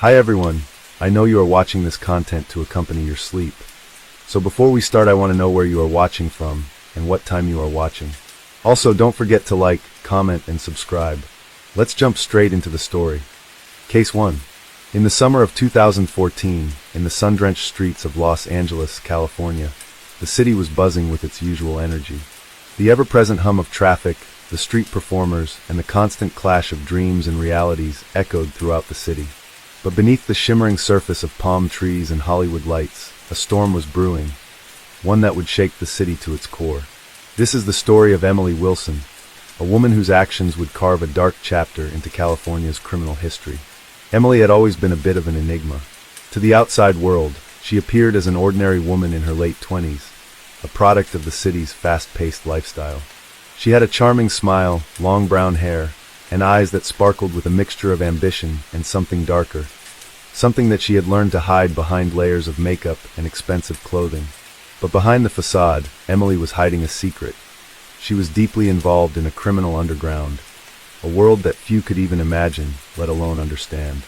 Hi everyone, I know you are watching this content to accompany your sleep. So before we start, I want to know where you are watching from and what time you are watching. Also, don't forget to like, comment, and subscribe. Let's jump straight into the story. Case 1. In the summer of 2014, in the sun-drenched streets of Los Angeles, California, the city was buzzing with its usual energy. The ever-present hum of traffic, the street performers, and the constant clash of dreams and realities echoed throughout the city. But beneath the shimmering surface of palm trees and Hollywood lights, a storm was brewing, one that would shake the city to its core. This is the story of Emily Wilson, a woman whose actions would carve a dark chapter into California's criminal history. Emily had always been a bit of an enigma. To the outside world, she appeared as an ordinary woman in her late 20s, a product of the city's fast-paced lifestyle. She had a charming smile, long brown hair, and eyes that sparkled with a mixture of ambition and something darker, something that she had learned to hide behind layers of makeup and expensive clothing. But behind the facade, Emily was hiding a secret. She was deeply involved in a criminal underground, a world that few could even imagine, let alone understand.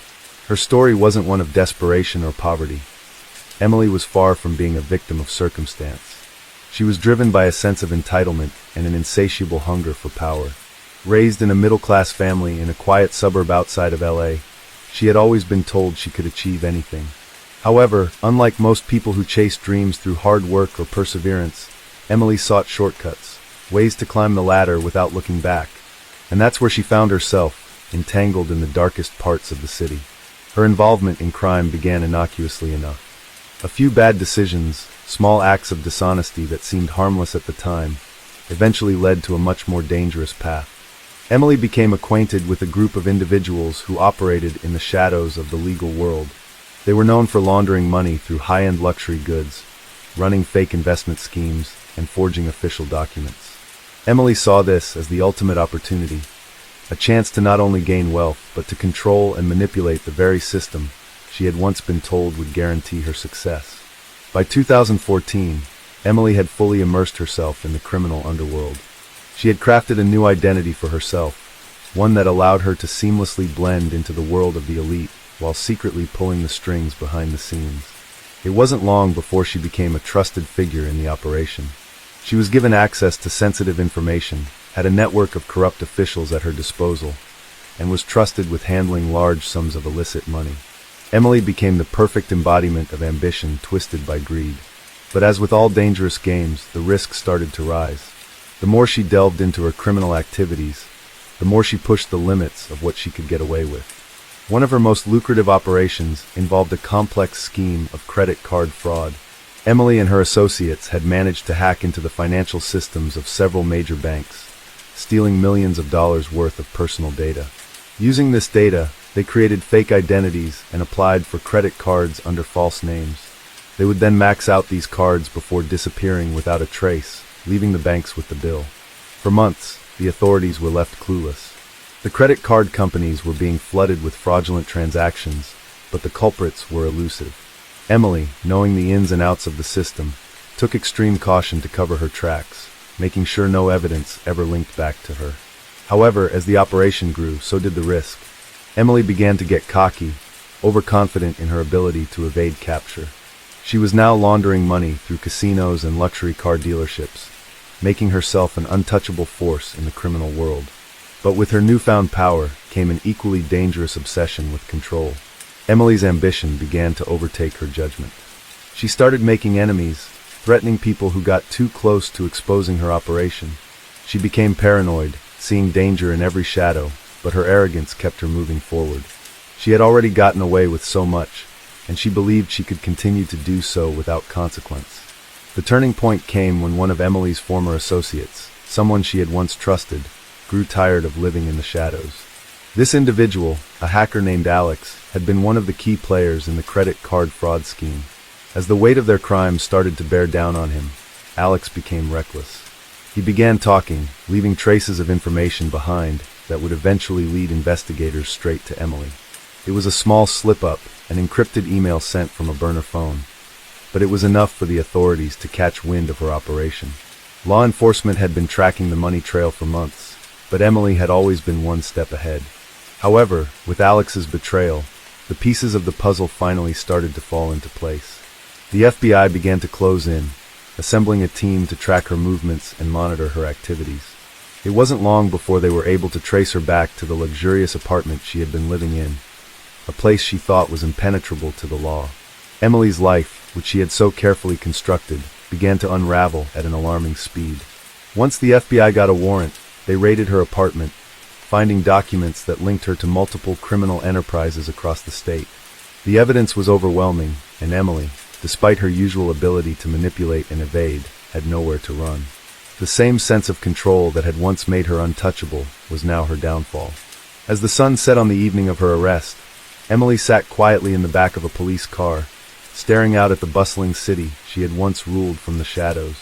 Her story wasn't one of desperation or poverty. Emily was far from being a victim of circumstance. She was driven by a sense of entitlement and an insatiable hunger for power. Raised in a middle-class family in a quiet suburb outside of LA, she had always been told she could achieve anything. However, unlike most people who chase dreams through hard work or perseverance, Emily sought shortcuts, ways to climb the ladder without looking back. And that's where she found herself, entangled in the darkest parts of the city. Her involvement in crime began innocuously enough. A few bad decisions, small acts of dishonesty that seemed harmless at the time, eventually led to a much more dangerous path. Emily became acquainted with a group of individuals who operated in the shadows of the legal world. They were known for laundering money through high-end luxury goods, running fake investment schemes, and forging official documents. Emily saw this as the ultimate opportunity, a chance to not only gain wealth, but to control and manipulate the very system she had once been told would guarantee her success. By 2014, Emily had fully immersed herself in the criminal underworld. She had crafted a new identity for herself, one that allowed her to seamlessly blend into the world of the elite while secretly pulling the strings behind the scenes. It wasn't long before she became a trusted figure in the operation. She was given access to sensitive information, had a network of corrupt officials at her disposal, and was trusted with handling large sums of illicit money. Emily became the perfect embodiment of ambition twisted by greed. But as with all dangerous games, the risks started to rise. The more she delved into her criminal activities, the more she pushed the limits of what she could get away with. One of her most lucrative operations involved a complex scheme of credit card fraud. Emily and her associates had managed to hack into the financial systems of several major banks, stealing millions of dollars worth of personal data. Using this data, they created fake identities and applied for credit cards under false names. They would then max out these cards before disappearing without a trace, leaving the banks with the bill. For months, the authorities were left clueless. The credit card companies were being flooded with fraudulent transactions, but the culprits were elusive. Emily, knowing the ins and outs of the system, took extreme caution to cover her tracks, making sure no evidence ever linked back to her. However, as the operation grew, so did the risk. Emily began to get cocky, overconfident in her ability to evade capture. She was now laundering money through casinos and luxury car dealerships, making herself an untouchable force in the criminal world. But with her newfound power came an equally dangerous obsession with control. Emily's ambition began to overtake her judgment. She started making enemies, threatening people who got too close to exposing her operation. She became paranoid, seeing danger in every shadow, but her arrogance kept her moving forward. She had already gotten away with so much, and she believed she could continue to do so without consequence. The turning point came when one of Emily's former associates, someone she had once trusted, grew tired of living in the shadows. This individual, a hacker named Alex, had been one of the key players in the credit card fraud scheme. As the weight of their crimes started to bear down on him, Alex became reckless. He began talking, leaving traces of information behind that would eventually lead investigators straight to Emily. It was a small slip-up, an encrypted email sent from a burner phone, but it was enough for the authorities to catch wind of her operation. Law enforcement had been tracking the money trail for months, but Emily had always been one step ahead. However, with Alex's betrayal, the pieces of the puzzle finally started to fall into place. The FBI began to close in, assembling a team to track her movements and monitor her activities. It wasn't long before they were able to trace her back to the luxurious apartment she had been living in, a place she thought was impenetrable to the law. Emily's life, which she had so carefully constructed, began to unravel at an alarming speed. Once the FBI got a warrant, they raided her apartment, finding documents that linked her to multiple criminal enterprises across the state. The evidence was overwhelming, and Emily, despite her usual ability to manipulate and evade, had nowhere to run. The same sense of control that had once made her untouchable was now her downfall. As the sun set on the evening of her arrest, Emily sat quietly in the back of a police car, staring out at the bustling city she had once ruled from the shadows.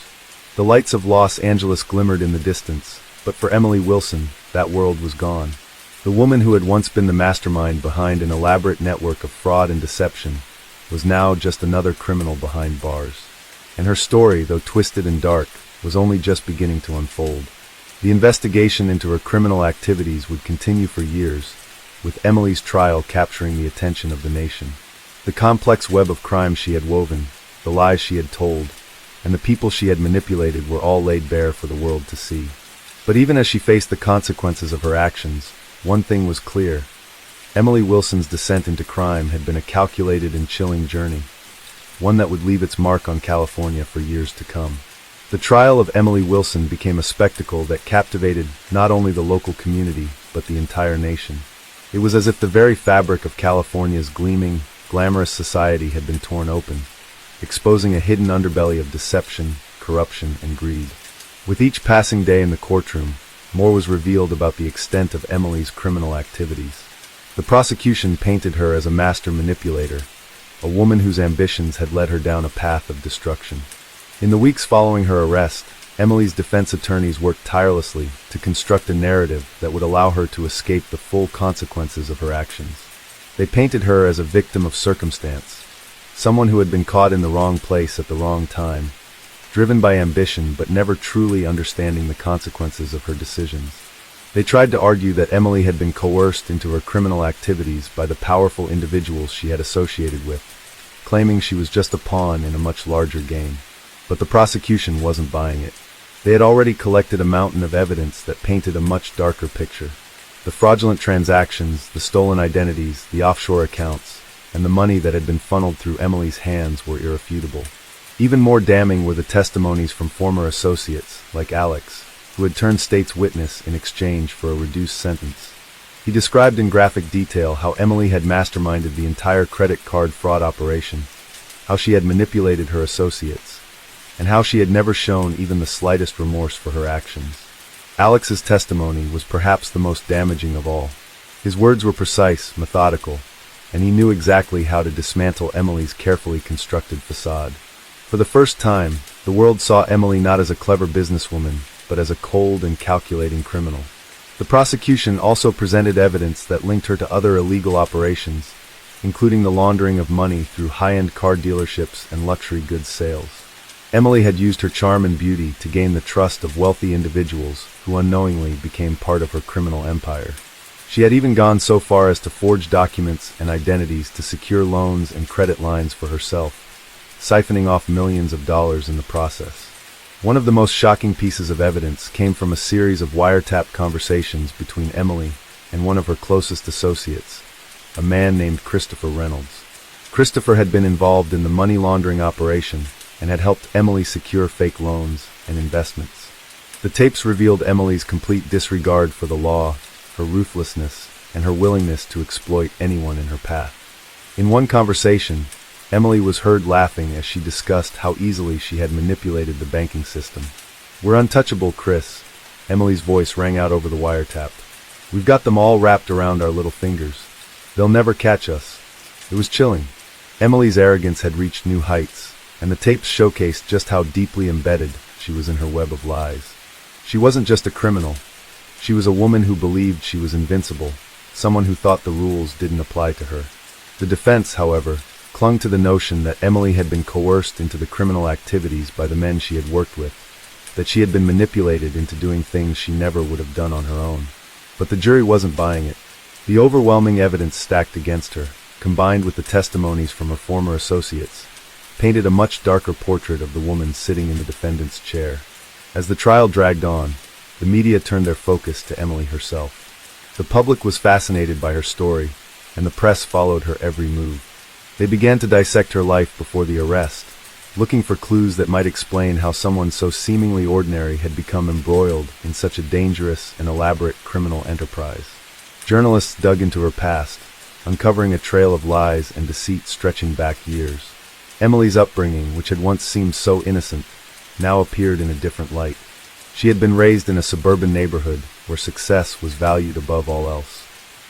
The lights of Los Angeles glimmered in the distance, but for Emily Wilson, that world was gone. The woman who had once been the mastermind behind an elaborate network of fraud and deception was now just another criminal behind bars. And her story, though twisted and dark, was only just beginning to unfold. The investigation into her criminal activities would continue for years, with Emily's trial capturing the attention of the nation. The complex web of crimes she had woven, the lies she had told, and the people she had manipulated were all laid bare for the world to see. But even as she faced the consequences of her actions, one thing was clear. Emily Wilson's descent into crime had been a calculated and chilling journey, one that would leave its mark on California for years to come. The trial of Emily Wilson became a spectacle that captivated not only the local community, but the entire nation. It was as if the very fabric of California's gleaming, glamorous society had been torn open, exposing a hidden underbelly of deception, corruption, and greed. With each passing day in the courtroom, more was revealed about the extent of Emily's criminal activities. The prosecution painted her as a master manipulator, a woman whose ambitions had led her down a path of destruction. In the weeks following her arrest, Emily's defense attorneys worked tirelessly to construct a narrative that would allow her to escape the full consequences of her actions. They painted her as a victim of circumstance, someone who had been caught in the wrong place at the wrong time, driven by ambition but never truly understanding the consequences of her decisions. They tried to argue that Emily had been coerced into her criminal activities by the powerful individuals she had associated with, claiming she was just a pawn in a much larger game. But the prosecution wasn't buying it. They had already collected a mountain of evidence that painted a much darker picture. The fraudulent transactions, the stolen identities, the offshore accounts, and the money that had been funneled through Emily's hands were irrefutable. Even more damning were the testimonies from former associates, like Alex, who had turned state's witness in exchange for a reduced sentence. He described in graphic detail how Emily had masterminded the entire credit card fraud operation, how she had manipulated her associates, and how she had never shown even the slightest remorse for her actions. Alex's testimony was perhaps the most damaging of all. His words were precise, methodical, and he knew exactly how to dismantle Emily's carefully constructed facade. For the first time, the world saw Emily not as a clever businesswoman, but as a cold and calculating criminal. The prosecution also presented evidence that linked her to other illegal operations, including the laundering of money through high-end car dealerships and luxury goods sales. Emily had used her charm and beauty to gain the trust of wealthy individuals who unknowingly became part of her criminal empire. She had even gone so far as to forge documents and identities to secure loans and credit lines for herself, siphoning off millions of dollars in the process. One of the most shocking pieces of evidence came from a series of wiretap conversations between Emily and one of her closest associates, a man named Christopher Reynolds. Christopher had been involved in the money laundering operation and had helped Emily secure fake loans and investments. The tapes revealed Emily's complete disregard for the law, her ruthlessness, and her willingness to exploit anyone in her path. In one conversation, Emily was heard laughing as she discussed how easily she had manipulated the banking system. "We're untouchable, Chris," Emily's voice rang out over the wiretap. "We've got them all wrapped around our little fingers. They'll never catch us." It was chilling. Emily's arrogance had reached new heights, and the tapes showcased just how deeply embedded she was in her web of lies. She wasn't just a criminal. She was a woman who believed she was invincible, someone who thought the rules didn't apply to her. The defense, however, clung to the notion that Emily had been coerced into the criminal activities by the men she had worked with, that she had been manipulated into doing things she never would have done on her own. But the jury wasn't buying it. The overwhelming evidence stacked against her, combined with the testimonies from her former associates, painted a much darker portrait of the woman sitting in the defendant's chair. As the trial dragged on, the media turned their focus to Emily herself. The public was fascinated by her story, and the press followed her every move. They began to dissect her life before the arrest, looking for clues that might explain how someone so seemingly ordinary had become embroiled in such a dangerous and elaborate criminal enterprise. Journalists dug into her past, uncovering a trail of lies and deceit stretching back years. Emily's upbringing, which had once seemed so innocent, now appeared in a different light. She had been raised in a suburban neighborhood where success was valued above all else.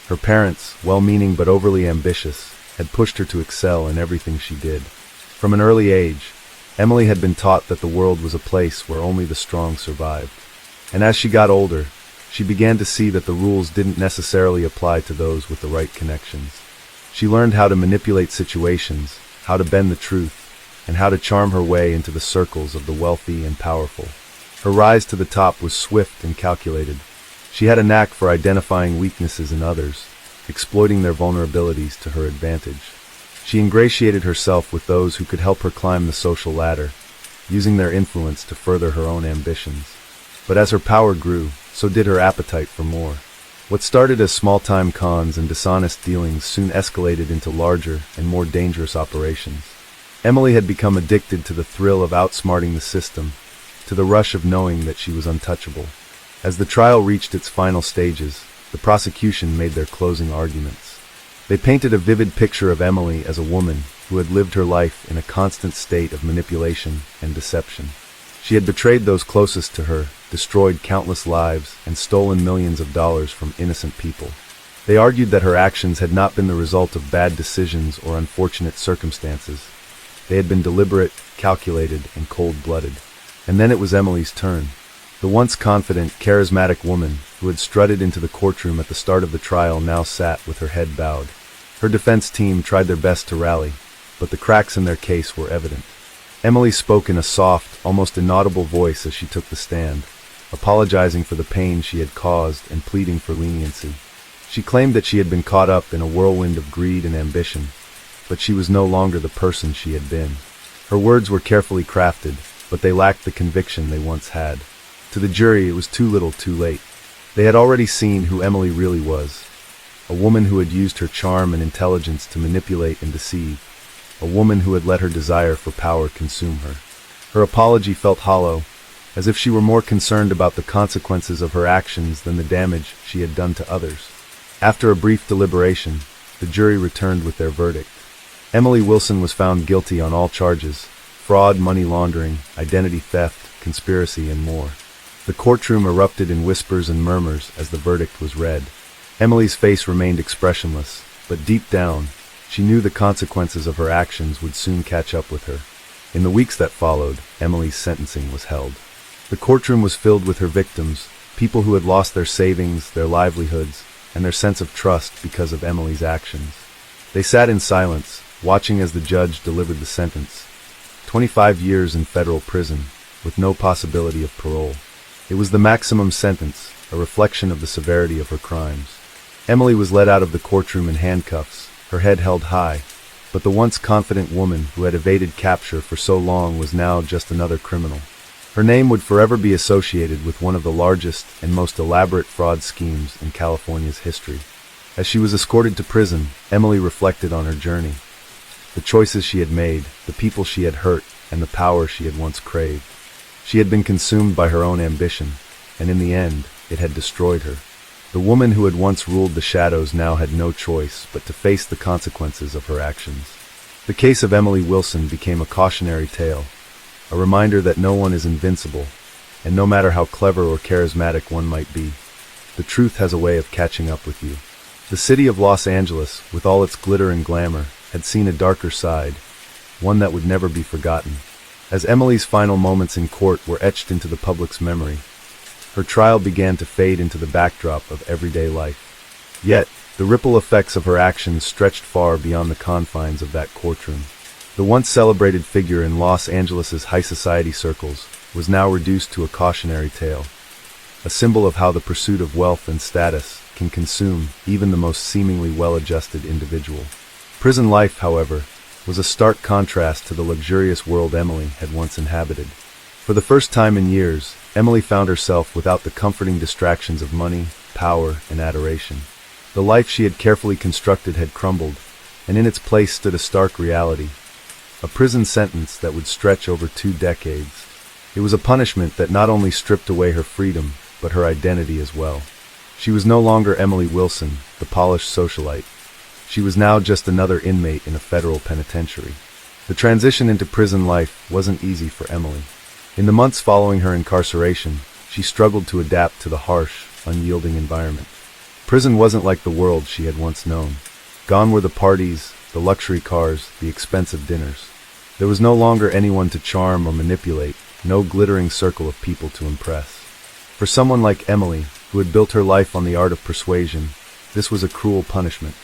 Her parents, well-meaning but overly ambitious, had pushed her to excel in everything she did. From an early age, Emily had been taught that the world was a place where only the strong survived. And as she got older, she began to see that the rules didn't necessarily apply to those with the right connections. She learned how to manipulate situations, how to bend the truth, and how to charm her way into the circles of the wealthy and powerful. Her rise to the top was swift and calculated. She had a knack for identifying weaknesses in others, exploiting their vulnerabilities to her advantage. She ingratiated herself with those who could help her climb the social ladder, using their influence to further her own ambitions. But as her power grew, so did her appetite for more. What started as small-time cons and dishonest dealings soon escalated into larger and more dangerous operations. Emily had become addicted to the thrill of outsmarting the system, to the rush of knowing that she was untouchable. As the trial reached its final stages, the prosecution made their closing arguments. They painted a vivid picture of Emily as a woman who had lived her life in a constant state of manipulation and deception. She had betrayed those closest to her, destroyed countless lives, and stolen millions of dollars from innocent people. They argued that her actions had not been the result of bad decisions or unfortunate circumstances. They had been deliberate, calculated, and cold-blooded. And then it was Emily's turn. The once confident, charismatic woman who had strutted into the courtroom at the start of the trial now sat with her head bowed. Her defense team tried their best to rally, but the cracks in their case were evident. Emily spoke in a soft, almost inaudible voice as she took the stand, apologizing for the pain she had caused and pleading for leniency. She claimed that she had been caught up in a whirlwind of greed and ambition, but she was no longer the person she had been. Her words were carefully crafted, but they lacked the conviction they once had. To the jury, it was too little too late. They had already seen who Emily really was, a woman who had used her charm and intelligence to manipulate and deceive, a woman who had let her desire for power consume her. Her apology felt hollow, as if she were more concerned about the consequences of her actions than the damage she had done to others. After a brief deliberation, the jury returned with their verdict. Emily Wilson was found guilty on all charges: fraud, money laundering, identity theft, conspiracy, and more. The courtroom erupted in whispers and murmurs as the verdict was read. Emily's face remained expressionless, but deep down, she knew the consequences of her actions would soon catch up with her. In the weeks that followed, Emily's sentencing was held. The courtroom was filled with her victims, people who had lost their savings, their livelihoods, and their sense of trust because of Emily's actions. They sat in silence, watching as the judge delivered the sentence: 25 years in federal prison, with no possibility of parole. It was the maximum sentence, a reflection of the severity of her crimes. Emily was led out of the courtroom in handcuffs, her head held high, but the once confident woman who had evaded capture for so long was now just another criminal. Her name would forever be associated with one of the largest and most elaborate fraud schemes in California's history. As she was escorted to prison, Emily reflected on her journey. The choices she had made, the people she had hurt, and the power she had once craved. She had been consumed by her own ambition, and in the end, it had destroyed her. The woman who had once ruled the shadows now had no choice but to face the consequences of her actions. The case of Emily Wilson became a cautionary tale, a reminder that no one is invincible, and no matter how clever or charismatic one might be, the truth has a way of catching up with you. The city of Los Angeles, with all its glitter and glamour, had seen a darker side, one that would never be forgotten. As Emily's final moments in court were etched into the public's memory, her trial began to fade into the backdrop of everyday life. Yet, the ripple effects of her actions stretched far beyond the confines of that courtroom. The once celebrated figure in Los Angeles's high society circles was now reduced to a cautionary tale, a symbol of how the pursuit of wealth and status can consume even the most seemingly well-adjusted individual. Prison life, however, was a stark contrast to the luxurious world Emily had once inhabited. For the first time in years, Emily found herself without the comforting distractions of money, power, and adoration. The life she had carefully constructed had crumbled, and in its place stood a stark reality. A prison sentence that would stretch over 2 decades. It was a punishment that not only stripped away her freedom, but her identity as well. She was no longer Emily Wilson, the polished socialite. She was now just another inmate in a federal penitentiary. The transition into prison life wasn't easy for Emily. In the months following her incarceration, she struggled to adapt to the harsh, unyielding environment. Prison wasn't like the world she had once known. Gone were the parties, the luxury cars, the expensive dinners. There was no longer anyone to charm or manipulate, no glittering circle of people to impress. For someone like Emily, who had built her life on the art of persuasion, this was a cruel punishment.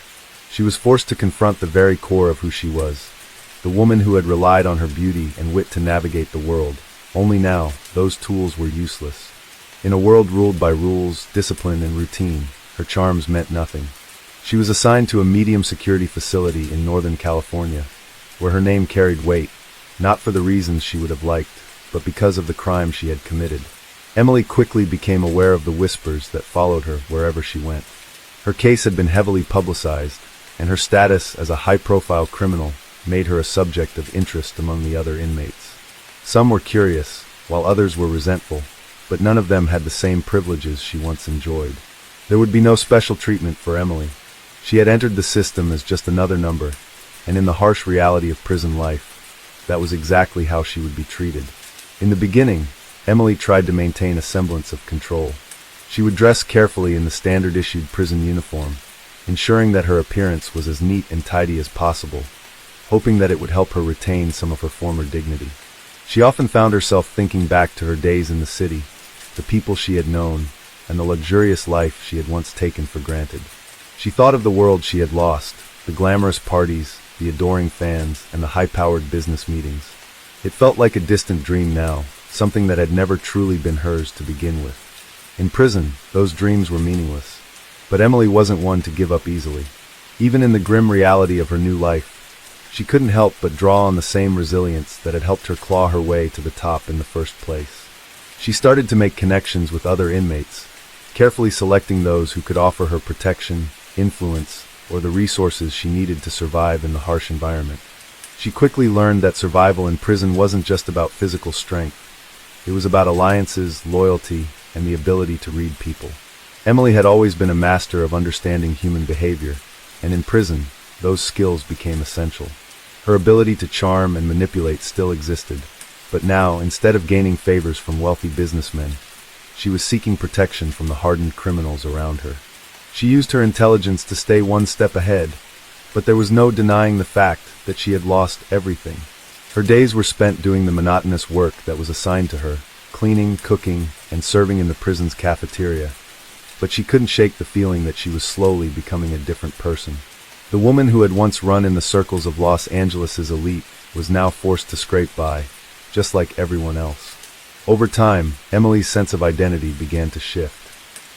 She was forced to confront the very core of who she was, the woman who had relied on her beauty and wit to navigate the world. Only now, those tools were useless. In a world ruled by rules, discipline, and routine, her charms meant nothing. She was assigned to a medium-security facility in Northern California, where her name carried weight, not for the reasons she would have liked, but because of the crime she had committed. Emily quickly became aware of the whispers that followed her wherever she went. Her case had been heavily publicized, and her status as a high-profile criminal made her a subject of interest among the other inmates. Some were curious, while others were resentful, but none of them had the same privileges she once enjoyed. There would be no special treatment for Emily. She had entered the system as just another number, and in the harsh reality of prison life, that was exactly how she would be treated. In the beginning, Emily tried to maintain a semblance of control. She would dress carefully in the standard-issued prison uniform, ensuring that her appearance was as neat and tidy as possible, hoping that it would help her retain some of her former dignity. She often found herself thinking back to her days in the city, the people she had known, and the luxurious life she had once taken for granted. She thought of the world she had lost, the glamorous parties, the adoring fans, and the high-powered business meetings. It felt like a distant dream now, something that had never truly been hers to begin with. In prison, those dreams were meaningless. But Emily wasn't one to give up easily. Even in the grim reality of her new life, she couldn't help but draw on the same resilience that had helped her claw her way to the top in the first place. She started to make connections with other inmates, carefully selecting those who could offer her protection, influence, or the resources she needed to survive in the harsh environment. She quickly learned that survival in prison wasn't just about physical strength. It was about alliances, loyalty, and the ability to read people. Emily had always been a master of understanding human behavior, and in prison, those skills became essential. Her ability to charm and manipulate still existed, but now, instead of gaining favors from wealthy businessmen, she was seeking protection from the hardened criminals around her. She used her intelligence to stay one step ahead, but there was no denying the fact that she had lost everything. Her days were spent doing the monotonous work that was assigned to her, cleaning, cooking, and serving in the prison's cafeteria, but she couldn't shake the feeling that she was slowly becoming a different person. The woman who had once run in the circles of Los Angeles' elite was now forced to scrape by, just like everyone else. Over time, Emily's sense of identity began to shift.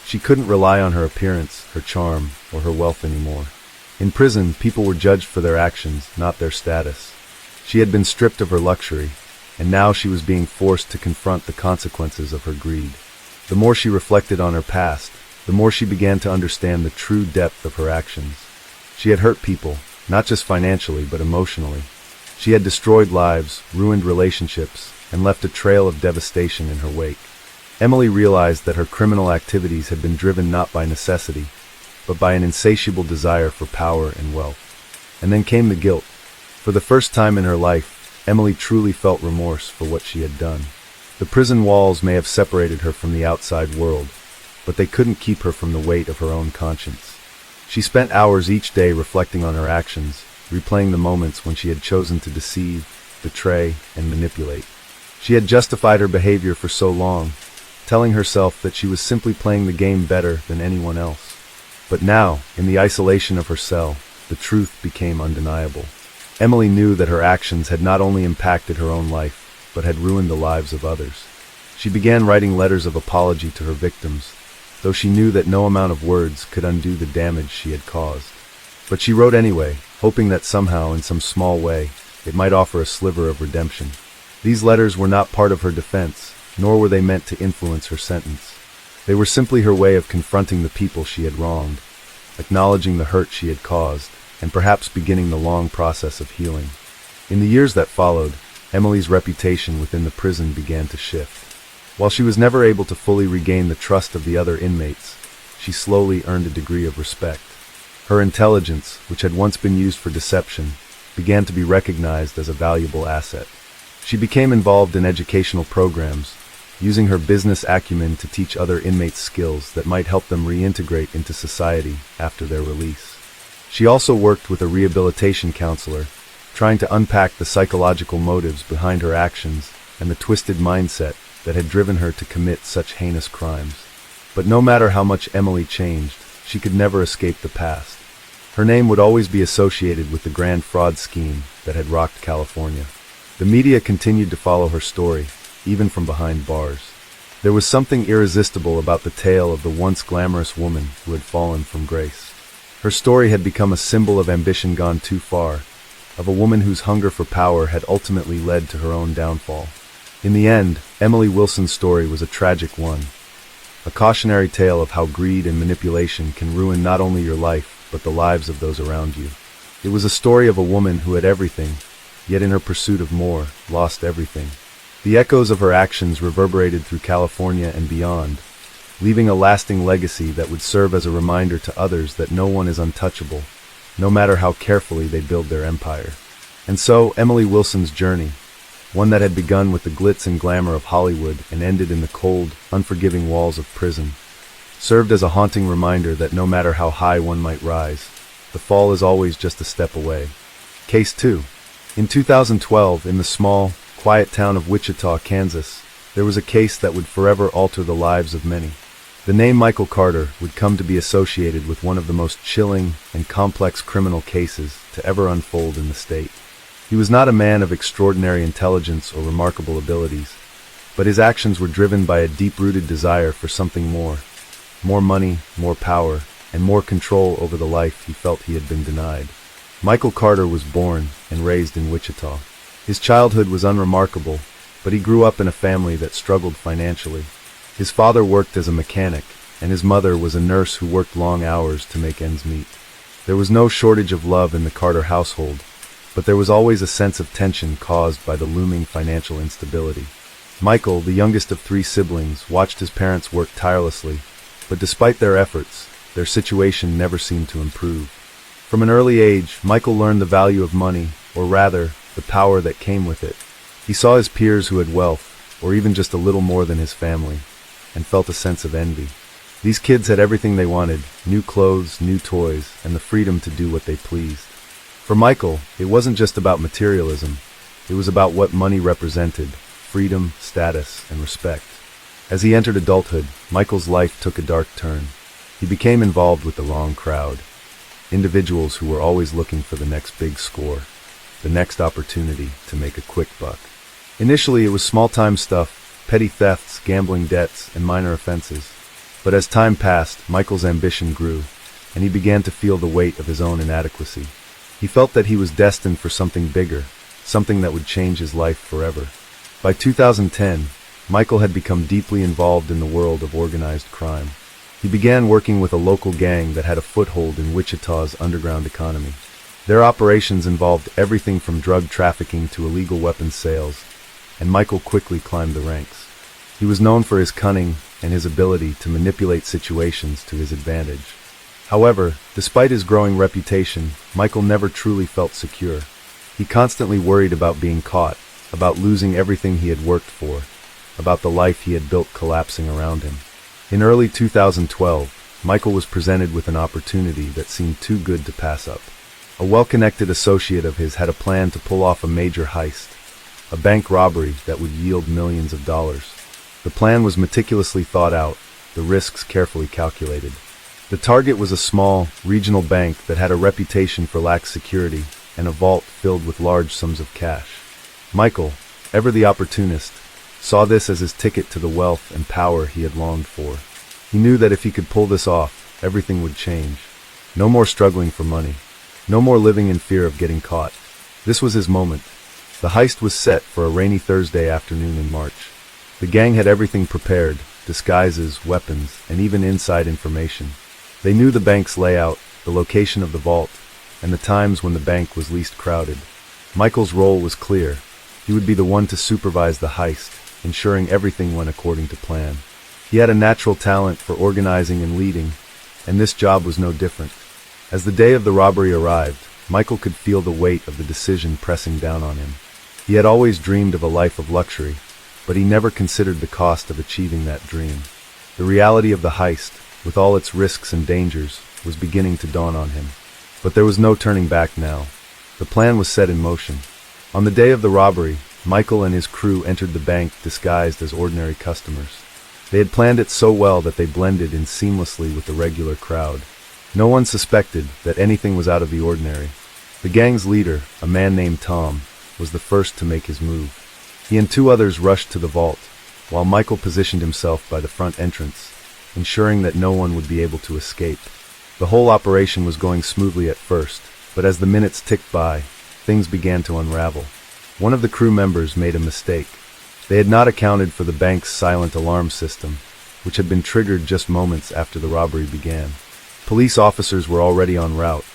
She couldn't rely on her appearance, her charm, or her wealth anymore. In prison, people were judged for their actions, not their status. She had been stripped of her luxury, and now she was being forced to confront the consequences of her greed. The more she reflected on her past, the more she began to understand the true depth of her actions. She had hurt people, not just financially, but emotionally. She had destroyed lives, ruined relationships, and left a trail of devastation in her wake. Emily realized that her criminal activities had been driven not by necessity, but by an insatiable desire for power and wealth. And then came the guilt. For the first time in her life, Emily truly felt remorse for what she had done. The prison walls may have separated her from the outside world, but they couldn't keep her from the weight of her own conscience. She spent hours each day reflecting on her actions, replaying the moments when she had chosen to deceive, betray, and manipulate. She had justified her behavior for so long, telling herself that she was simply playing the game better than anyone else. But now, in the isolation of her cell, the truth became undeniable. Emily knew that her actions had not only impacted her own life, but had ruined the lives of others. She began writing letters of apology to her victims, though she knew that no amount of words could undo the damage she had caused. But she wrote anyway, hoping that somehow, in some small way, it might offer a sliver of redemption. These letters were not part of her defense, nor were they meant to influence her sentence. They were simply her way of confronting the people she had wronged, acknowledging the hurt she had caused, and perhaps beginning the long process of healing. In the years that followed, Emily's reputation within the prison began to shift. While she was never able to fully regain the trust of the other inmates, she slowly earned a degree of respect. Her intelligence, which had once been used for deception, began to be recognized as a valuable asset. She became involved in educational programs, using her business acumen to teach other inmates skills that might help them reintegrate into society after their release. She also worked with a rehabilitation counselor, trying to unpack the psychological motives behind her actions and the twisted mindset that had driven her to commit such heinous crimes. But no matter how much Emily changed, she could never escape the past. Her name would always be associated with the grand fraud scheme that had rocked California. The media continued to follow her story, even from behind bars. There was something irresistible about the tale of the once glamorous woman who had fallen from grace. Her story had become a symbol of ambition gone too far, of a woman whose hunger for power had ultimately led to her own downfall. In the end, Emily Wilson's story was a tragic one, a cautionary tale of how greed and manipulation can ruin not only your life, but the lives of those around you. It was a story of a woman who had everything, yet in her pursuit of more, lost everything. The echoes of her actions reverberated through California and beyond, leaving a lasting legacy that would serve as a reminder to others that no one is untouchable, no matter how carefully they build their empire. And so, Emily Wilson's journey, one that had begun with the glitz and glamour of Hollywood and ended in the cold, unforgiving walls of prison, served as a haunting reminder that no matter how high one might rise, the fall is always just a step away. Case 2. In 2012, in the small, quiet town of Wichita, Kansas, there was a case that would forever alter the lives of many. The name Michael Carter would come to be associated with one of the most chilling and complex criminal cases to ever unfold in the state. He was not a man of extraordinary intelligence or remarkable abilities, but his actions were driven by a deep-rooted desire for something more. More money, more power, and more control over the life he felt he had been denied. Michael Carter was born and raised in Wichita. His childhood was unremarkable, but he grew up in a family that struggled financially. His father worked as a mechanic, and his mother was a nurse who worked long hours to make ends meet. There was no shortage of love in the Carter household, but there was always a sense of tension caused by the looming financial instability. Michael, the youngest of 3 siblings, watched his parents work tirelessly, but despite their efforts, their situation never seemed to improve. From an early age, Michael learned the value of money, or rather, the power that came with it. He saw his peers who had wealth, or even just a little more than his family, and felt a sense of envy. These kids had everything they wanted: new clothes, new toys, and the freedom to do what they pleased. For Michael, it wasn't just about materialism. It was about what money represented: freedom, status, and respect. As he entered adulthood, Michael's life took a dark turn. He became involved with the wrong crowd. Individuals who were always looking for the next big score, the next opportunity to make a quick buck. Initially, it was small-time stuff: petty thefts, gambling debts, and minor offenses. But as time passed, Michael's ambition grew, and he began to feel the weight of his own inadequacy. He felt that he was destined for something bigger, something that would change his life forever. By 2010, Michael had become deeply involved in the world of organized crime. He began working with a local gang that had a foothold in Wichita's underground economy. Their operations involved everything from drug trafficking to illegal weapons sales, and Michael quickly climbed the ranks. He was known for his cunning and his ability to manipulate situations to his advantage. However, despite his growing reputation, Michael never truly felt secure. He constantly worried about being caught, about losing everything he had worked for, about the life he had built collapsing around him. In early 2012, Michael was presented with an opportunity that seemed too good to pass up. A well-connected associate of his had a plan to pull off a major heist, a bank robbery that would yield millions of dollars. The plan was meticulously thought out, the risks carefully calculated. The target was a small, regional bank that had a reputation for lax security and a vault filled with large sums of cash. Michael, ever the opportunist, saw this as his ticket to the wealth and power he had longed for. He knew that if he could pull this off, everything would change. No more struggling for money. No more living in fear of getting caught. This was his moment. The heist was set for a rainy Thursday afternoon in March. The gang had everything prepared: disguises, weapons, and even inside information. They knew the bank's layout, the location of the vault, and the times when the bank was least crowded. Michael's role was clear. He would be the one to supervise the heist, ensuring everything went according to plan. He had a natural talent for organizing and leading, and this job was no different. As the day of the robbery arrived, Michael could feel the weight of the decision pressing down on him. He had always dreamed of a life of luxury, but he never considered the cost of achieving that dream. The reality of the heist, with all its risks and dangers, was beginning to dawn on him. But there was no turning back now. The plan was set in motion. On the day of the robbery, Michael and his crew entered the bank disguised as ordinary customers. They had planned it so well that they blended in seamlessly with the regular crowd. No one suspected that anything was out of the ordinary. The gang's leader, a man named Tom, was the first to make his move. He and two others rushed to the vault, while Michael positioned himself by the front entrance, ensuring that no one would be able to escape. The whole operation was going smoothly at first, but as the minutes ticked by, things began to unravel. One of the crew members made a mistake. They had not accounted for the bank's silent alarm system, which had been triggered just moments after the robbery began. Police officers were already en route,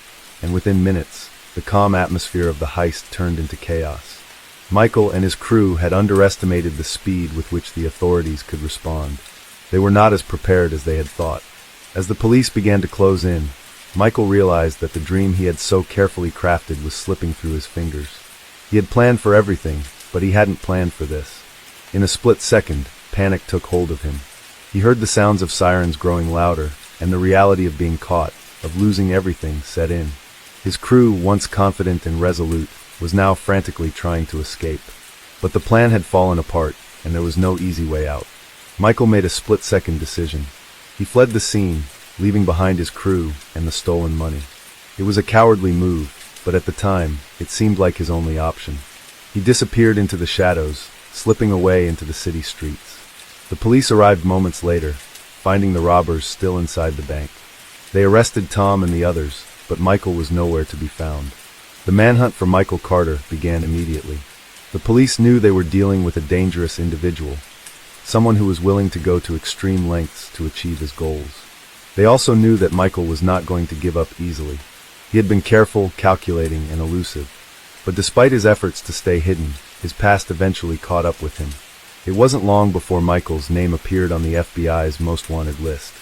and within minutes, the calm atmosphere of the heist turned into chaos. Michael and his crew had underestimated the speed with which the authorities could respond. They were not as prepared as they had thought. As the police began to close in, Michael realized that the dream he had so carefully crafted was slipping through his fingers. He had planned for everything, but he hadn't planned for this. In a split second, panic took hold of him. He heard the sounds of sirens growing louder, and the reality of being caught, of losing everything, set in. His crew, once confident and resolute, was now frantically trying to escape. But the plan had fallen apart, and there was no easy way out. Michael made a split-second decision. He fled the scene, leaving behind his crew and the stolen money. It was a cowardly move, but at the time, it seemed like his only option. He disappeared into the shadows, slipping away into the city streets. The police arrived moments later, finding the robbers still inside the bank. They arrested Tom and the others, but Michael was nowhere to be found. The manhunt for Michael Carter began immediately. The police knew they were dealing with a dangerous individual, someone who was willing to go to extreme lengths to achieve his goals. They also knew that Michael was not going to give up easily. He had been careful, calculating, and elusive. But despite his efforts to stay hidden, his past eventually caught up with him. It wasn't long before Michael's name appeared on the FBI's most wanted list.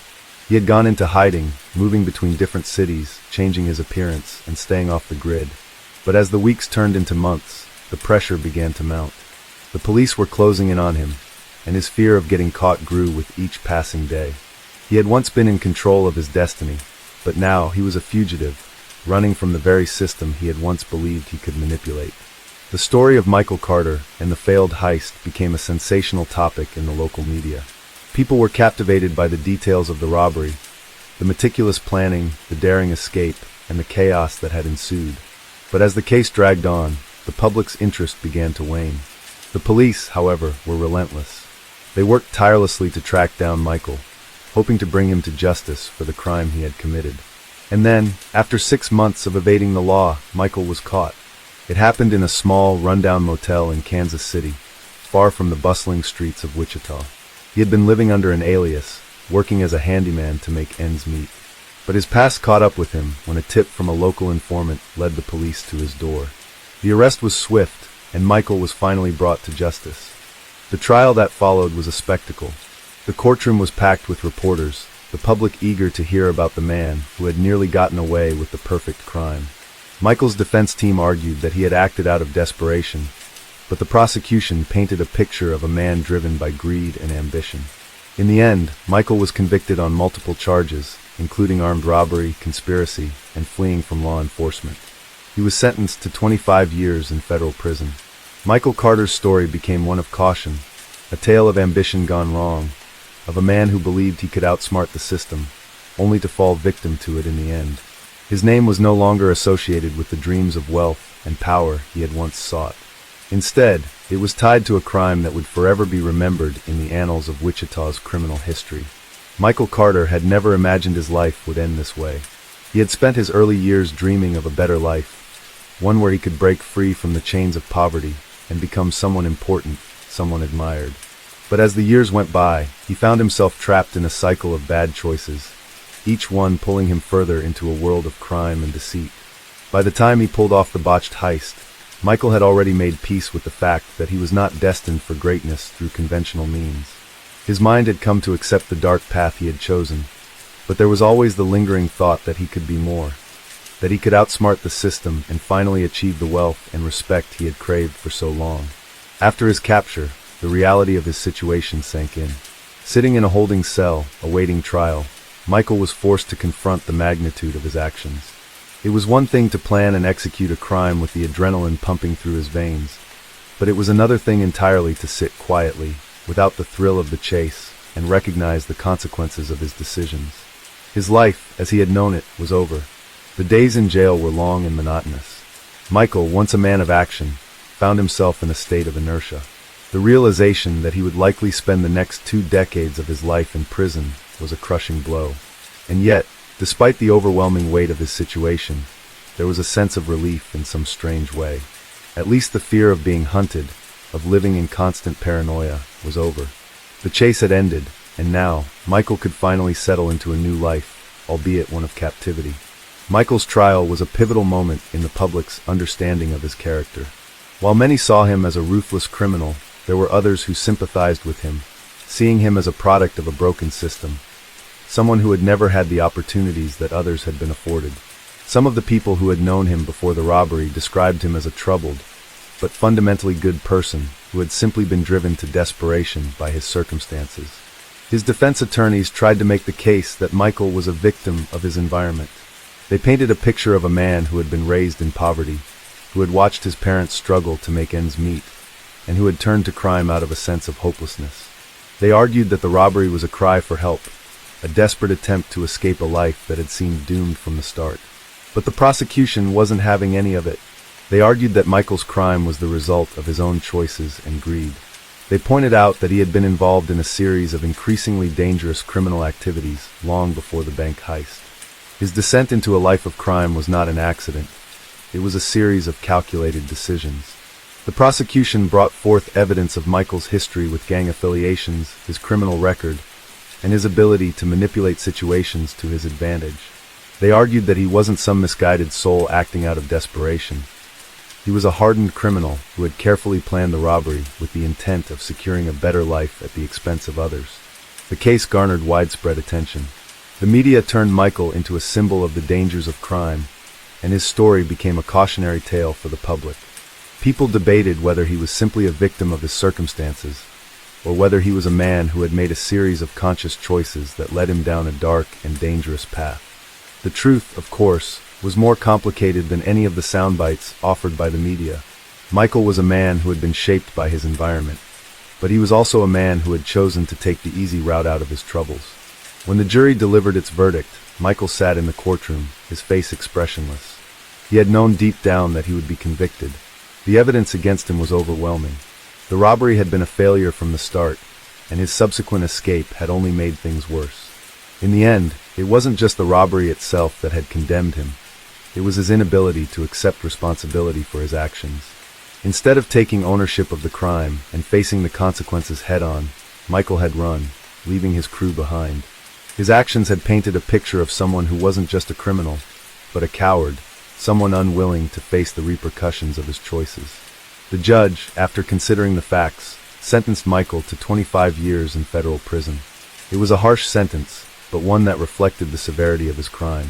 He had gone into hiding, moving between different cities, changing his appearance, and staying off the grid. But as the weeks turned into months, the pressure began to mount. The police were closing in on him, and his fear of getting caught grew with each passing day. He had once been in control of his destiny, but now he was a fugitive, running from the very system he had once believed he could manipulate. The story of Michael Carter and the failed heist became a sensational topic in the local media. People were captivated by the details of the robbery, the meticulous planning, the daring escape, and the chaos that had ensued. But as the case dragged on, the public's interest began to wane. The police, however, were relentless. They worked tirelessly to track down Michael, hoping to bring him to justice for the crime he had committed. And then, after 6 months of evading the law, Michael was caught. It happened in a small, rundown motel in Kansas City, far from the bustling streets of Wichita. He had been living under an alias, working as a handyman to make ends meet. But his past caught up with him when a tip from a local informant led the police to his door. The arrest was swift, and Michael was finally brought to justice. The trial that followed was a spectacle. The courtroom was packed with reporters, the public eager to hear about the man who had nearly gotten away with the perfect crime. Michael's defense team argued that he had acted out of desperation, but the prosecution painted a picture of a man driven by greed and ambition. In the end, Michael was convicted on multiple charges, including armed robbery, conspiracy, and fleeing from law enforcement. He was sentenced to 25 years in federal prison. Michael Carter's story became one of caution, a tale of ambition gone wrong, of a man who believed he could outsmart the system, only to fall victim to it in the end. His name was no longer associated with the dreams of wealth and power he had once sought. Instead, it was tied to a crime that would forever be remembered in the annals of Wichita's criminal history. Michael Carter had never imagined his life would end this way. He had spent his early years dreaming of a better life, one where he could break free from the chains of poverty and become someone important, someone admired. But as the years went by, he found himself trapped in a cycle of bad choices, each one pulling him further into a world of crime and deceit. By the time he pulled off the botched heist, Michael had already made peace with the fact that he was not destined for greatness through conventional means. His mind had come to accept the dark path he had chosen, but there was always the lingering thought that he could be more, that he could outsmart the system and finally achieve the wealth and respect he had craved for so long. After his capture, the reality of his situation sank in. Sitting in a holding cell, awaiting trial, Michael was forced to confront the magnitude of his actions. It was one thing to plan and execute a crime with the adrenaline pumping through his veins, but it was another thing entirely to sit quietly, without the thrill of the chase, and recognize the consequences of his decisions. His life, as he had known it, was over. The days in jail were long and monotonous. Michael, once a man of action, found himself in a state of inertia. The realization that he would likely spend the next 2 decades of his life in prison was a crushing blow. And yet, despite the overwhelming weight of his situation, there was a sense of relief in some strange way. At least the fear of being hunted, of living in constant paranoia, was over. The chase had ended, and now, Michael could finally settle into a new life, albeit one of captivity. Michael's trial was a pivotal moment in the public's understanding of his character. While many saw him as a ruthless criminal, there were others who sympathized with him, seeing him as a product of a broken system, someone who had never had the opportunities that others had been afforded. Some of the people who had known him before the robbery described him as a troubled, but fundamentally good person who had simply been driven to desperation by his circumstances. His defense attorneys tried to make the case that Michael was a victim of his environment. They painted a picture of a man who had been raised in poverty, who had watched his parents struggle to make ends meet, and who had turned to crime out of a sense of hopelessness. They argued that the robbery was a cry for help, a desperate attempt to escape a life that had seemed doomed from the start. But the prosecution wasn't having any of it. They argued that Michael's crime was the result of his own choices and greed. They pointed out that he had been involved in a series of increasingly dangerous criminal activities long before the bank heist. His descent into a life of crime was not an accident. It was a series of calculated decisions. The prosecution brought forth evidence of Michael's history with gang affiliations, his criminal record, and his ability to manipulate situations to his advantage. They argued that he wasn't some misguided soul acting out of desperation. He was a hardened criminal who had carefully planned the robbery with the intent of securing a better life at the expense of others. The case garnered widespread attention. The media turned Michael into a symbol of the dangers of crime, and his story became a cautionary tale for the public. People debated whether he was simply a victim of his circumstances, or whether he was a man who had made a series of conscious choices that led him down a dark and dangerous path. The truth, of course, was more complicated than any of the sound bites offered by the media. Michael was a man who had been shaped by his environment, but he was also a man who had chosen to take the easy route out of his troubles. When the jury delivered its verdict, Michael sat in the courtroom, his face expressionless. He had known deep down that he would be convicted. The evidence against him was overwhelming. The robbery had been a failure from the start, and his subsequent escape had only made things worse. In the end, it wasn't just the robbery itself that had condemned him. It was his inability to accept responsibility for his actions. Instead of taking ownership of the crime and facing the consequences head-on, Michael had run, leaving his crew behind. His actions had painted a picture of someone who wasn't just a criminal, but a coward, someone unwilling to face the repercussions of his choices. The judge, after considering the facts, sentenced Michael to 25 years in federal prison. It was a harsh sentence, but one that reflected the severity of his crime.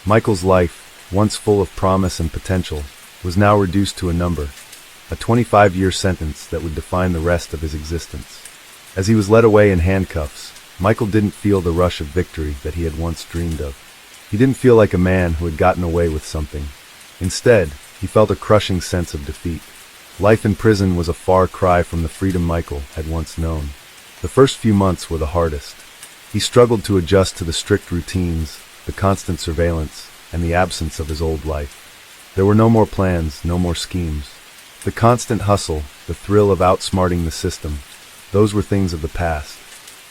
Michael's life, once full of promise and potential, was now reduced to a number, a 25-year sentence that would define the rest of his existence. As he was led away in handcuffs, Michael didn't feel the rush of victory that he had once dreamed of. He didn't feel like a man who had gotten away with something. Instead, he felt a crushing sense of defeat. Life in prison was a far cry from the freedom Michael had once known. The first few months were the hardest. He struggled to adjust to the strict routines, the constant surveillance, and the absence of his old life. There were no more plans, no more schemes. The constant hustle, the thrill of outsmarting the system, those were things of the past.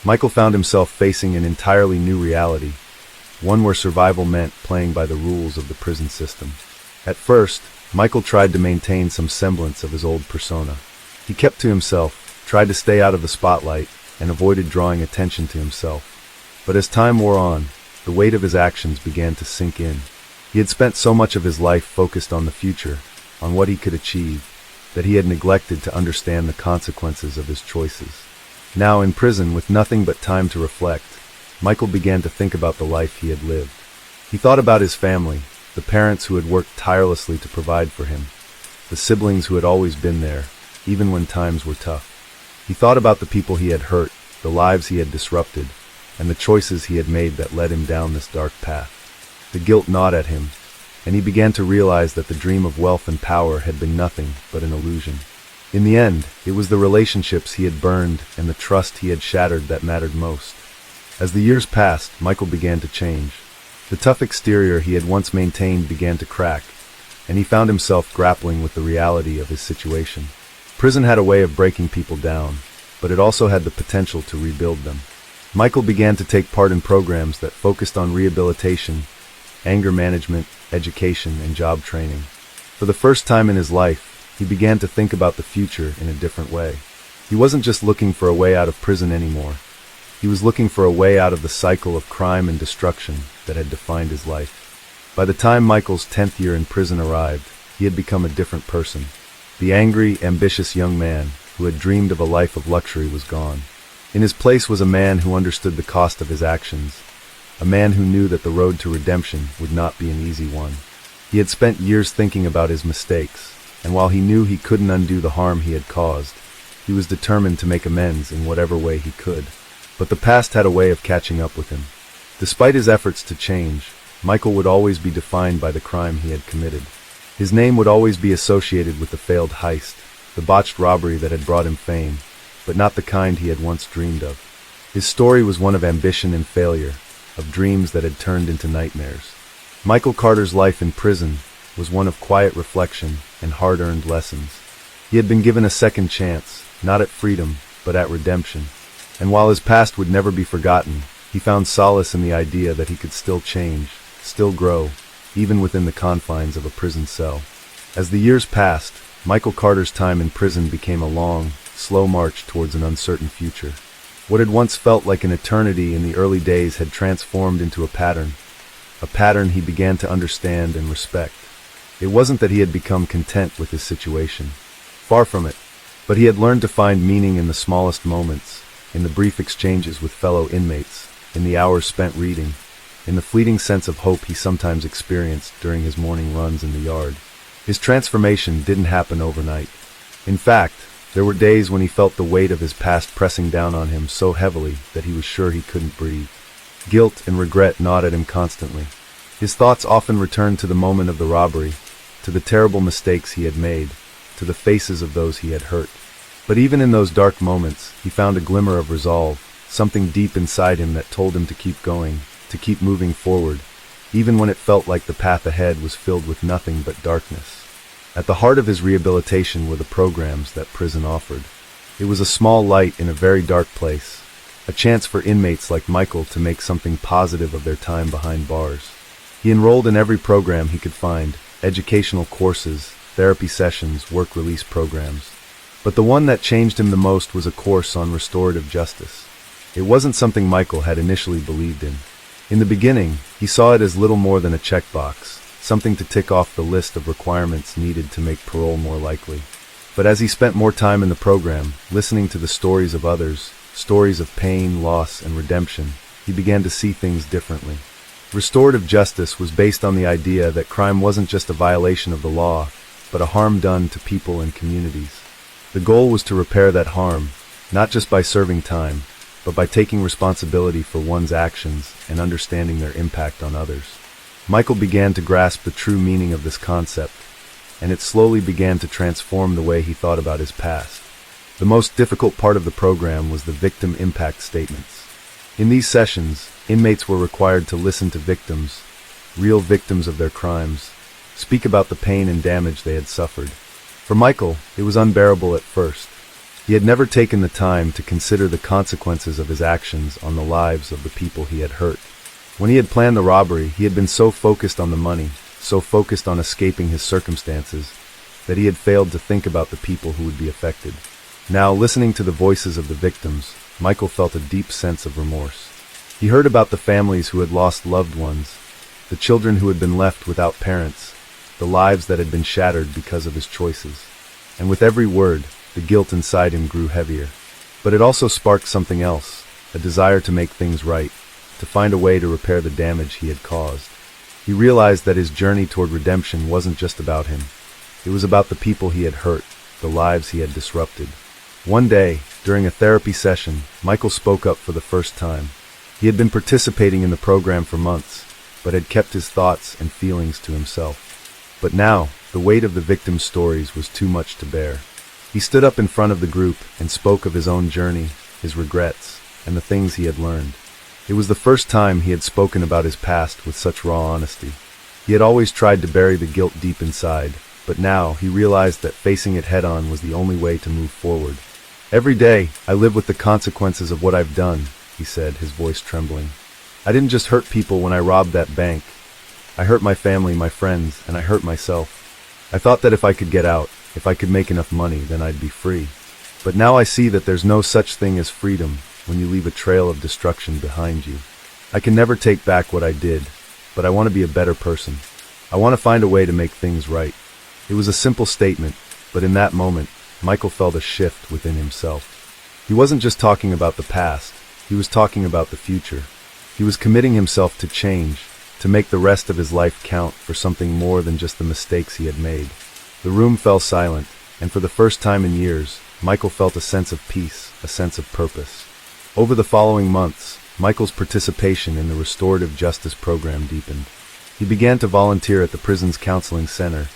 Michael found himself facing an entirely new reality, one where survival meant playing by the rules of the prison system. At first, Michael tried to maintain some semblance of his old persona. He kept to himself, tried to stay out of the spotlight, and avoided drawing attention to himself. But as time wore on, the weight of his actions began to sink in. He had spent so much of his life focused on the future, on what he could achieve, that he had neglected to understand the consequences of his choices. Now, in prison, with nothing but time to reflect, Michael began to think about the life he had lived. He thought about his family, the parents who had worked tirelessly to provide for him, the siblings who had always been there, even when times were tough. He thought about the people he had hurt, the lives he had disrupted, and the choices he had made that led him down this dark path. The guilt gnawed at him, and he began to realize that the dream of wealth and power had been nothing but an illusion. In the end, it was the relationships he had burned and the trust he had shattered that mattered most. As the years passed, Michael began to change. The tough exterior he had once maintained began to crack, and he found himself grappling with the reality of his situation. Prison had a way of breaking people down, but it also had the potential to rebuild them. Michael began to take part in programs that focused on rehabilitation, anger management, education, and job training. For the first time in his life, he began to think about the future in a different way. He wasn't just looking for a way out of prison anymore. He was looking for a way out of the cycle of crime and destruction that had defined his life. By the time Michael's 10th year in prison arrived, he had become a different person. The angry, ambitious young man who had dreamed of a life of luxury was gone. In his place was a man who understood the cost of his actions, a man who knew that the road to redemption would not be an easy one. He had spent years thinking about his mistakes, and while he knew he couldn't undo the harm he had caused, he was determined to make amends in whatever way he could. But the past had a way of catching up with him. Despite his efforts to change, Michael would always be defined by the crime he had committed. His name would always be associated with the failed heist, the botched robbery that had brought him fame, but not the kind he had once dreamed of. His story was one of ambition and failure, of dreams that had turned into nightmares. Michael Carter's life in prison was one of quiet reflection and hard-earned lessons. He had been given a second chance, not at freedom, but at redemption. And while his past would never be forgotten, he found solace in the idea that he could still change, still grow, even within the confines of a prison cell. As the years passed, Michael Carter's time in prison became a long, slow march towards an uncertain future. What had once felt like an eternity in the early days had transformed into a pattern he began to understand and respect. It wasn't that he had become content with his situation. Far from it. But he had learned to find meaning in the smallest moments, in the brief exchanges with fellow inmates, in the hours spent reading, in the fleeting sense of hope he sometimes experienced during his morning runs in the yard. His transformation didn't happen overnight. In fact, there were days when he felt the weight of his past pressing down on him so heavily that he was sure he couldn't breathe. Guilt and regret gnawed at him constantly. His thoughts often returned to the moment of the robbery, to the terrible mistakes he had made, to the faces of those he had hurt. But even in those dark moments, he found a glimmer of resolve, something deep inside him that told him to keep going, to keep moving forward, even when it felt like the path ahead was filled with nothing but darkness. At the heart of his rehabilitation were the programs that prison offered. It was a small light in a very dark place, a chance for inmates like Michael to make something positive of their time behind bars. He enrolled in every program he could find, educational courses, therapy sessions, work release programs. But the one that changed him the most was a course on restorative justice. It wasn't something Michael had initially believed in. In the beginning, he saw it as little more than a checkbox, something to tick off the list of requirements needed to make parole more likely. But as he spent more time in the program, listening to the stories of others, stories of pain, loss, and redemption, he began to see things differently. Restorative justice was based on the idea that crime wasn't just a violation of the law, but a harm done to people and communities. The goal was to repair that harm, not just by serving time, but by taking responsibility for one's actions and understanding their impact on others. Michael began to grasp the true meaning of this concept, and it slowly began to transform the way he thought about his past. The most difficult part of the program was the victim impact statements. In these sessions, inmates were required to listen to victims, real victims of their crimes, speak about the pain and damage they had suffered. For Michael, it was unbearable at first. He had never taken the time to consider the consequences of his actions on the lives of the people he had hurt. When he had planned the robbery, he had been so focused on the money, so focused on escaping his circumstances, that he had failed to think about the people who would be affected. Now, listening to the voices of the victims, Michael felt a deep sense of remorse. He heard about the families who had lost loved ones, the children who had been left without parents, the lives that had been shattered because of his choices. And with every word, the guilt inside him grew heavier. But it also sparked something else, a desire to make things right, to find a way to repair the damage he had caused. He realized that his journey toward redemption wasn't just about him. It was about the people he had hurt, the lives he had disrupted. One day, during a therapy session, Michael spoke up for the first time. He had been participating in the program for months, but had kept his thoughts and feelings to himself. But now, the weight of the victims' stories was too much to bear. He stood up in front of the group and spoke of his own journey, his regrets, and the things he had learned. It was the first time he had spoken about his past with such raw honesty. He had always tried to bury the guilt deep inside, but now he realized that facing it head-on was the only way to move forward. "Every day, I live with the consequences of what I've done," he said, his voice trembling. "I didn't just hurt people when I robbed that bank. I hurt my family, my friends, and I hurt myself. I thought that if I could get out, if I could make enough money, then I'd be free. But now I see that there's no such thing as freedom when you leave a trail of destruction behind you. I can never take back what I did, but I want to be a better person. I want to find a way to make things right." It was a simple statement, but in that moment, Michael felt a shift within himself. He wasn't just talking about the past, he was talking about the future. He was committing himself to change, to make the rest of his life count for something more than just the mistakes he had made. The room fell silent, and for the first time in years, Michael felt a sense of peace, a sense of purpose. Over the following months, Michael's participation in the restorative justice program deepened. He began to volunteer at the prison's counseling center,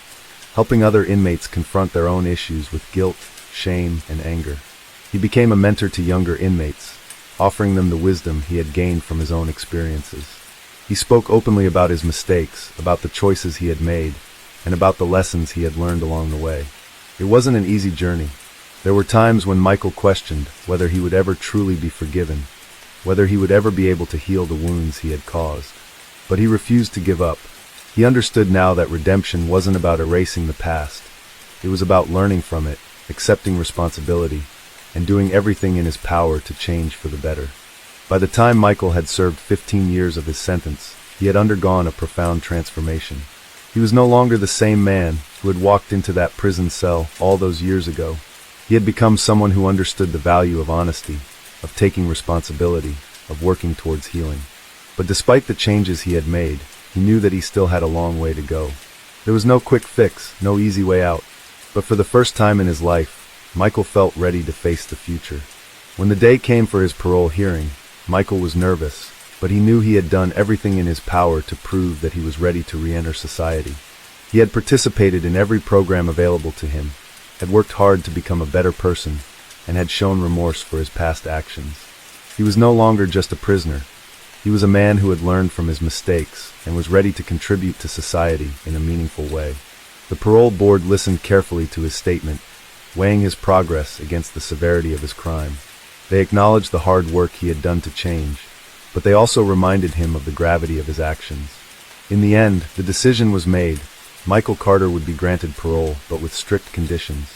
helping other inmates confront their own issues with guilt, shame, and anger. He became a mentor to younger inmates, offering them the wisdom he had gained from his own experiences. He spoke openly about his mistakes, about the choices he had made, and about the lessons he had learned along the way. It wasn't an easy journey. There were times when Michael questioned whether he would ever truly be forgiven, whether he would ever be able to heal the wounds he had caused. But he refused to give up. He understood now that redemption wasn't about erasing the past. It was about learning from it, accepting responsibility, and doing everything in his power to change for the better. By the time Michael had served 15 years of his sentence, he had undergone a profound transformation. He was no longer the same man who had walked into that prison cell all those years ago. He had become someone who understood the value of honesty, of taking responsibility, of working towards healing. But despite the changes he had made, he knew that he still had a long way to go. There was no quick fix, no easy way out. But for the first time in his life, Michael felt ready to face the future. When the day came for his parole hearing, Michael was nervous, but he knew he had done everything in his power to prove that he was ready to re-enter society. He had participated in every program available to him, had worked hard to become a better person, and had shown remorse for his past actions. He was no longer just a prisoner. He was a man who had learned from his mistakes and was ready to contribute to society in a meaningful way. The parole board listened carefully to his statement, weighing his progress against the severity of his crime. They acknowledged the hard work he had done to change, but they also reminded him of the gravity of his actions. In the end, the decision was made. Michael Carter would be granted parole, but with strict conditions.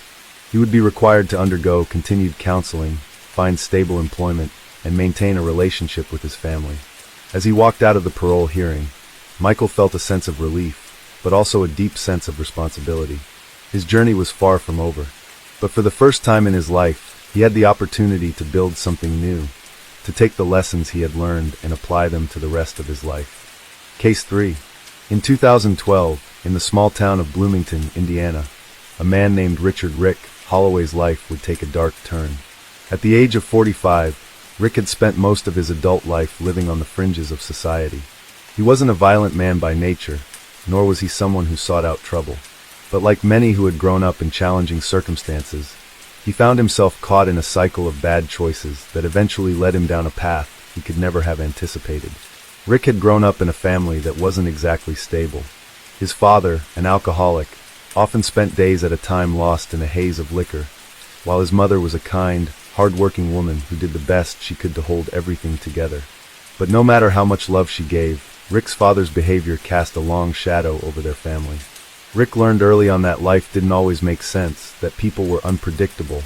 He would be required to undergo continued counseling, find stable employment, and maintain a relationship with his family. As he walked out of the parole hearing, Michael felt a sense of relief, but also a deep sense of responsibility. His journey was far from over. But for the first time in his life, he had the opportunity to build something new, to take the lessons he had learned and apply them to the rest of his life. Case 3. In 2012, in the small town of Bloomington, Indiana, a man named Richard Rick Holloway's life would take a dark turn. At the age of 45, Rick had spent most of his adult life living on the fringes of society. He wasn't a violent man by nature, nor was he someone who sought out trouble. But like many who had grown up in challenging circumstances, he found himself caught in a cycle of bad choices that eventually led him down a path he could never have anticipated. Rick had grown up in a family that wasn't exactly stable. His father, an alcoholic, often spent days at a time lost in a haze of liquor, while his mother was a kind, hard-working woman who did the best she could to hold everything together. But no matter how much love she gave, Rick's father's behavior cast a long shadow over their family. Rick learned early on that life didn't always make sense, that people were unpredictable,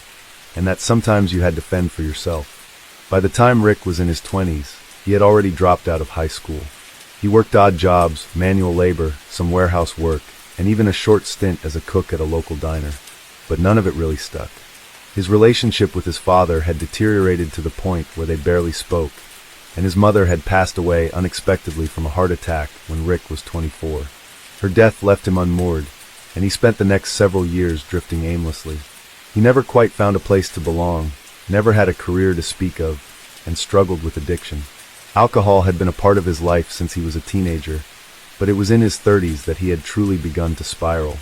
and that sometimes you had to fend for yourself. By the time Rick was in his 20s, he had already dropped out of high school. He worked odd jobs, manual labor, some warehouse work, and even a short stint as a cook at a local diner. But none of it really stuck. His relationship with his father had deteriorated to the point where they barely spoke, and his mother had passed away unexpectedly from a heart attack when Rick was 24. Her death left him unmoored, and he spent the next several years drifting aimlessly. He never quite found a place to belong, never had a career to speak of, and struggled with addiction. Alcohol had been a part of his life since he was a teenager, but it was in his 30s that he had truly begun to spiral.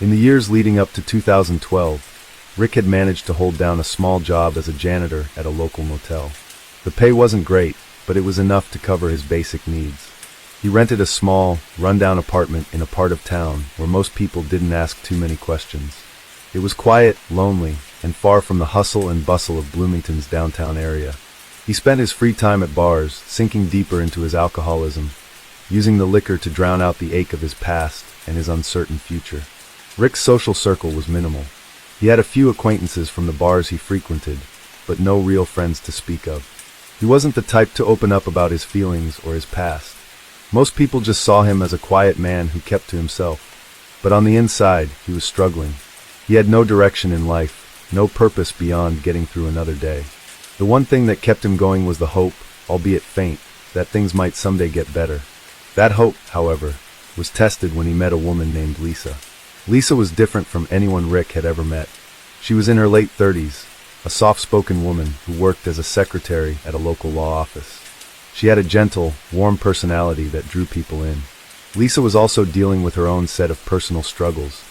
In the years leading up to 2012, Rick had managed to hold down a small job as a janitor at a local motel. The pay wasn't great, but it was enough to cover his basic needs. He rented a small, run-down apartment in a part of town where most people didn't ask too many questions. It was quiet, lonely, and far from the hustle and bustle of Bloomington's downtown area. He spent his free time at bars, sinking deeper into his alcoholism, using the liquor to drown out the ache of his past and his uncertain future. Rick's social circle was minimal. He had a few acquaintances from the bars he frequented, but no real friends to speak of. He wasn't the type to open up about his feelings or his past. Most people just saw him as a quiet man who kept to himself. But on the inside, he was struggling. He had no direction in life, no purpose beyond getting through another day. The one thing that kept him going was the hope, albeit faint, that things might someday get better. That hope, however, was tested when he met a woman named Lisa. Lisa was different from anyone Rick had ever met. She was in her late 30s, a soft-spoken woman who worked as a secretary at a local law office. She had a gentle, warm personality that drew people in. Lisa was also dealing with her own set of personal struggles,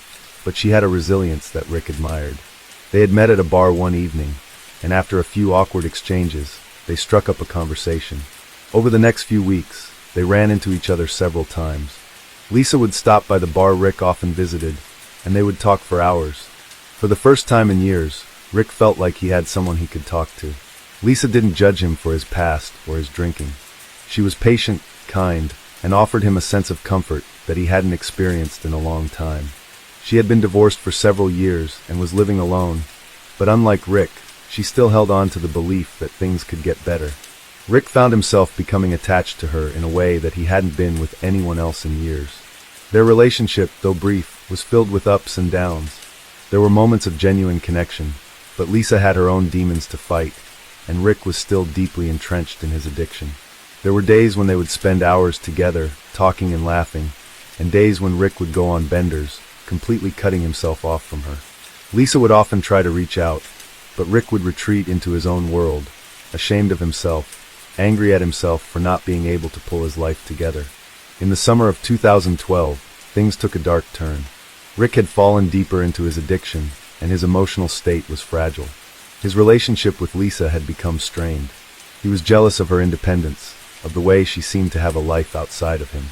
but she had a resilience that Rick admired. They had met at a bar one evening, and after a few awkward exchanges, they struck up a conversation. Over the next few weeks, they ran into each other several times. Lisa would stop by the bar Rick often visited, and they would talk for hours. For the first time in years, Rick felt like he had someone he could talk to. Lisa didn't judge him for his past or his drinking. She was patient, kind, and offered him a sense of comfort that he hadn't experienced in a long time. She had been divorced for several years and was living alone, but unlike Rick, she still held on to the belief that things could get better. Rick found himself becoming attached to her in a way that he hadn't been with anyone else in years. Their relationship, though brief, was filled with ups and downs. There were moments of genuine connection, but Lisa had her own demons to fight, and Rick was still deeply entrenched in his addiction. There were days when they would spend hours together, talking and laughing, and days when Rick would go on benders, completely cutting himself off from her. Lisa would often try to reach out, but Rick would retreat into his own world, ashamed of himself, angry at himself for not being able to pull his life together. In the summer of 2012, things took a dark turn. Rick had fallen deeper into his addiction, and his emotional state was fragile. His relationship with Lisa had become strained. He was jealous of her independence, of the way she seemed to have a life outside of him.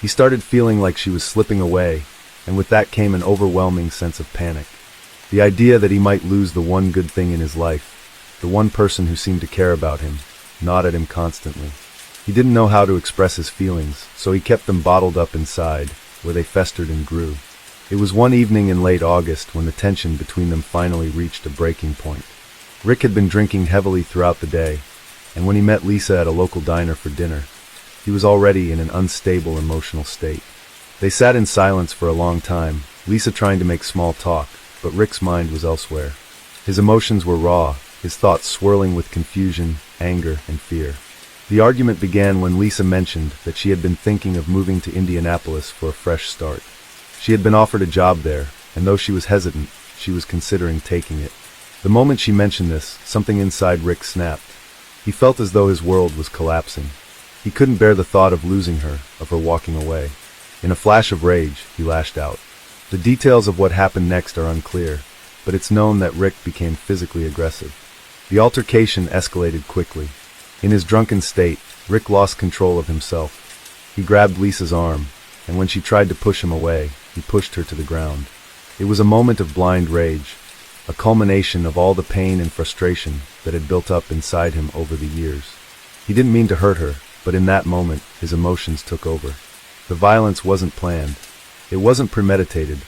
He started feeling like she was slipping away, and with that came an overwhelming sense of panic. The idea that he might lose the one good thing in his life, the one person who seemed to care about him, gnawed at him constantly. He didn't know how to express his feelings, so he kept them bottled up inside, where they festered and grew. It was one evening in late August when the tension between them finally reached a breaking point. Rick had been drinking heavily throughout the day, and when he met Lisa at a local diner for dinner, he was already in an unstable emotional state. They sat in silence for a long time, Lisa trying to make small talk, but Rick's mind was elsewhere. His emotions were raw, his thoughts swirling with confusion, anger, and fear. The argument began when Lisa mentioned that she had been thinking of moving to Indianapolis for a fresh start. She had been offered a job there, and though she was hesitant, she was considering taking it. The moment she mentioned this, something inside Rick snapped. He felt as though his world was collapsing. He couldn't bear the thought of losing her, of her walking away. In a flash of rage, he lashed out. The details of what happened next are unclear, but it's known that Rick became physically aggressive. The altercation escalated quickly. In his drunken state, Rick lost control of himself. He grabbed Lisa's arm, and when she tried to push him away, he pushed her to the ground. It was a moment of blind rage, a culmination of all the pain and frustration that had built up inside him over the years. He didn't mean to hurt her, but in that moment, his emotions took over. The violence wasn't planned. It wasn't premeditated,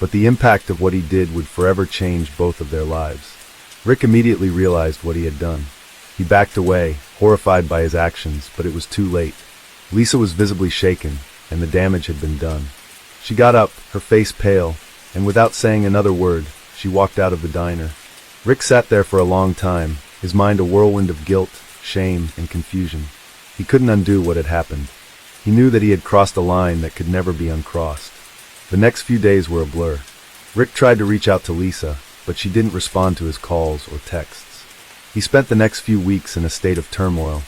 but the impact of what he did would forever change both of their lives. Rick immediately realized what he had done. He backed away, horrified by his actions, but it was too late. Lisa was visibly shaken, and the damage had been done. She got up, her face pale, and without saying another word, she walked out of the diner. Rick sat there for a long time, his mind a whirlwind of guilt, shame, and confusion. He couldn't undo what had happened. He knew that he had crossed a line that could never be uncrossed. The next few days were a blur. Rick tried to reach out to Lisa, but she didn't respond to his calls or texts. He spent the next few weeks in a state of turmoil,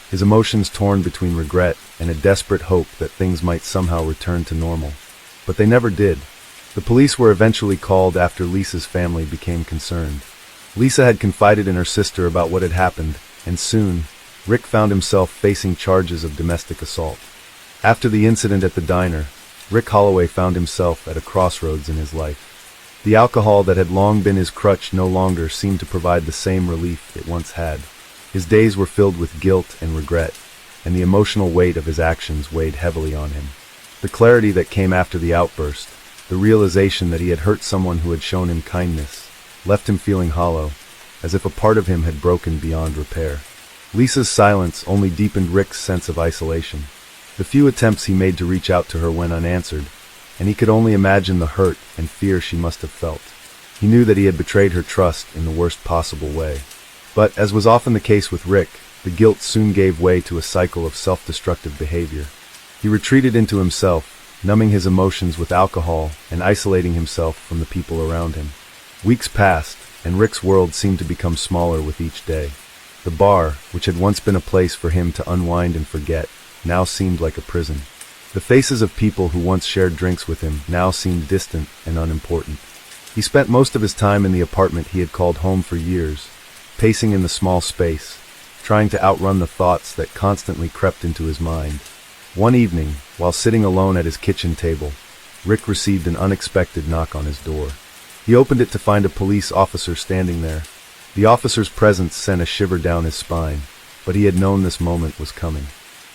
his emotions torn between regret and a desperate hope that things might somehow return to normal. But they never did. The police were eventually called after Lisa's family became concerned. Lisa had confided in her sister about what had happened, and soon, Rick found himself facing charges of domestic assault. After the incident at the diner, Rick Holloway found himself at a crossroads in his life. The alcohol that had long been his crutch no longer seemed to provide the same relief it once had. His days were filled with guilt and regret, and the emotional weight of his actions weighed heavily on him. The clarity that came after the outburst, the realization that he had hurt someone who had shown him kindness, left him feeling hollow, as if a part of him had broken beyond repair. Lisa's silence only deepened Rick's sense of isolation. The few attempts he made to reach out to her went unanswered, and he could only imagine the hurt and fear she must have felt. He knew that he had betrayed her trust in the worst possible way. But, as was often the case with Rick, the guilt soon gave way to a cycle of self-destructive behavior. He retreated into himself, numbing his emotions with alcohol and isolating himself from the people around him. Weeks passed, and Rick's world seemed to become smaller with each day. The bar, which had once been a place for him to unwind and forget, now seemed like a prison. The faces of people who once shared drinks with him now seemed distant and unimportant. He spent most of his time in the apartment he had called home for years, pacing in the small space, trying to outrun the thoughts that constantly crept into his mind. One evening, while sitting alone at his kitchen table, Rick received an unexpected knock on his door. He opened it to find a police officer standing there. The officer's presence sent a shiver down his spine, but he had known this moment was coming.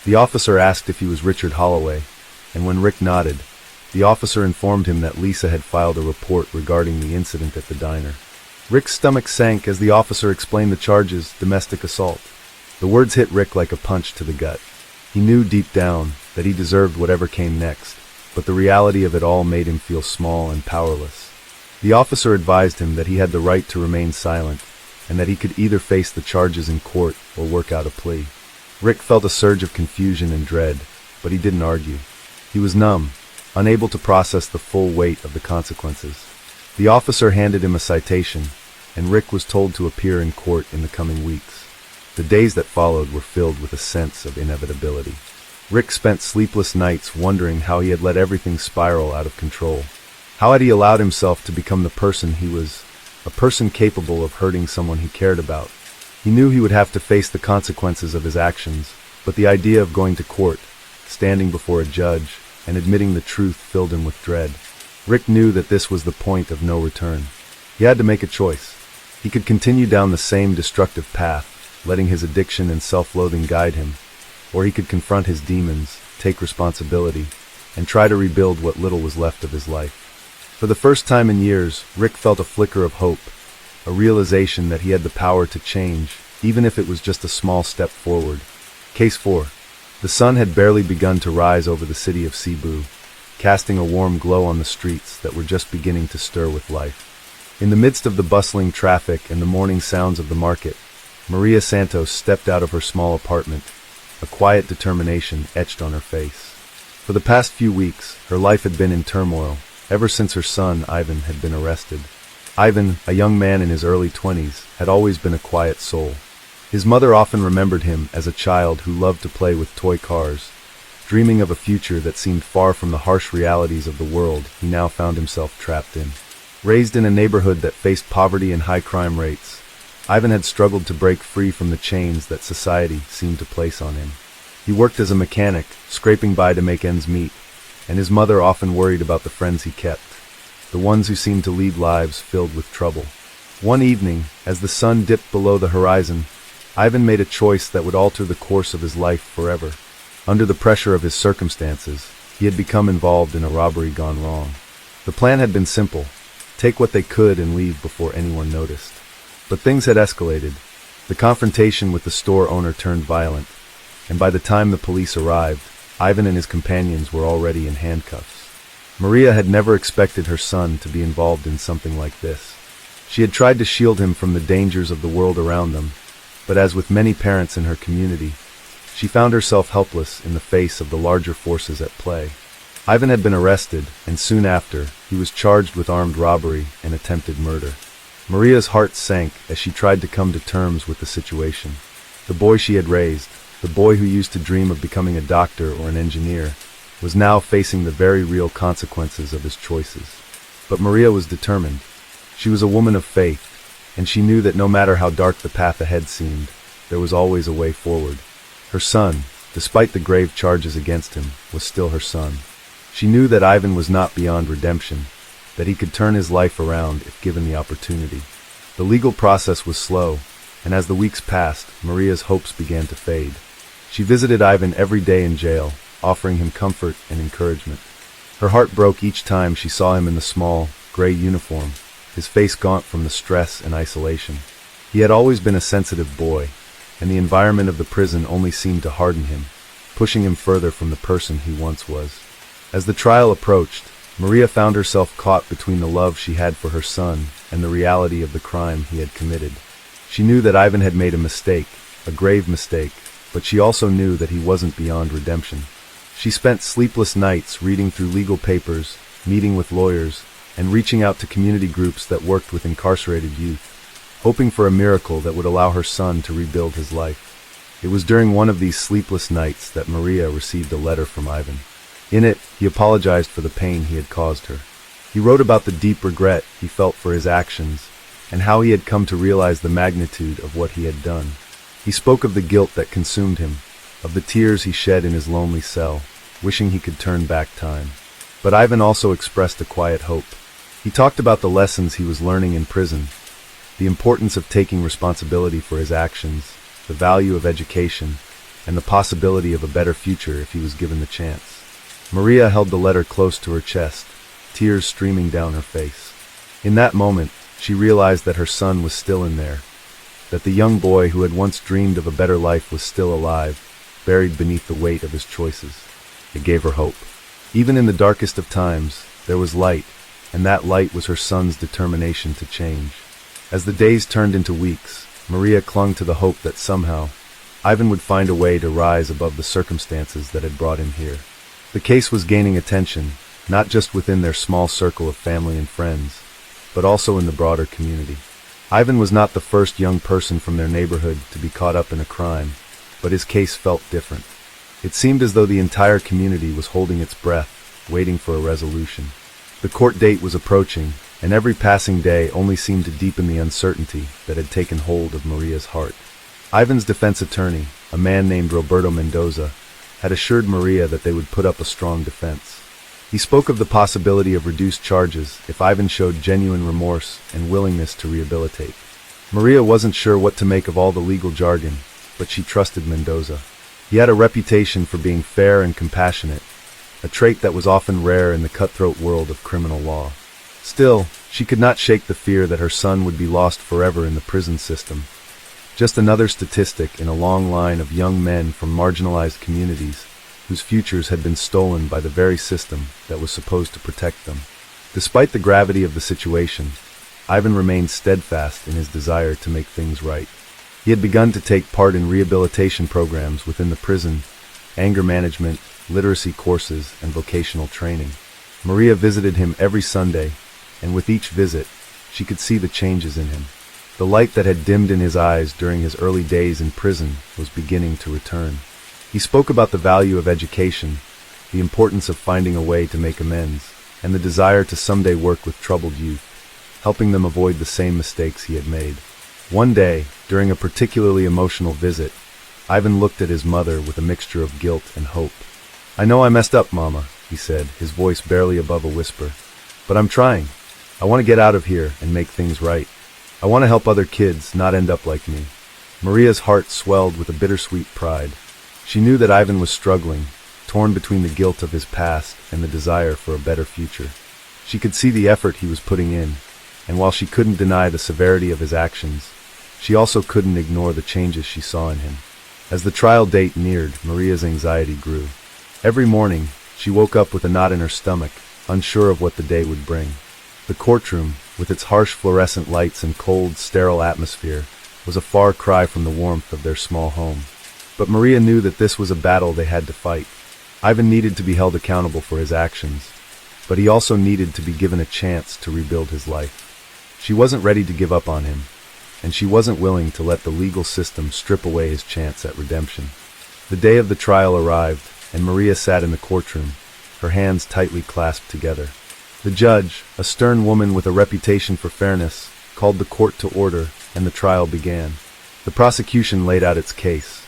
The officer asked if he was Richard Holloway, and when Rick nodded, the officer informed him that Lisa had filed a report regarding the incident at the diner. Rick's stomach sank as the officer explained the charges: domestic assault. The words hit Rick like a punch to the gut. He knew deep down that he deserved whatever came next, but the reality of it all made him feel small and powerless. The officer advised him that he had the right to remain silent, and that he could either face the charges in court or work out a plea. Rick felt a surge of confusion and dread, but he didn't argue. He was numb, unable to process the full weight of the consequences. The officer handed him a citation, and Rick was told to appear in court in the coming weeks. The days that followed were filled with a sense of inevitability. Rick spent sleepless nights wondering how he had let everything spiral out of control. How had he allowed himself to become the person he was, a person capable of hurting someone he cared about? He knew he would have to face the consequences of his actions, but the idea of going to court, standing before a judge, and admitting the truth filled him with dread. Rick knew that this was the point of no return. He had to make a choice. He could continue down the same destructive path, letting his addiction and self-loathing guide him, or he could confront his demons, take responsibility, and try to rebuild what little was left of his life. For the first time in years, Rick felt a flicker of hope, a realization that he had the power to change, even if it was just a small step forward. Case 4. The sun had barely begun to rise over the city of Cebu, casting a warm glow on the streets that were just beginning to stir with life. In the midst of the bustling traffic and the morning sounds of the market, Maria Santos stepped out of her small apartment, a quiet determination etched on her face. For the past few weeks, her life had been in turmoil, ever since her son, Ivan, had been arrested. Ivan, a young man in his early 20s, had always been a quiet soul. His mother often remembered him as a child who loved to play with toy cars, dreaming of a future that seemed far from the harsh realities of the world he now found himself trapped in. Raised in a neighborhood that faced poverty and high crime rates, Ivan had struggled to break free from the chains that society seemed to place on him. He worked as a mechanic, scraping by to make ends meet, and his mother often worried about the friends he kept, the ones who seemed to lead lives filled with trouble. One evening, as the sun dipped below the horizon, Ivan made a choice that would alter the course of his life forever. Under the pressure of his circumstances, he had become involved in a robbery gone wrong. The plan had been simple: take what they could and leave before anyone noticed. But things had escalated. The confrontation with the store owner turned violent, and by the time the police arrived, Ivan and his companions were already in handcuffs. Maria had never expected her son to be involved in something like this. She had tried to shield him from the dangers of the world around them, but as with many parents in her community, she found herself helpless in the face of the larger forces at play. Ivan had been arrested, and soon after, he was charged with armed robbery and attempted murder. Maria's heart sank as she tried to come to terms with the situation. The boy she had raised, the boy who used to dream of becoming a doctor or an engineer, was now facing the very real consequences of his choices. But Maria was determined. She was a woman of faith, and she knew that no matter how dark the path ahead seemed, there was always a way forward. Her son, despite the grave charges against him, was still her son. She knew that Ivan was not beyond redemption, that he could turn his life around if given the opportunity. The legal process was slow, and as the weeks passed, Maria's hopes began to fade. She visited Ivan every day in jail, offering him comfort and encouragement. Her heart broke each time she saw him in the small, gray uniform, his face gaunt from the stress and isolation. He had always been a sensitive boy, and the environment of the prison only seemed to harden him, pushing him further from the person he once was. As the trial approached, Maria found herself caught between the love she had for her son and the reality of the crime he had committed. She knew that Ivan had made a mistake, a grave mistake, but she also knew that he wasn't beyond redemption. She spent sleepless nights reading through legal papers, meeting with lawyers, and reaching out to community groups that worked with incarcerated youth, hoping for a miracle that would allow her son to rebuild his life. It was during one of these sleepless nights that Maria received a letter from Ivan. In it, he apologized for the pain he had caused her. He wrote about the deep regret he felt for his actions and how he had come to realize the magnitude of what he had done. He spoke of the guilt that consumed him, of the tears he shed in his lonely cell, wishing he could turn back time. But Ivan also expressed a quiet hope. He talked about the lessons he was learning in prison, the importance of taking responsibility for his actions, the value of education, and the possibility of a better future if he was given the chance. Maria held the letter close to her chest, tears streaming down her face. In that moment, she realized that her son was still in there, that the young boy who had once dreamed of a better life was still alive, buried beneath the weight of his choices. It gave her hope. Even in the darkest of times, there was light, and that light was her son's determination to change. As the days turned into weeks, Maria clung to the hope that somehow, Ivan would find a way to rise above the circumstances that had brought him here. The case was gaining attention, not just within their small circle of family and friends, but also in the broader community. Ivan was not the first young person from their neighborhood to be caught up in a crime, but his case felt different. It seemed as though the entire community was holding its breath, waiting for a resolution. The court date was approaching, and every passing day only seemed to deepen the uncertainty that had taken hold of Maria's heart. Ivan's defense attorney, a man named Roberto Mendoza, had assured Maria that they would put up a strong defense. He spoke of the possibility of reduced charges if Ivan showed genuine remorse and willingness to rehabilitate. Maria wasn't sure what to make of all the legal jargon, but she trusted Mendoza. He had a reputation for being fair and compassionate, a trait that was often rare in the cutthroat world of criminal law. Still, she could not shake the fear that her son would be lost forever in the prison system. Just another statistic in a long line of young men from marginalized communities whose futures had been stolen by the very system that was supposed to protect them. Despite the gravity of the situation, Ivan remained steadfast in his desire to make things right. He had begun to take part in rehabilitation programs within the prison, anger management, literacy courses, and vocational training. Maria visited him every Sunday, and with each visit, she could see the changes in him. The light that had dimmed in his eyes during his early days in prison was beginning to return. He spoke about the value of education, the importance of finding a way to make amends, and the desire to someday work with troubled youth, helping them avoid the same mistakes he had made. One day, during a particularly emotional visit, Ivan looked at his mother with a mixture of guilt and hope. "I know I messed up, Mama," he said, his voice barely above a whisper. "But I'm trying. I want to get out of here and make things right. I want to help other kids not end up like me." Maria's heart swelled with a bittersweet pride. She knew that Ivan was struggling, torn between the guilt of his past and the desire for a better future. She could see the effort he was putting in, and while she couldn't deny the severity of his actions, she also couldn't ignore the changes she saw in him. As the trial date neared, Maria's anxiety grew. Every morning, she woke up with a knot in her stomach, unsure of what the day would bring. The courtroom, with its harsh fluorescent lights and cold, sterile atmosphere, was a far cry from the warmth of their small home. But Maria knew that this was a battle they had to fight. Ivan needed to be held accountable for his actions, but he also needed to be given a chance to rebuild his life. She wasn't ready to give up on him, and she wasn't willing to let the legal system strip away his chance at redemption. The day of the trial arrived, and Maria sat in the courtroom, her hands tightly clasped together. The judge, a stern woman with a reputation for fairness, called the court to order, and the trial began. The prosecution laid out its case: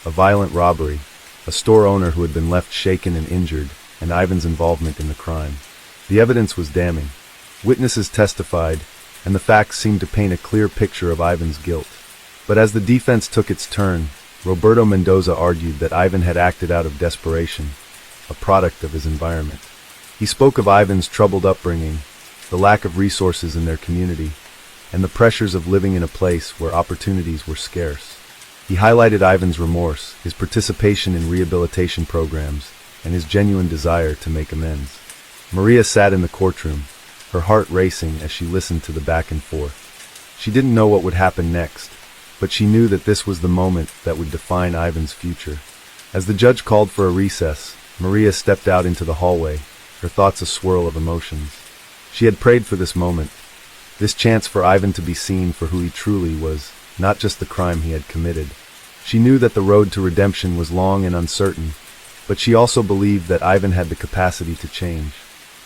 a violent robbery, a store owner who had been left shaken and injured, and Ivan's involvement in the crime. The evidence was damning. Witnesses testified, and the facts seemed to paint a clear picture of Ivan's guilt. But as the defense took its turn, Roberto Mendoza argued that Ivan had acted out of desperation, a product of his environment. He spoke of Ivan's troubled upbringing, the lack of resources in their community, and the pressures of living in a place where opportunities were scarce. He highlighted Ivan's remorse, his participation in rehabilitation programs, and his genuine desire to make amends. Maria sat in the courtroom, her heart racing as she listened to the back and forth. She didn't know what would happen next, but she knew that this was the moment that would define Ivan's future. As the judge called for a recess, Maria stepped out into the hallway, her thoughts a swirl of emotions. She had prayed for this moment, this chance for Ivan to be seen for who he truly was, not just the crime he had committed. She knew that the road to redemption was long and uncertain, but she also believed that Ivan had the capacity to change.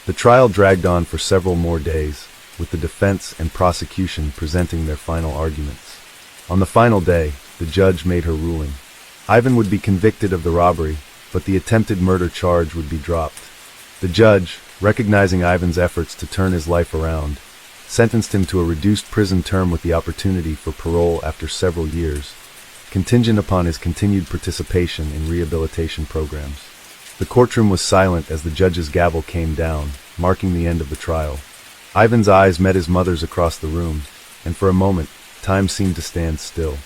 The trial dragged on for several more days, with the defense and prosecution presenting their final arguments. On the final day, the judge made her ruling. Ivan would be convicted of the robbery, but the attempted murder charge would be dropped. The judge, recognizing Ivan's efforts to turn his life around, sentenced him to a reduced prison term with the opportunity for parole after several years, contingent upon his continued participation in rehabilitation programs. The courtroom was silent as the judge's gavel came down, marking the end of the trial. Ivan's eyes met his mother's across the room, and for a moment, time seemed to stand still.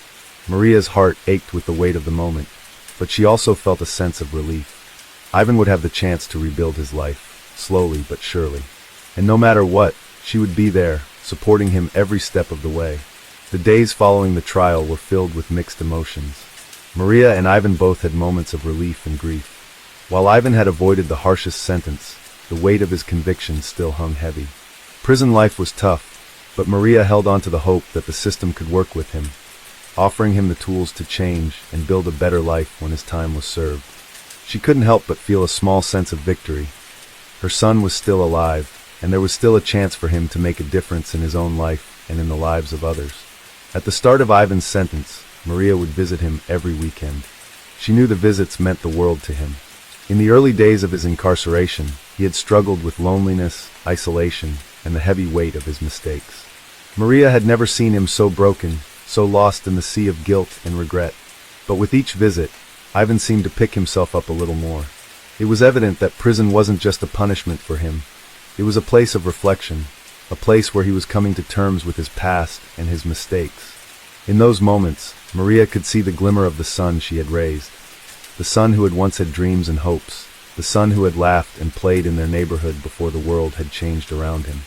Maria's heart ached with the weight of the moment, but she also felt a sense of relief. Ivan would have the chance to rebuild his life, slowly but surely. And no matter what, she would be there, supporting him every step of the way. The days following the trial were filled with mixed emotions. Maria and Ivan both had moments of relief and grief. While Ivan had avoided the harshest sentence, the weight of his conviction still hung heavy. Prison life was tough, but Maria held on to the hope that the system could work with him, offering him the tools to change and build a better life when his time was served. She couldn't help but feel a small sense of victory. Her son was still alive, and there was still a chance for him to make a difference in his own life and in the lives of others. At the start of Ivan's sentence, Maria would visit him every weekend. She knew the visits meant the world to him. In the early days of his incarceration, he had struggled with loneliness, isolation, and the heavy weight of his mistakes. Maria had never seen him so broken, so lost in the sea of guilt and regret. But with each visit, Ivan seemed to pick himself up a little more. It was evident that prison wasn't just a punishment for him. It was a place of reflection, a place where he was coming to terms with his past and his mistakes. In those moments, Maria could see the glimmer of the son she had raised, the son who had once had dreams and hopes, the son who had laughed and played in their neighborhood before the world had changed around him.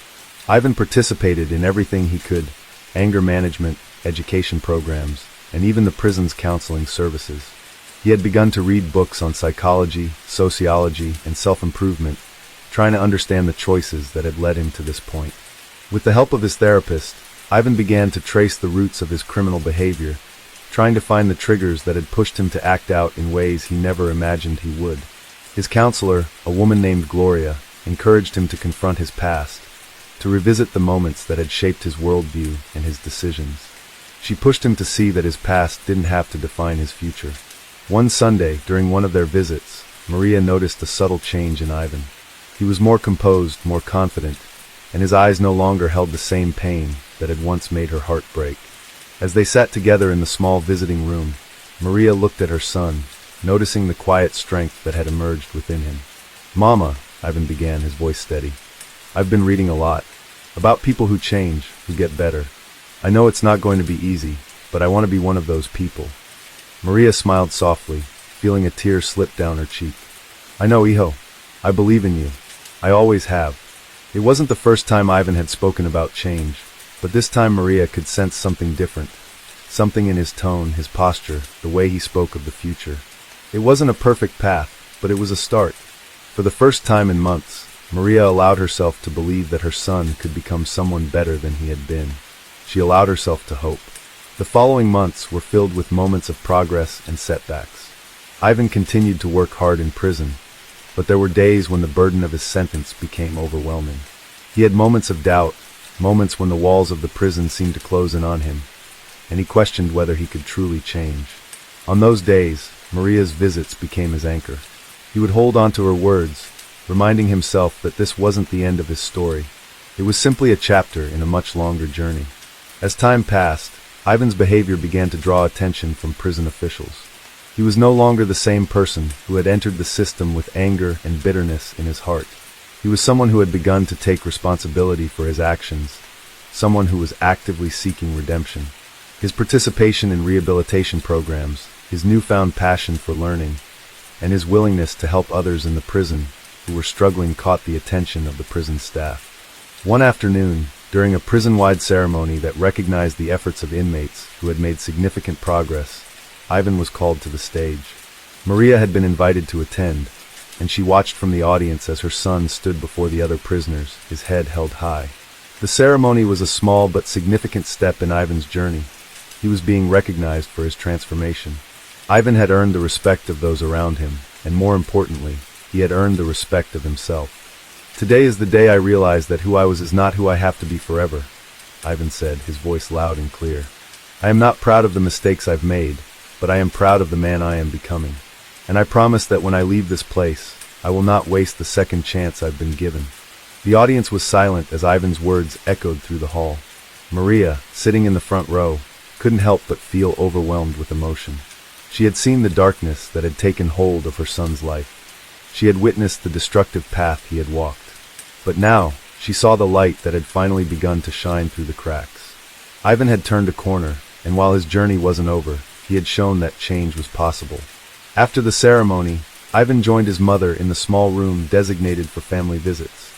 Ivan participated in everything he could: anger management, education programs, and even the prison's counseling services. He had begun to read books on psychology, sociology, and self-improvement, trying to understand the choices that had led him to this point. With the help of his therapist, Ivan began to trace the roots of his criminal behavior, trying to find the triggers that had pushed him to act out in ways he never imagined he would. His counselor, a woman named Gloria, encouraged him to confront his past, to revisit the moments that had shaped his worldview and his decisions. She pushed him to see that his past didn't have to define his future. One Sunday, during one of their visits, Maria noticed a subtle change in Ivan. He was more composed, more confident, and his eyes no longer held the same pain that had once made her heart break. As they sat together in the small visiting room, Maria looked at her son, noticing the quiet strength that had emerged within him. "Mama," Ivan began, his voice steady, "I've been reading a lot. About people who change, who get better. I know it's not going to be easy, but I want to be one of those people." Maria smiled softly, feeling a tear slip down her cheek. "I know, Iho. I believe in you. I always have." It wasn't the first time Ivan had spoken about change, but this time Maria could sense something different. Something in his tone, his posture, the way he spoke of the future. It wasn't a perfect path, but it was a start. For the first time in months, Maria allowed herself to believe that her son could become someone better than he had been. She allowed herself to hope. The following months were filled with moments of progress and setbacks. Ivan continued to work hard in prison, but there were days when the burden of his sentence became overwhelming. He had moments of doubt, moments when the walls of the prison seemed to close in on him, and he questioned whether he could truly change. On those days, Maria's visits became his anchor. He would hold on to her words, reminding himself that this wasn't the end of his story. It was simply a chapter in a much longer journey. As time passed, Ivan's behavior began to draw attention from prison officials. He was no longer the same person who had entered the system with anger and bitterness in his heart. He was someone who had begun to take responsibility for his actions, someone who was actively seeking redemption. His participation in rehabilitation programs, his newfound passion for learning, and his willingness to help others in the prison who were struggling caught the attention of the prison staff. One afternoon, during a prison-wide ceremony that recognized the efforts of inmates who had made significant progress, Ivan was called to the stage. Maria had been invited to attend, and she watched from the audience as her son stood before the other prisoners, his head held high. The ceremony was a small but significant step in Ivan's journey. He was being recognized for his transformation. Ivan had earned the respect of those around him, and more importantly, he had earned the respect of himself. "Today is the day I realized that who I was is not who I have to be forever," Ivan said, his voice loud and clear. "I am not proud of the mistakes I've made, but I am proud of the man I am becoming. And I promise that when I leave this place, I will not waste the second chance I've been given." The audience was silent as Ivan's words echoed through the hall. Maria, sitting in the front row, couldn't help but feel overwhelmed with emotion. She had seen the darkness that had taken hold of her son's life. She had witnessed the destructive path he had walked. But now, she saw the light that had finally begun to shine through the cracks. Ivan had turned a corner, and while his journey wasn't over, he had shown that change was possible. After the ceremony, Ivan joined his mother in the small room designated for family visits.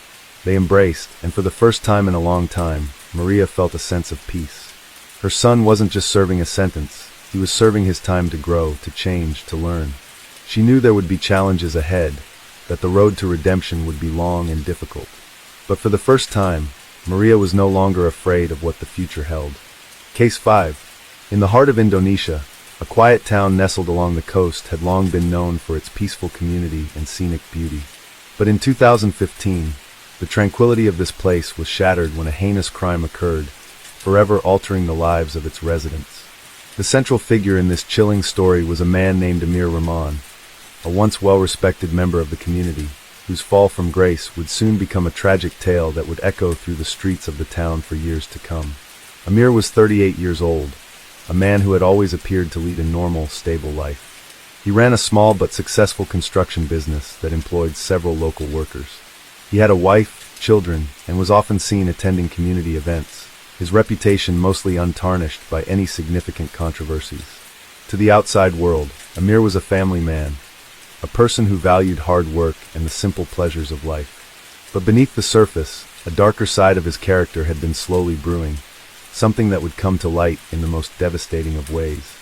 They embraced, and for the first time in a long time, Maria felt a sense of peace. Her son wasn't just serving a sentence, he was serving his time to grow, to change, to learn. She knew there would be challenges ahead, that the road to redemption would be long and difficult. But for the first time, Maria was no longer afraid of what the future held. Case 5. In the heart of Indonesia, a quiet town nestled along the coast had long been known for its peaceful community and scenic beauty. But in 2015, the tranquility of this place was shattered when a heinous crime occurred, forever altering the lives of its residents. The central figure in this chilling story was a man named Amir Rahman, a once well-respected member of the community, whose fall from grace would soon become a tragic tale that would echo through the streets of the town for years to come. Amir was 38 years old, a man who had always appeared to lead a normal, stable life. He ran a small but successful construction business that employed several local workers. He had a wife, children, and was often seen attending community events, his reputation mostly untarnished by any significant controversies. To the outside world, Amir was a family man, a person who valued hard work and the simple pleasures of life. But beneath the surface, a darker side of his character had been slowly brewing, something that would come to light in the most devastating of ways.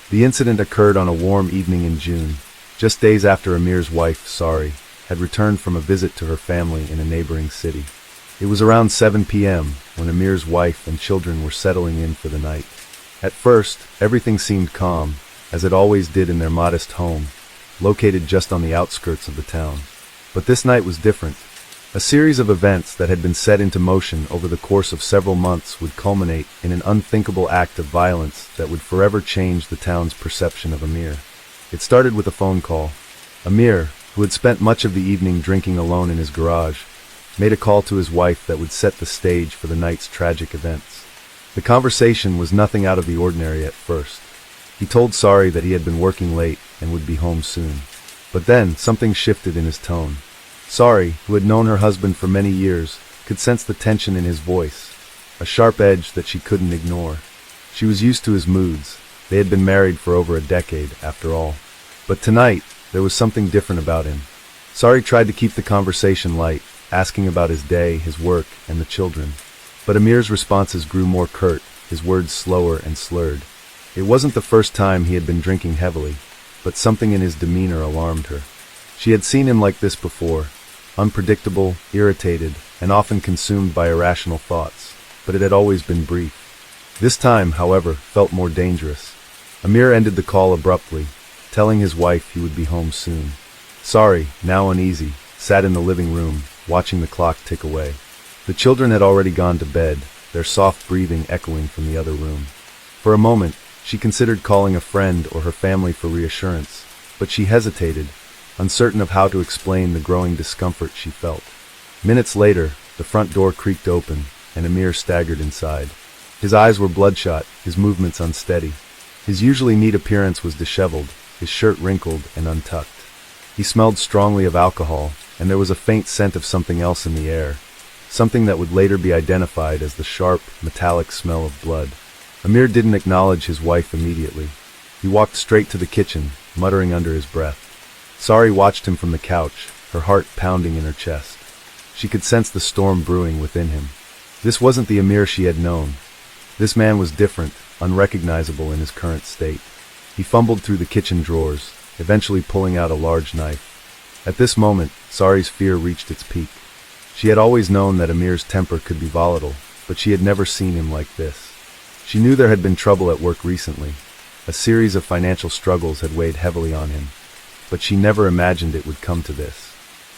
The incident occurred on a warm evening in June, just days after Amir's wife, Sari, had returned from a visit to her family in a neighboring city. It was around 7 p.m. when Amir's wife and children were settling in for the night. At first, everything seemed calm, as it always did in their modest home, located just on the outskirts of the town. But this night was different. A series of events that had been set into motion over the course of several months would culminate in an unthinkable act of violence that would forever change the town's perception of Amir. It started with a phone call. Amir, who had spent much of the evening drinking alone in his garage, made a call to his wife that would set the stage for the night's tragic events. The conversation was nothing out of the ordinary at first. He told Sari that he had been working late and would be home soon. But then, something shifted in his tone. Sari, who had known her husband for many years, could sense the tension in his voice, a sharp edge that she couldn't ignore. She was used to his moods. They had been married for over a decade, after all. But tonight, there was something different about him. Sari tried to keep the conversation light, asking about his day, his work, and the children. But Amir's responses grew more curt, his words slower and slurred. It wasn't the first time he had been drinking heavily, but something in his demeanor alarmed her. She had seen him like this before, unpredictable, irritated, and often consumed by irrational thoughts, but it had always been brief. This time, however, felt more dangerous. Amir ended the call abruptly, telling his wife he would be home soon. Sari, now uneasy, sat in the living room, watching the clock tick away. The children had already gone to bed, their soft breathing echoing from the other room. For a moment, she considered calling a friend or her family for reassurance, but she hesitated, uncertain of how to explain the growing discomfort she felt. Minutes later, the front door creaked open, and Amir staggered inside. His eyes were bloodshot, his movements unsteady. His usually neat appearance was disheveled, his shirt wrinkled and untucked. He smelled strongly of alcohol, and there was a faint scent of something else in the air, something that would later be identified as the sharp, metallic smell of blood. Amir didn't acknowledge his wife immediately. He walked straight to the kitchen, muttering under his breath. Sari watched him from the couch, her heart pounding in her chest. She could sense the storm brewing within him. This wasn't the Amir she had known. This man was different, unrecognizable in his current state. He fumbled through the kitchen drawers, eventually pulling out a large knife. At this moment, Sari's fear reached its peak. She had always known that Amir's temper could be volatile, but she had never seen him like this. She knew there had been trouble at work recently. A series of financial struggles had weighed heavily on him, but she never imagined it would come to this.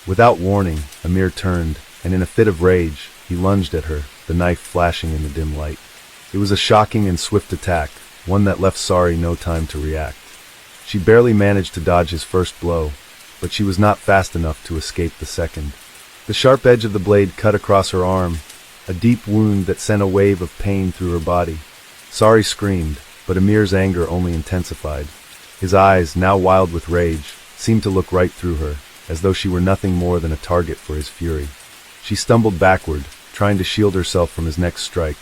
Without warning, Amir turned, and in a fit of rage, he lunged at her, the knife flashing in the dim light. It was a shocking and swift attack, one that left Sari no time to react. She barely managed to dodge his first blow, but she was not fast enough to escape the second. The sharp edge of the blade cut across her arm, a deep wound that sent a wave of pain through her body. Sari screamed, but Amir's anger only intensified. His eyes, now wild with rage, seemed to look right through her, as though she were nothing more than a target for his fury. She stumbled backward, trying to shield herself from his next strike,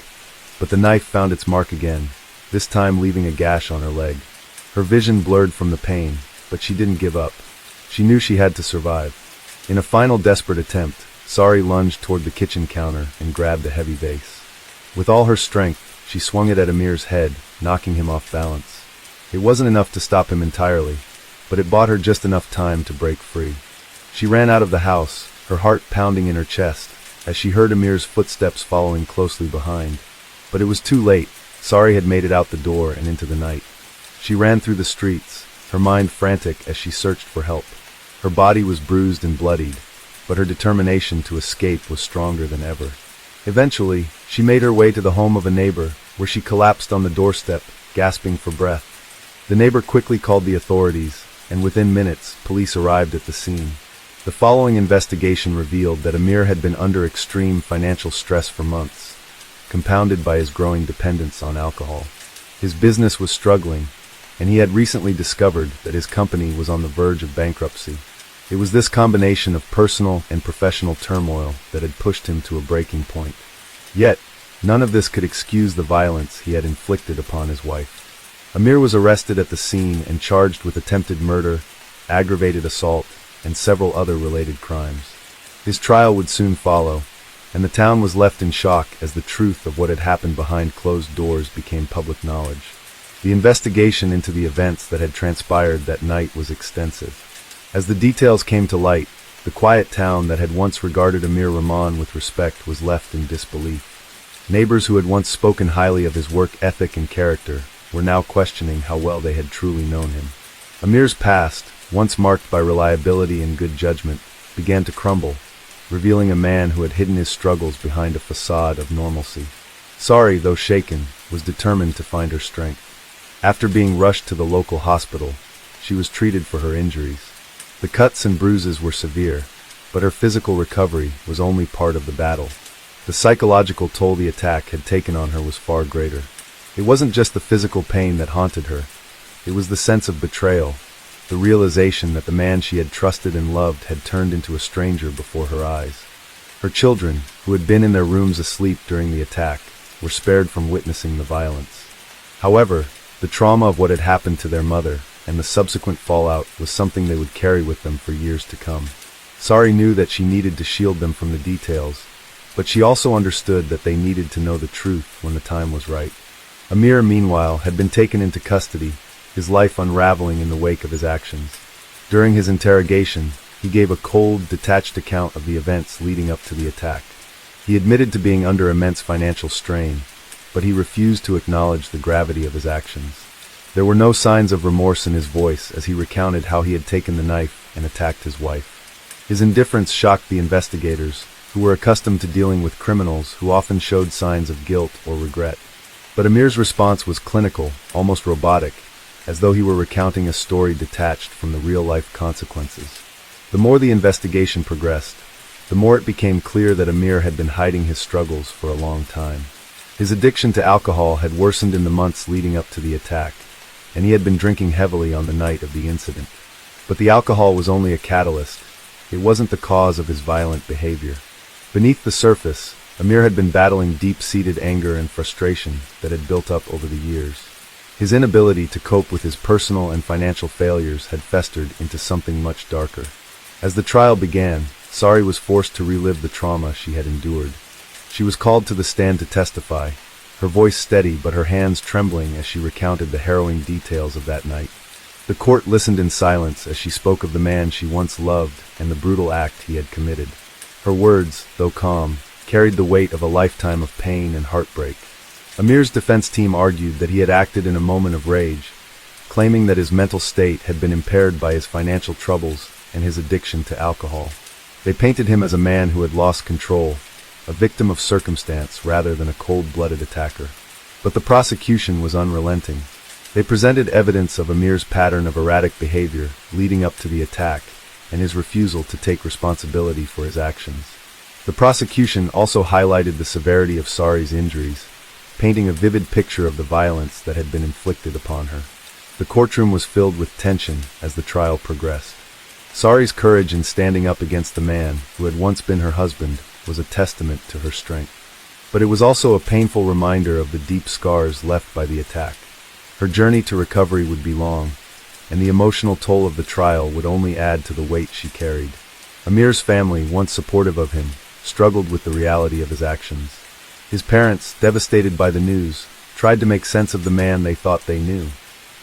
but the knife found its mark again, this time leaving a gash on her leg. Her vision blurred from the pain, but she didn't give up. She knew she had to survive. In a final desperate attempt, Sari lunged toward the kitchen counter and grabbed a heavy vase. With all her strength, she swung it at Amir's head, knocking him off balance. It wasn't enough to stop him entirely, but it bought her just enough time to break free. She ran out of the house, her heart pounding in her chest, as she heard Amir's footsteps following closely behind. But it was too late. Sari had made it out the door and into the night. She ran through the streets, her mind frantic as she searched for help. Her body was bruised and bloodied, but her determination to escape was stronger than ever. Eventually, she made her way to the home of a neighbor, where she collapsed on the doorstep, gasping for breath. The neighbor quickly called the authorities, and within minutes, police arrived at the scene. The following investigation revealed that Amir had been under extreme financial stress for months, compounded by his growing dependence on alcohol. His business was struggling, and he had recently discovered that his company was on the verge of bankruptcy. It was this combination of personal and professional turmoil that had pushed him to a breaking point. Yet, none of this could excuse the violence he had inflicted upon his wife. Amir was arrested at the scene and charged with attempted murder, aggravated assault, and several other related crimes. His trial would soon follow, and the town was left in shock as the truth of what had happened behind closed doors became public knowledge. The investigation into the events that had transpired that night was extensive. As the details came to light, the quiet town that had once regarded Amir Rahman with respect was left in disbelief. Neighbors who had once spoken highly of his work ethic and character were now questioning how well they had truly known him. Amir's past, once marked by reliability and good judgment, began to crumble, revealing a man who had hidden his struggles behind a facade of normalcy. Sari, though shaken, was determined to find her strength. After being rushed to the local hospital, she was treated for her injuries. The cuts and bruises were severe, but her physical recovery was only part of the battle. The psychological toll the attack had taken on her was far greater. It wasn't just the physical pain that haunted her, It was the sense of betrayal, the realization that the man she had trusted and loved had turned into a stranger before her eyes. Her children, who had been in their rooms asleep during the attack, were spared from witnessing the violence. However, the trauma of what had happened to their mother and the subsequent fallout was something they would carry with them for years to come. Sari knew that she needed to shield them from the details, but she also understood that they needed to know the truth when the time was right. Amir, meanwhile, had been taken into custody, his life unraveling in the wake of his actions. During his interrogation, he gave a cold, detached account of the events leading up to the attack. He admitted to being under immense financial strain, but he refused to acknowledge the gravity of his actions. There were no signs of remorse in his voice as he recounted how he had taken the knife and attacked his wife. His indifference shocked the investigators, who were accustomed to dealing with criminals who often showed signs of guilt or regret. But Amir's response was clinical, almost robotic, as though he were recounting a story detached from the real-life consequences. The more the investigation progressed, the more it became clear that Amir had been hiding his struggles for a long time. His addiction to alcohol had worsened in the months leading up to the attack, and he had been drinking heavily on the night of the incident. But the alcohol was only a catalyst. It wasn't the cause of his violent behavior. Beneath the surface, Amir had been battling deep-seated anger and frustration that had built up over the years. His inability to cope with his personal and financial failures had festered into something much darker. As the trial began, Sari was forced to relive the trauma she had endured. She was called to the stand to testify, her voice steady but her hands trembling as she recounted the harrowing details of that night. The court listened in silence as she spoke of the man she once loved and the brutal act he had committed. Her words, though calm, carried the weight of a lifetime of pain and heartbreak. Amir's defense team argued that he had acted in a moment of rage, claiming that his mental state had been impaired by his financial troubles and his addiction to alcohol. They painted him as a man who had lost control, a victim of circumstance rather than a cold-blooded attacker. But the prosecution was unrelenting. They presented evidence of Amir's pattern of erratic behavior leading up to the attack and his refusal to take responsibility for his actions. The prosecution also highlighted the severity of Sari's injuries, painting a vivid picture of the violence that had been inflicted upon her. The courtroom was filled with tension as the trial progressed. Sari's courage in standing up against the man who had once been her husband was a testament to her strength. But it was also a painful reminder of the deep scars left by the attack. Her journey to recovery would be long, and the emotional toll of the trial would only add to the weight she carried. Amir's family, once supportive of him, struggled with the reality of his actions. His parents, devastated by the news, tried to make sense of the man they thought they knew.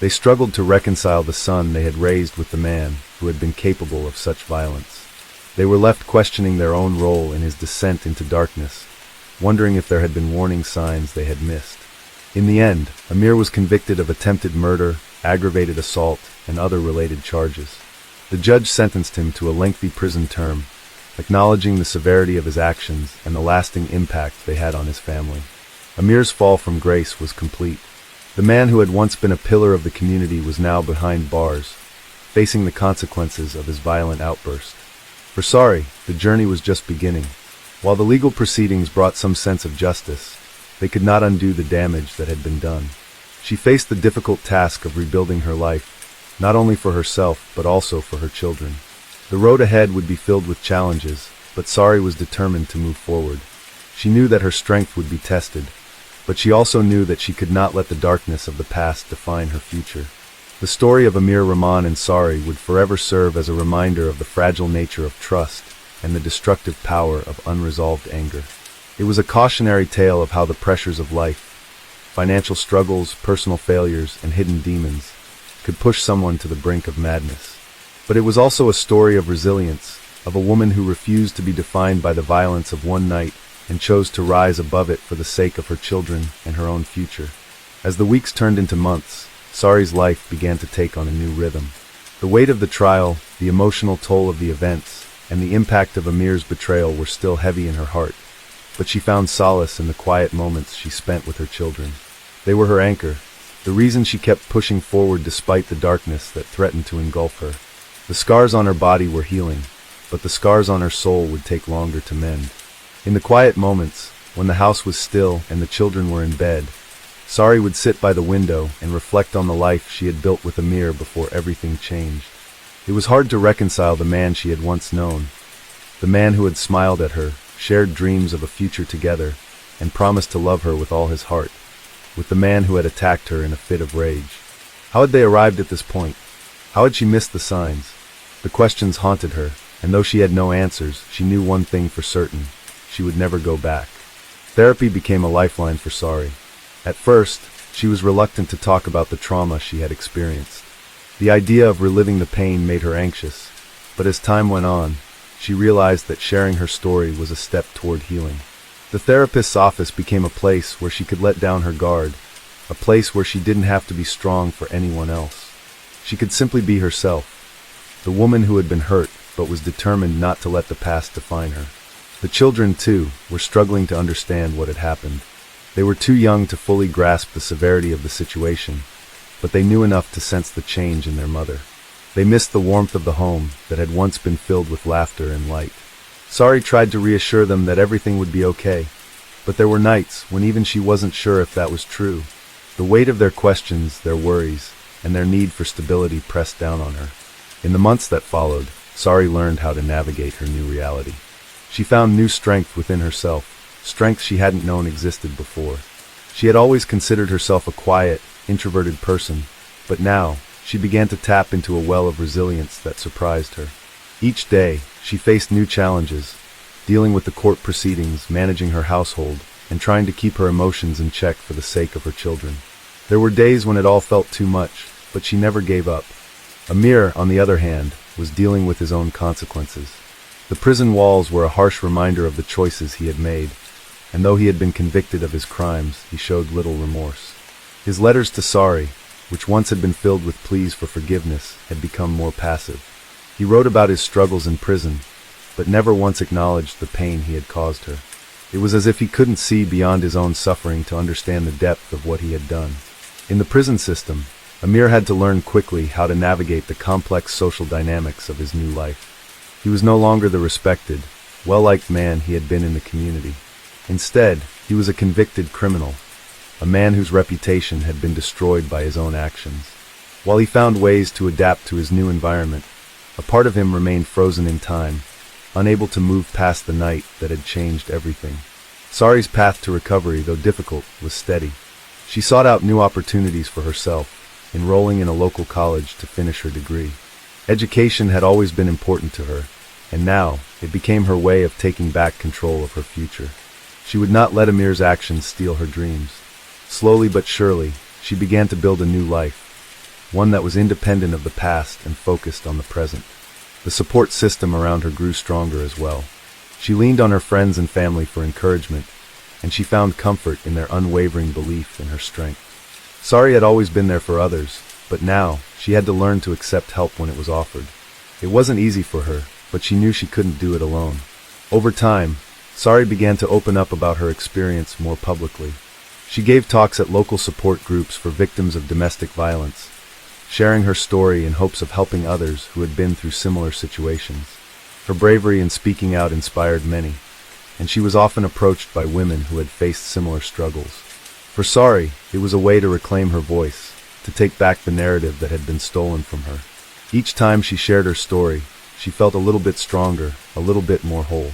They struggled to reconcile the son they had raised with the man who had been capable of such violence. They were left questioning their own role in his descent into darkness, wondering if there had been warning signs they had missed. In the end, Amir was convicted of attempted murder, aggravated assault, and other related charges. The judge sentenced him to a lengthy prison term, acknowledging the severity of his actions and the lasting impact they had on his family. Amir's fall from grace was complete. The man who had once been a pillar of the community was now behind bars, facing the consequences of his violent outburst. For Sari, the journey was just beginning. While the legal proceedings brought some sense of justice, they could not undo the damage that had been done. She faced the difficult task of rebuilding her life, not only for herself but also for her children. The road ahead would be filled with challenges, but Sari was determined to move forward. She knew that her strength would be tested, but she also knew that she could not let the darkness of the past define her future. The story of Amir, Rahman, and Sari would forever serve as a reminder of the fragile nature of trust and the destructive power of unresolved anger. It was a cautionary tale of how the pressures of life, financial struggles, personal failures, and hidden demons, could push someone to the brink of madness. But it was also a story of resilience, of a woman who refused to be defined by the violence of one night and chose to rise above it for the sake of her children and her own future. As the weeks turned into months, Sari's life began to take on a new rhythm. The weight of the trial, the emotional toll of the events, and the impact of Amir's betrayal were still heavy in her heart, but she found solace in the quiet moments she spent with her children. They were her anchor, the reason she kept pushing forward despite the darkness that threatened to engulf her. The scars on her body were healing, but the scars on her soul would take longer to mend. In the quiet moments, when the house was still and the children were in bed, Sari would sit by the window and reflect on the life she had built with Amir before everything changed. It was hard to reconcile the man she had once known, the man who had smiled at her, shared dreams of a future together, and promised to love her with all his heart, with the man who had attacked her in a fit of rage. How had they arrived at this point? How had she missed the signs? The questions haunted her, and though she had no answers, she knew one thing for certain: she would never go back. Therapy became a lifeline for Sari. At first, she was reluctant to talk about the trauma she had experienced. The idea of reliving the pain made her anxious, but as time went on, she realized that sharing her story was a step toward healing. The therapist's office became a place where she could let down her guard, a place where she didn't have to be strong for anyone else. She could simply be herself, the woman who had been hurt but was determined not to let the past define her. The children, too, were struggling to understand what had happened. They were too young to fully grasp the severity of the situation, but they knew enough to sense the change in their mother. They missed the warmth of the home that had once been filled with laughter and light. Sari tried to reassure them that everything would be okay, but there were nights when even she wasn't sure if that was true. The weight of their questions, their worries, and their need for stability pressed down on her. In the months that followed, Sari learned how to navigate her new reality. She found new strength within herself, strength she hadn't known existed before. She had always considered herself a quiet, introverted person, but now, she began to tap into a well of resilience that surprised her. Each day, she faced new challenges, dealing with the court proceedings, managing her household, and trying to keep her emotions in check for the sake of her children. There were days when it all felt too much, but she never gave up. Amir, on the other hand, was dealing with his own consequences. The prison walls were a harsh reminder of the choices he had made, and though he had been convicted of his crimes, he showed little remorse. His letters to Sari, which once had been filled with pleas for forgiveness, had become more passive. He wrote about his struggles in prison, but never once acknowledged the pain he had caused her. It was as if he couldn't see beyond his own suffering to understand the depth of what he had done. In the prison system, Amir had to learn quickly how to navigate the complex social dynamics of his new life. He was no longer the respected, well-liked man he had been in the community. Instead, he was a convicted criminal, a man whose reputation had been destroyed by his own actions. While he found ways to adapt to his new environment, a part of him remained frozen in time, unable to move past the night that had changed everything. Sari's path to recovery, though difficult, was steady. She sought out new opportunities for herself, enrolling in a local college to finish her degree. Education had always been important to her, and now it became her way of taking back control of her future. She would not let Amir's actions steal her dreams. Slowly but surely, she began to build a new life, one that was independent of the past and focused on the present. The support system around her grew stronger as well. She leaned on her friends and family for encouragement, and she found comfort in their unwavering belief in her strength. Sari had always been there for others, but now she had to learn to accept help when it was offered. It wasn't easy for her, but she knew she couldn't do it alone. Over time, Sari began to open up about her experience more publicly. She gave talks at local support groups for victims of domestic violence, sharing her story in hopes of helping others who had been through similar situations. Her bravery in speaking out inspired many, and she was often approached by women who had faced similar struggles. For Sari, it was a way to reclaim her voice, to take back the narrative that had been stolen from her. Each time she shared her story, she felt a little bit stronger, a little bit more whole.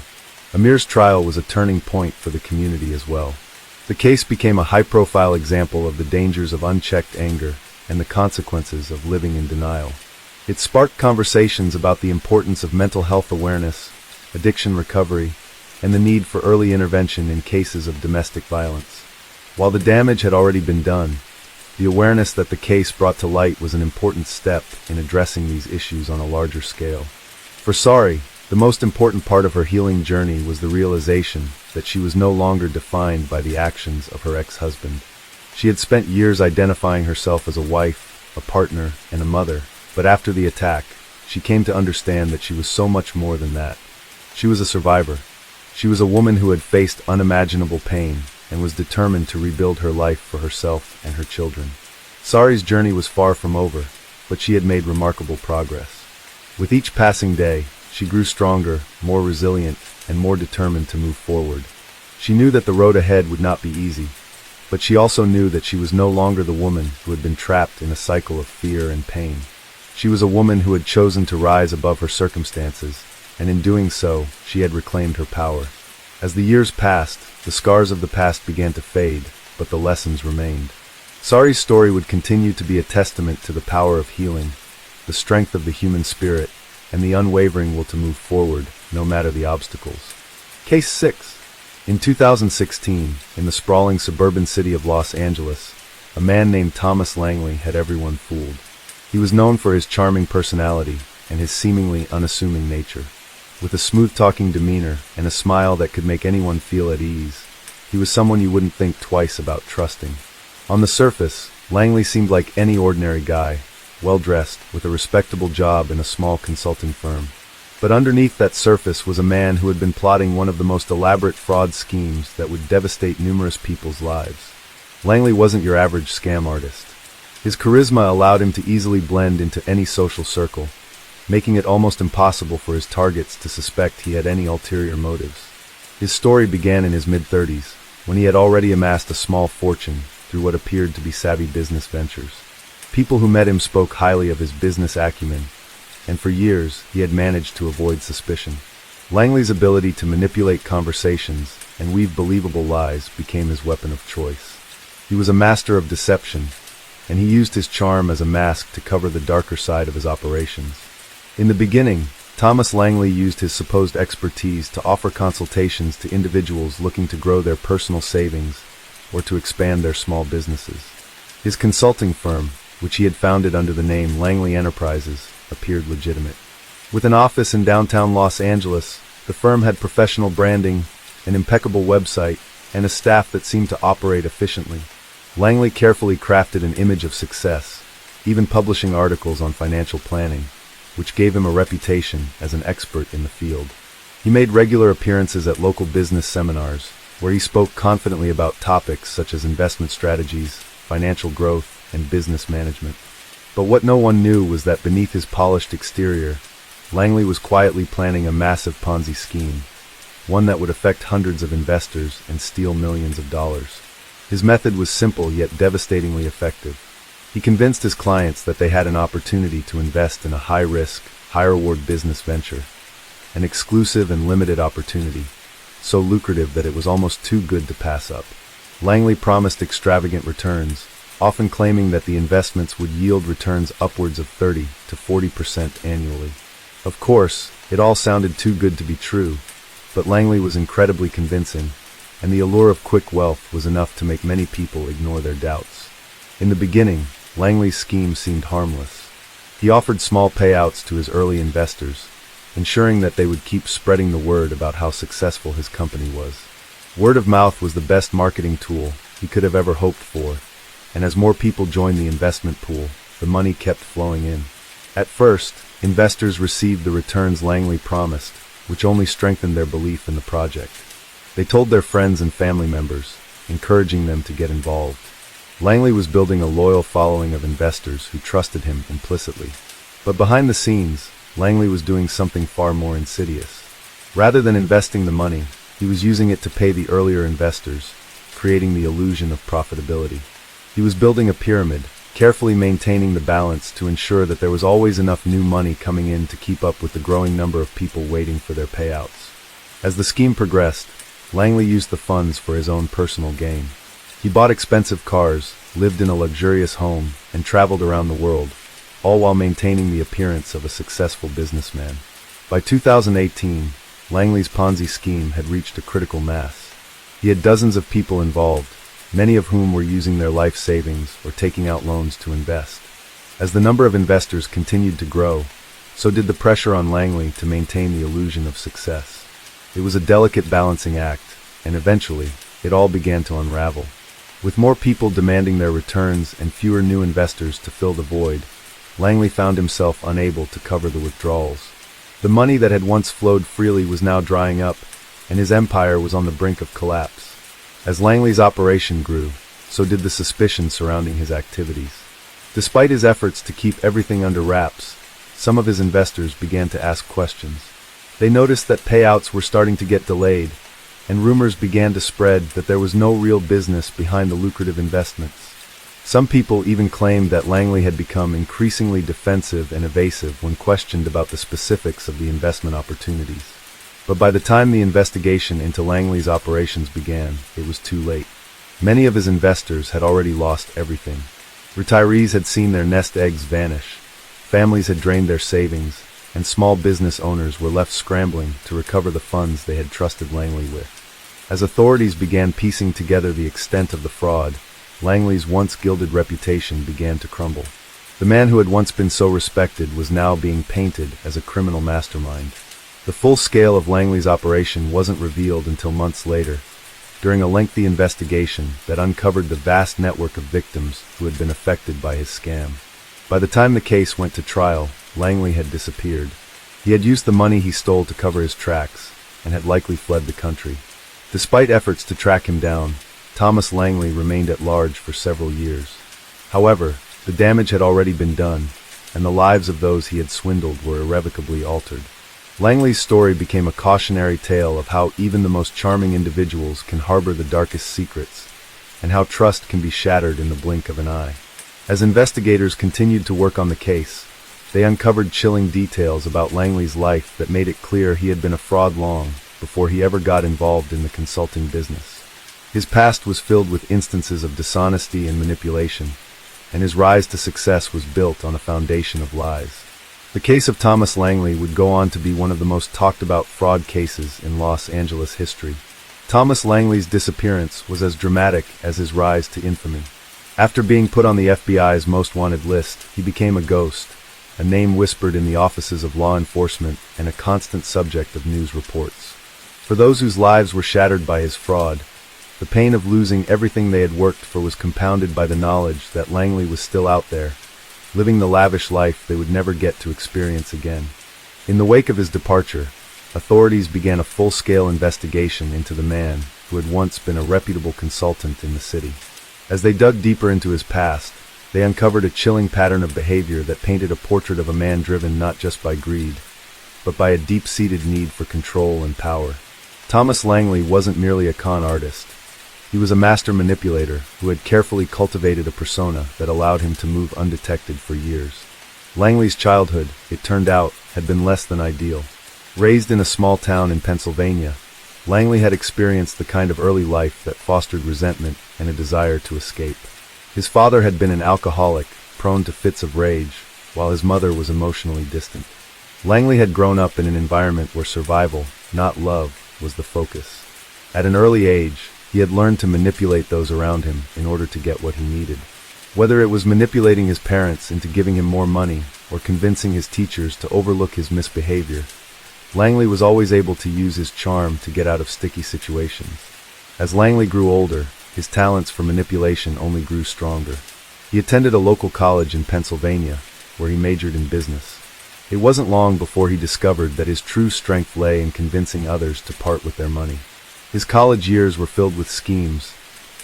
Amir's trial was a turning point for the community as well. The case became a high-profile example of the dangers of unchecked anger and the consequences of living in denial. It sparked conversations about the importance of mental health awareness, addiction recovery, and the need for early intervention in cases of domestic violence. While the damage had already been done, the awareness that the case brought to light was an important step in addressing these issues on a larger scale. For Sari, the most important part of her healing journey was the realization that she was no longer defined by the actions of her ex-husband. She had spent years identifying herself as a wife, a partner, and a mother, but after the attack, she came to understand that she was so much more than that. She was a survivor. She was a woman who had faced unimaginable pain and was determined to rebuild her life for herself and her children. Sari's journey was far from over, but she had made remarkable progress. With each passing day, she grew stronger, more resilient, and more determined to move forward. She knew that the road ahead would not be easy, but she also knew that she was no longer the woman who had been trapped in a cycle of fear and pain. She was a woman who had chosen to rise above her circumstances, and in doing so, she had reclaimed her power. As the years passed, the scars of the past began to fade, but the lessons remained. Sari's story would continue to be a testament to the power of healing, the strength of the human spirit, and the unwavering will to move forward, no matter the obstacles. Case 6. In 2016, in the sprawling suburban city of Los Angeles, a man named Thomas Langley had everyone fooled. He was known for his charming personality and his seemingly unassuming nature. With a smooth-talking demeanor and a smile that could make anyone feel at ease, he was someone you wouldn't think twice about trusting. On the surface, Langley seemed like any ordinary guy, well-dressed, with a respectable job in a small consulting firm. But underneath that surface was a man who had been plotting one of the most elaborate fraud schemes that would devastate numerous people's lives. Langley wasn't your average scam artist. His charisma allowed him to easily blend into any social circle, making it almost impossible for his targets to suspect he had any ulterior motives. His story began in his mid-30s, when he had already amassed a small fortune through what appeared to be savvy business ventures. People who met him spoke highly of his business acumen, and for years he had managed to avoid suspicion. Langley's ability to manipulate conversations and weave believable lies became his weapon of choice. He was a master of deception, and he used his charm as a mask to cover the darker side of his operations. In the beginning, Thomas Langley used his supposed expertise to offer consultations to individuals looking to grow their personal savings or to expand their small businesses. His consulting firm, which he had founded under the name Langley Enterprises, appeared legitimate. With an office in downtown Los Angeles, the firm had professional branding, an impeccable website, and a staff that seemed to operate efficiently. Langley carefully crafted an image of success, even publishing articles on financial planning, which gave him a reputation as an expert in the field. He made regular appearances at local business seminars, where he spoke confidently about topics such as investment strategies, financial growth, and business management. But what no one knew was that beneath his polished exterior, Langley was quietly planning a massive Ponzi scheme, one that would affect hundreds of investors and steal millions of dollars. His method was simple yet devastatingly effective. He convinced his clients that they had an opportunity to invest in a high-risk, high-reward business venture, an exclusive and limited opportunity, so lucrative that it was almost too good to pass up. Langley promised extravagant returns, often claiming that the investments would yield returns upwards of 30 to 40% annually. Of course, it all sounded too good to be true, but Langley was incredibly convincing, and the allure of quick wealth was enough to make many people ignore their doubts. In the beginning, Langley's scheme seemed harmless. He offered small payouts to his early investors, ensuring that they would keep spreading the word about how successful his company was. Word of mouth was the best marketing tool he could have ever hoped for, and as more people joined the investment pool, the money kept flowing in. At first, investors received the returns Langley promised, which only strengthened their belief in the project. They told their friends and family members, encouraging them to get involved. Langley was building a loyal following of investors who trusted him implicitly. But behind the scenes, Langley was doing something far more insidious. Rather than investing the money, he was using it to pay the earlier investors, creating the illusion of profitability. He was building a pyramid, carefully maintaining the balance to ensure that there was always enough new money coming in to keep up with the growing number of people waiting for their payouts. As the scheme progressed, Langley used the funds for his own personal gain. He bought expensive cars, lived in a luxurious home, and traveled around the world, all while maintaining the appearance of a successful businessman. By 2018, Langley's Ponzi scheme had reached a critical mass. He had dozens of people involved, many of whom were using their life savings or taking out loans to invest. As the number of investors continued to grow, so did the pressure on Langley to maintain the illusion of success. It was a delicate balancing act, and eventually, it all began to unravel. With more people demanding their returns and fewer new investors to fill the void, Langley found himself unable to cover the withdrawals. The money that had once flowed freely was now drying up, and his empire was on the brink of collapse. As Langley's operation grew, so did the suspicion surrounding his activities. Despite his efforts to keep everything under wraps, some of his investors began to ask questions. They noticed that payouts were starting to get delayed, and rumors began to spread that there was no real business behind the lucrative investments. Some people even claimed that Langley had become increasingly defensive and evasive when questioned about the specifics of the investment opportunities. But by the time the investigation into Langley's operations began, it was too late. Many of his investors had already lost everything. Retirees had seen their nest eggs vanish, families had drained their savings, and small business owners were left scrambling to recover the funds they had trusted Langley with. As authorities began piecing together the extent of the fraud, Langley's once gilded reputation began to crumble. The man who had once been so respected was now being painted as a criminal mastermind. The full scale of Langley's operation wasn't revealed until months later, during a lengthy investigation that uncovered the vast network of victims who had been affected by his scam. By the time the case went to trial, Langley had disappeared. He had used the money he stole to cover his tracks, and had likely fled the country. Despite efforts to track him down, Thomas Langley remained at large for several years. However, the damage had already been done, and the lives of those he had swindled were irrevocably altered. Langley's story became a cautionary tale of how even the most charming individuals can harbor the darkest secrets, and how trust can be shattered in the blink of an eye. As investigators continued to work on the case, they uncovered chilling details about Langley's life that made it clear he had been a fraud long before he ever got involved in the consulting business. His past was filled with instances of dishonesty and manipulation, and his rise to success was built on a foundation of lies. The case of Thomas Langley would go on to be one of the most talked about fraud cases in Los Angeles history. Thomas Langley's disappearance was as dramatic as his rise to infamy. After being put on the FBI's most wanted list, he became a ghost, a name whispered in the offices of law enforcement and a constant subject of news reports. For those whose lives were shattered by his fraud, the pain of losing everything they had worked for was compounded by the knowledge that Langley was still out there, living the lavish life they would never get to experience again. In the wake of his departure, authorities began a full-scale investigation into the man who had once been a reputable consultant in the city. As they dug deeper into his past, they uncovered a chilling pattern of behavior that painted a portrait of a man driven not just by greed, but by a deep-seated need for control and power. Thomas Langley wasn't merely a con artist. He was a master manipulator who had carefully cultivated a persona that allowed him to move undetected for years. Langley's childhood, it turned out, had been less than ideal. Raised in a small town in Pennsylvania, Langley had experienced the kind of early life that fostered resentment and a desire to escape. His father had been an alcoholic, prone to fits of rage, while his mother was emotionally distant. Langley had grown up in an environment where survival, not love, was the focus. At an early age, he had learned to manipulate those around him in order to get what he needed. Whether it was manipulating his parents into giving him more money or convincing his teachers to overlook his misbehavior, Langley was always able to use his charm to get out of sticky situations. As Langley grew older, his talents for manipulation only grew stronger. He attended a local college in Pennsylvania, where he majored in business. It wasn't long before he discovered that his true strength lay in convincing others to part with their money. His college years were filled with schemes,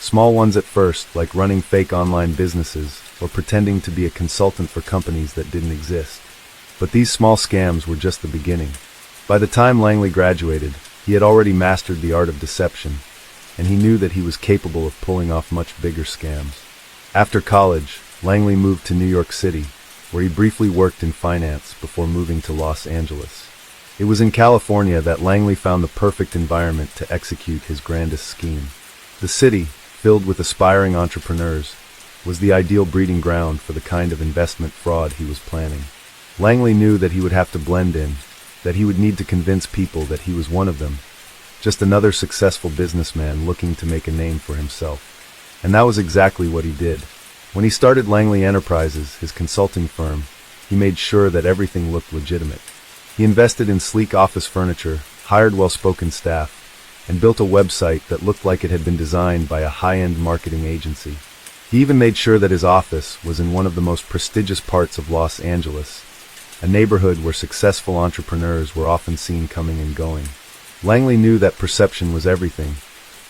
small ones at first, like running fake online businesses or pretending to be a consultant for companies that didn't exist. But these small scams were just the beginning. By the time Langley graduated, he had already mastered the art of deception, and he knew that he was capable of pulling off much bigger scams. After college, Langley moved to New York City, where he briefly worked in finance before moving to Los Angeles. It was in California that Langley found the perfect environment to execute his grandest scheme. The city, filled with aspiring entrepreneurs, was the ideal breeding ground for the kind of investment fraud he was planning. Langley knew that he would have to blend in, that he would need to convince people that he was one of them, just another successful businessman looking to make a name for himself. And that was exactly what he did. When he started Langley Enterprises, his consulting firm, he made sure that everything looked legitimate. He invested in sleek office furniture, hired well-spoken staff, and built a website that looked like it had been designed by a high-end marketing agency. He even made sure that his office was in one of the most prestigious parts of Los Angeles, a neighborhood where successful entrepreneurs were often seen coming and going. Langley knew that perception was everything,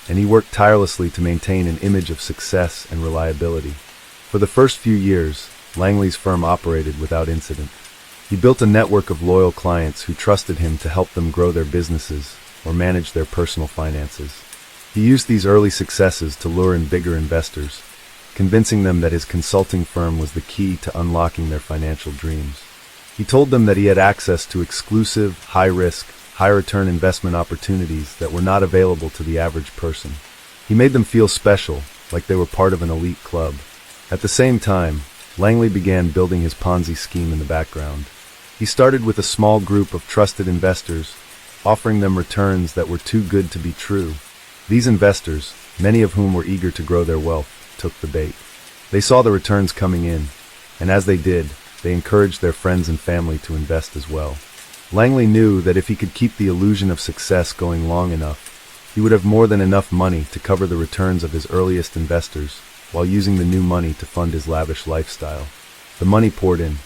and he worked tirelessly to maintain an image of success and reliability. For the first few years, Langley's firm operated without incident. He built a network of loyal clients who trusted him to help them grow their businesses, or manage their personal finances. He used these early successes to lure in bigger investors, convincing them that his consulting firm was the key to unlocking their financial dreams. He told them that he had access to exclusive, high-risk, high-return investment opportunities that were not available to the average person. He made them feel special, like they were part of an elite club. At the same time, Langley began building his Ponzi scheme in the background. He started with a small group of trusted investors, offering them returns that were too good to be true. These investors, many of whom were eager to grow their wealth, took the bait. They saw the returns coming in, and as they did, they encouraged their friends and family to invest as well. Langley knew that if he could keep the illusion of success going long enough, he would have more than enough money to cover the returns of his earliest investors, while using the new money to fund his lavish lifestyle. The money poured in.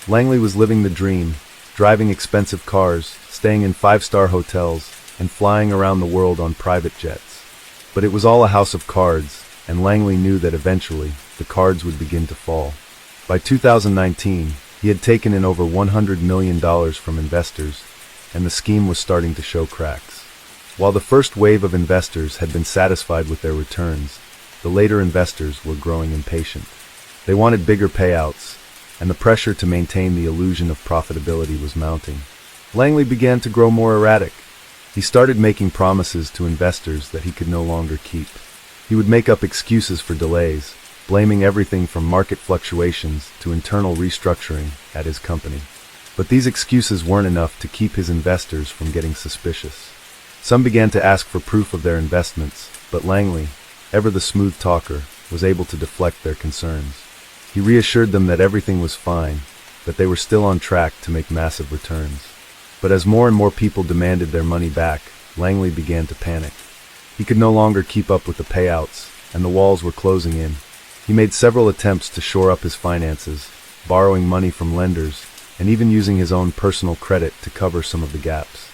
Langley was living the dream, driving expensive cars, staying in five-star hotels, and flying around the world on private jets. But it was all a house of cards, and Langley knew that eventually, the cards would begin to fall. By 2019, he had taken in over $100 million from investors, and the scheme was starting to show cracks. While the first wave of investors had been satisfied with their returns, the later investors were growing impatient. They wanted bigger payouts, and the pressure to maintain the illusion of profitability was mounting. Langley began to grow more erratic. He started making promises to investors that he could no longer keep. He would make up excuses for delays, blaming everything from market fluctuations to internal restructuring at his company. But these excuses weren't enough to keep his investors from getting suspicious. Some began to ask for proof of their investments, but Langley, ever the smooth talker, was able to deflect their concerns. He reassured them that everything was fine, that they were still on track to make massive returns. But as more and more people demanded their money back, Langley began to panic. He could no longer keep up with the payouts, and the walls were closing in. He made several attempts to shore up his finances, borrowing money from lenders, and even using his own personal credit to cover some of the gaps.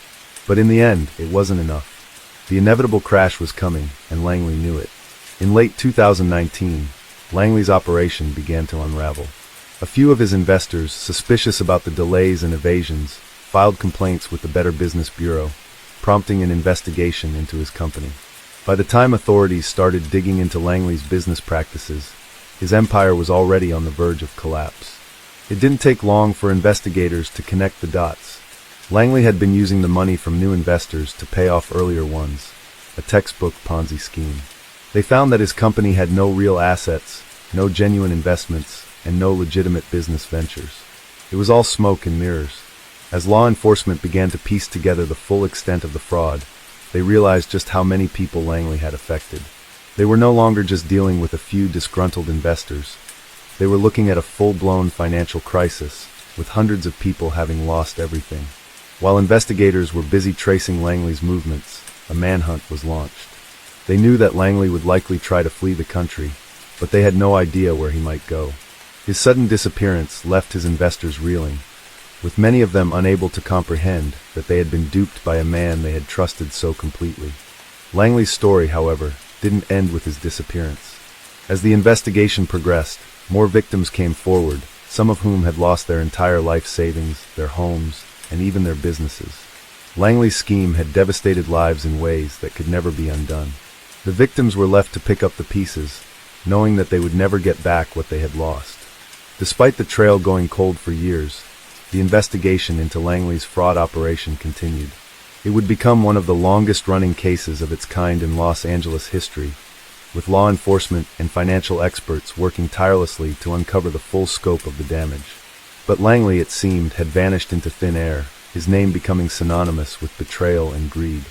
But in the end, it wasn't enough. The inevitable crash was coming, and Langley knew it. In late 2019, Langley's operation began to unravel. A few of his investors, suspicious about the delays and evasions, filed complaints with the Better Business Bureau, prompting an investigation into his company. By the time authorities started digging into Langley's business practices, his empire was already on the verge of collapse. It didn't take long for investigators to connect the dots. Langley had been using the money from new investors to pay off earlier ones, a textbook Ponzi scheme. They found that his company had no real assets, no genuine investments, and no legitimate business ventures. It was all smoke and mirrors. As law enforcement began to piece together the full extent of the fraud, they realized just how many people Langley had affected. They were no longer just dealing with a few disgruntled investors. They were looking at a full-blown financial crisis, with hundreds of people having lost everything. While investigators were busy tracing Langley's movements, a manhunt was launched. They knew that Langley would likely try to flee the country, but they had no idea where he might go. His sudden disappearance left his investors reeling, with many of them unable to comprehend that they had been duped by a man they had trusted so completely. Langley's story, however, didn't end with his disappearance. As the investigation progressed, more victims came forward, some of whom had lost their entire life savings, their homes, and even their businesses. Langley's scheme had devastated lives in ways that could never be undone. The victims were left to pick up the pieces, knowing that they would never get back what they had lost. Despite the trail going cold for years, the investigation into Langley's fraud operation continued. It would become one of the longest-running cases of its kind in Los Angeles history, with law enforcement and financial experts working tirelessly to uncover the full scope of the damage. But Langley, it seemed, had vanished into thin air, his name becoming synonymous with betrayal and greed.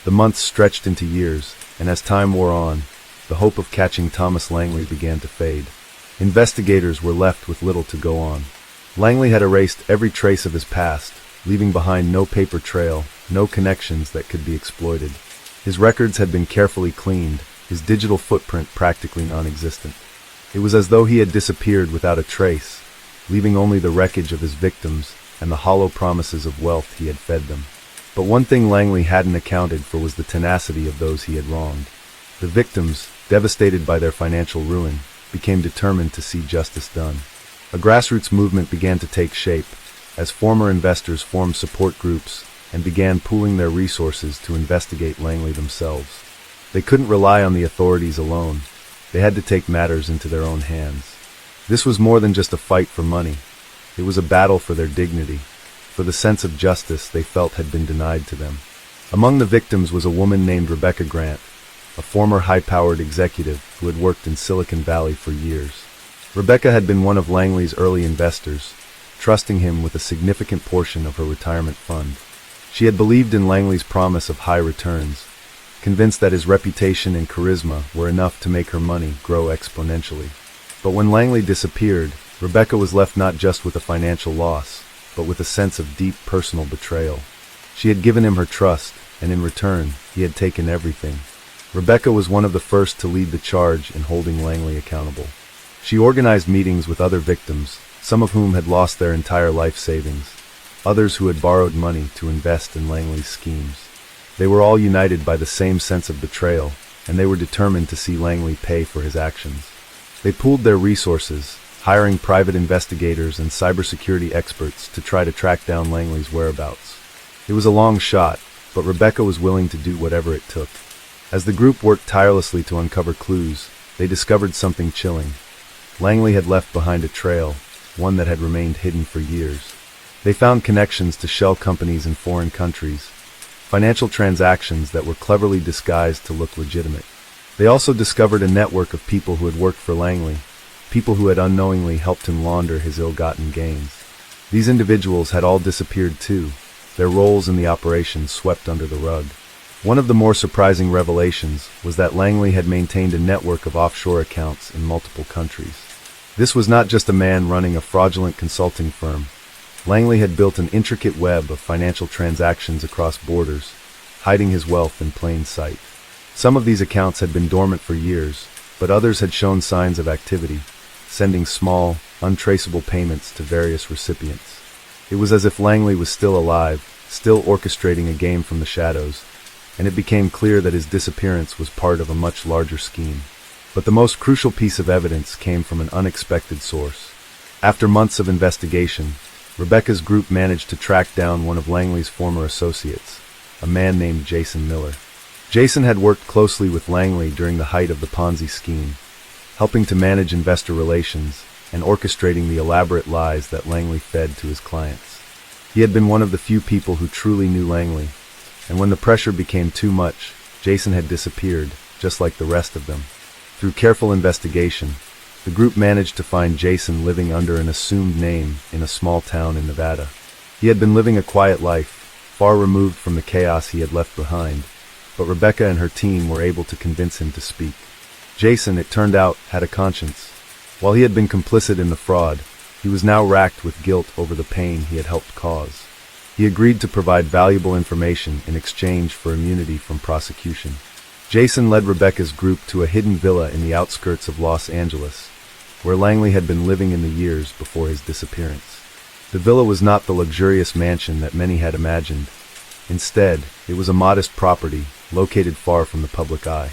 The months stretched into years, and as time wore on, the hope of catching Thomas Langley began to fade. Investigators were left with little to go on. Langley had erased every trace of his past, leaving behind no paper trail, no connections that could be exploited. His records had been carefully cleaned, his digital footprint practically non-existent. It was as though he had disappeared without a trace, leaving only the wreckage of his victims and the hollow promises of wealth he had fed them. But one thing Langley hadn't accounted for was the tenacity of those he had wronged. The victims, devastated by their financial ruin, became determined to see justice done. A grassroots movement began to take shape, as former investors formed support groups and began pooling their resources to investigate Langley themselves. They couldn't rely on the authorities alone. They had to take matters into their own hands. This was more than just a fight for money. It was a battle for their dignity, for the sense of justice they felt had been denied to them. Among the victims was a woman named Rebecca Grant, a former high-powered executive who had worked in Silicon Valley for years. Rebecca had been one of Langley's early investors, trusting him with a significant portion of her retirement fund. She had believed in Langley's promise of high returns, convinced that his reputation and charisma were enough to make her money grow exponentially. But when Langley disappeared, Rebecca was left not just with a financial loss, but with a sense of deep personal betrayal. She had given him her trust, and in return, he had taken everything. Rebecca was one of the first to lead the charge in holding Langley accountable. She organized meetings with other victims, some of whom had lost their entire life savings, others who had borrowed money to invest in Langley's schemes. They were all united by the same sense of betrayal, and they were determined to see Langley pay for his actions. They pooled their resources, hiring private investigators and cybersecurity experts to try to track down Langley's whereabouts. It was a long shot, but Rebecca was willing to do whatever it took. As the group worked tirelessly to uncover clues, they discovered something chilling. Langley had left behind a trail, one that had remained hidden for years. They found connections to shell companies in foreign countries, financial transactions that were cleverly disguised to look legitimate. They also discovered a network of people who had worked for Langley, people who had unknowingly helped him launder his ill-gotten gains. These individuals had all disappeared too, their roles in the operation swept under the rug. One of the more surprising revelations was that Langley had maintained a network of offshore accounts in multiple countries. This was not just a man running a fraudulent consulting firm. Langley had built an intricate web of financial transactions across borders, hiding his wealth in plain sight. Some of these accounts had been dormant for years, but others had shown signs of activity, sending small, untraceable payments to various recipients. It was as if Langley was still alive, still orchestrating a game from the shadows, and it became clear that his disappearance was part of a much larger scheme. But the most crucial piece of evidence came from an unexpected source. After months of investigation, Rebecca's group managed to track down one of Langley's former associates, a man named Jason Miller. Jason had worked closely with Langley during the height of the Ponzi scheme, helping to manage investor relations and orchestrating the elaborate lies that Langley fed to his clients. He had been one of the few people who truly knew Langley, and when the pressure became too much, Jason had disappeared, just like the rest of them. Through careful investigation, the group managed to find Jason living under an assumed name in a small town in Nevada. He had been living a quiet life, far removed from the chaos he had left behind, but Rebecca and her team were able to convince him to speak. Jason, it turned out, had a conscience. While he had been complicit in the fraud, he was now racked with guilt over the pain he had helped cause. He agreed to provide valuable information in exchange for immunity from prosecution. Jason led Rebecca's group to a hidden villa in the outskirts of Los Angeles, where Langley had been living in the years before his disappearance. The villa was not the luxurious mansion that many had imagined. Instead, it was a modest property, located far from the public eye.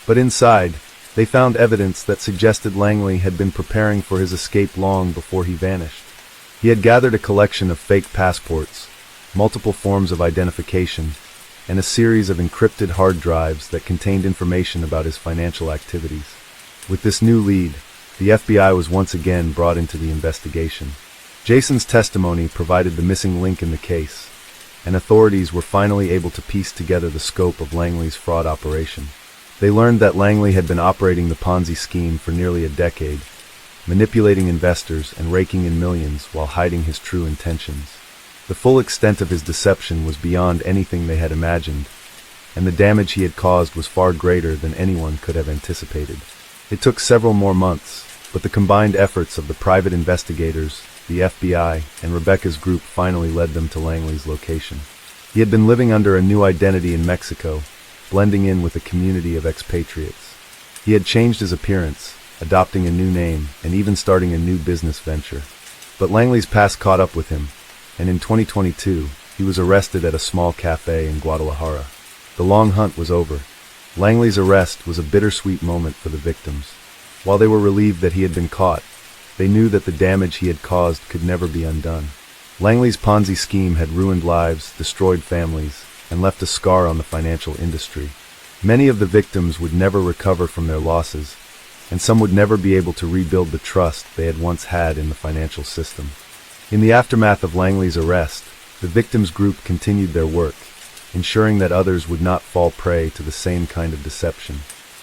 But inside, they found evidence that suggested Langley had been preparing for his escape long before he vanished. He had gathered a collection of fake passports, multiple forms of identification, and a series of encrypted hard drives that contained information about his financial activities. With this new lead, the FBI was once again brought into the investigation. Jason's testimony provided the missing link in the case, and authorities were finally able to piece together the scope of Langley's fraud operation. They learned that Langley had been operating the Ponzi scheme for nearly a decade, manipulating investors and raking in millions while hiding his true intentions. The full extent of his deception was beyond anything they had imagined, and the damage he had caused was far greater than anyone could have anticipated. It took several more months, but the combined efforts of the private investigators, the FBI, and Rebecca's group finally led them to Langley's location. He had been living under a new identity in Mexico, blending in with a community of expatriates. He had changed his appearance, adopting a new name, and even starting a new business venture. But Langley's past caught up with him, and in 2022, he was arrested at a small cafe in Guadalajara. The long hunt was over. Langley's arrest was a bittersweet moment for the victims. While they were relieved that he had been caught, they knew that the damage he had caused could never be undone. Langley's Ponzi scheme had ruined lives, destroyed families, and left a scar on the financial industry. Many of the victims would never recover from their losses, and some would never be able to rebuild the trust they had once had in the financial system. In the aftermath of Langley's arrest, the victims group continued their work, ensuring that others would not fall prey to the same kind of deception.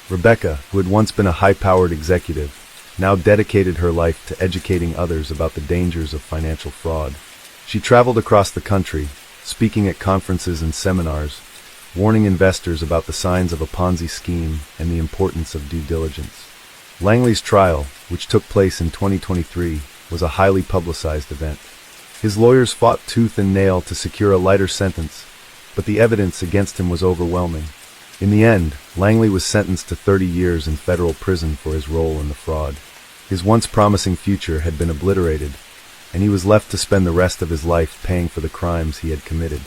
Rebecca, who had once been a high-powered executive, now dedicated her life to educating others about the dangers of financial fraud. She traveled across the country, speaking at conferences and seminars, warning investors about the signs of a Ponzi scheme and the importance of due diligence. Langley's trial, which took place in 2023, was a highly publicized event. His lawyers fought tooth and nail to secure a lighter sentence, but the evidence against him was overwhelming. In the end, Langley was sentenced to 30 years in federal prison for his role in the fraud. His once promising future had been obliterated, and he was left to spend the rest of his life paying for the crimes he had committed.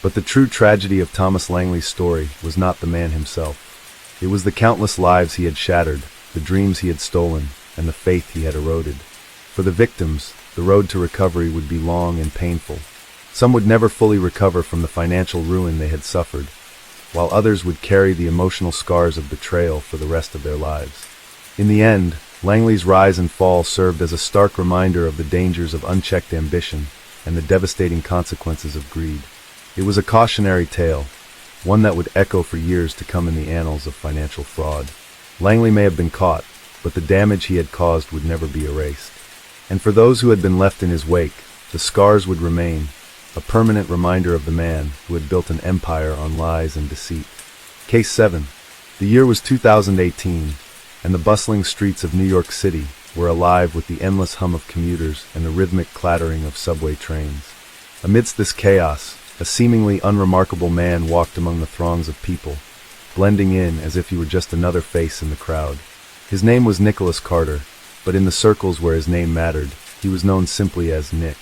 But the true tragedy of Thomas Langley's story was not the man himself. It was the countless lives he had shattered, the dreams he had stolen, and the faith he had eroded. For the victims, the road to recovery would be long and painful. Some would never fully recover from the financial ruin they had suffered, while others would carry the emotional scars of betrayal for the rest of their lives. In the end, Langley's rise and fall served as a stark reminder of the dangers of unchecked ambition and the devastating consequences of greed. It was a cautionary tale, one that would echo for years to come in the annals of financial fraud. Langley may have been caught, but the damage he had caused would never be erased. And for those who had been left in his wake, the scars would remain, a permanent reminder of the man who had built an empire on lies and deceit. Case 7. The year was 2018, and the bustling streets of New York City were alive with the endless hum of commuters and the rhythmic clattering of subway trains. Amidst this chaos, a seemingly unremarkable man walked among the throngs of people, blending in as if he were just another face in the crowd. His name was Nicholas Carter, but in the circles where his name mattered, he was known simply as Nick.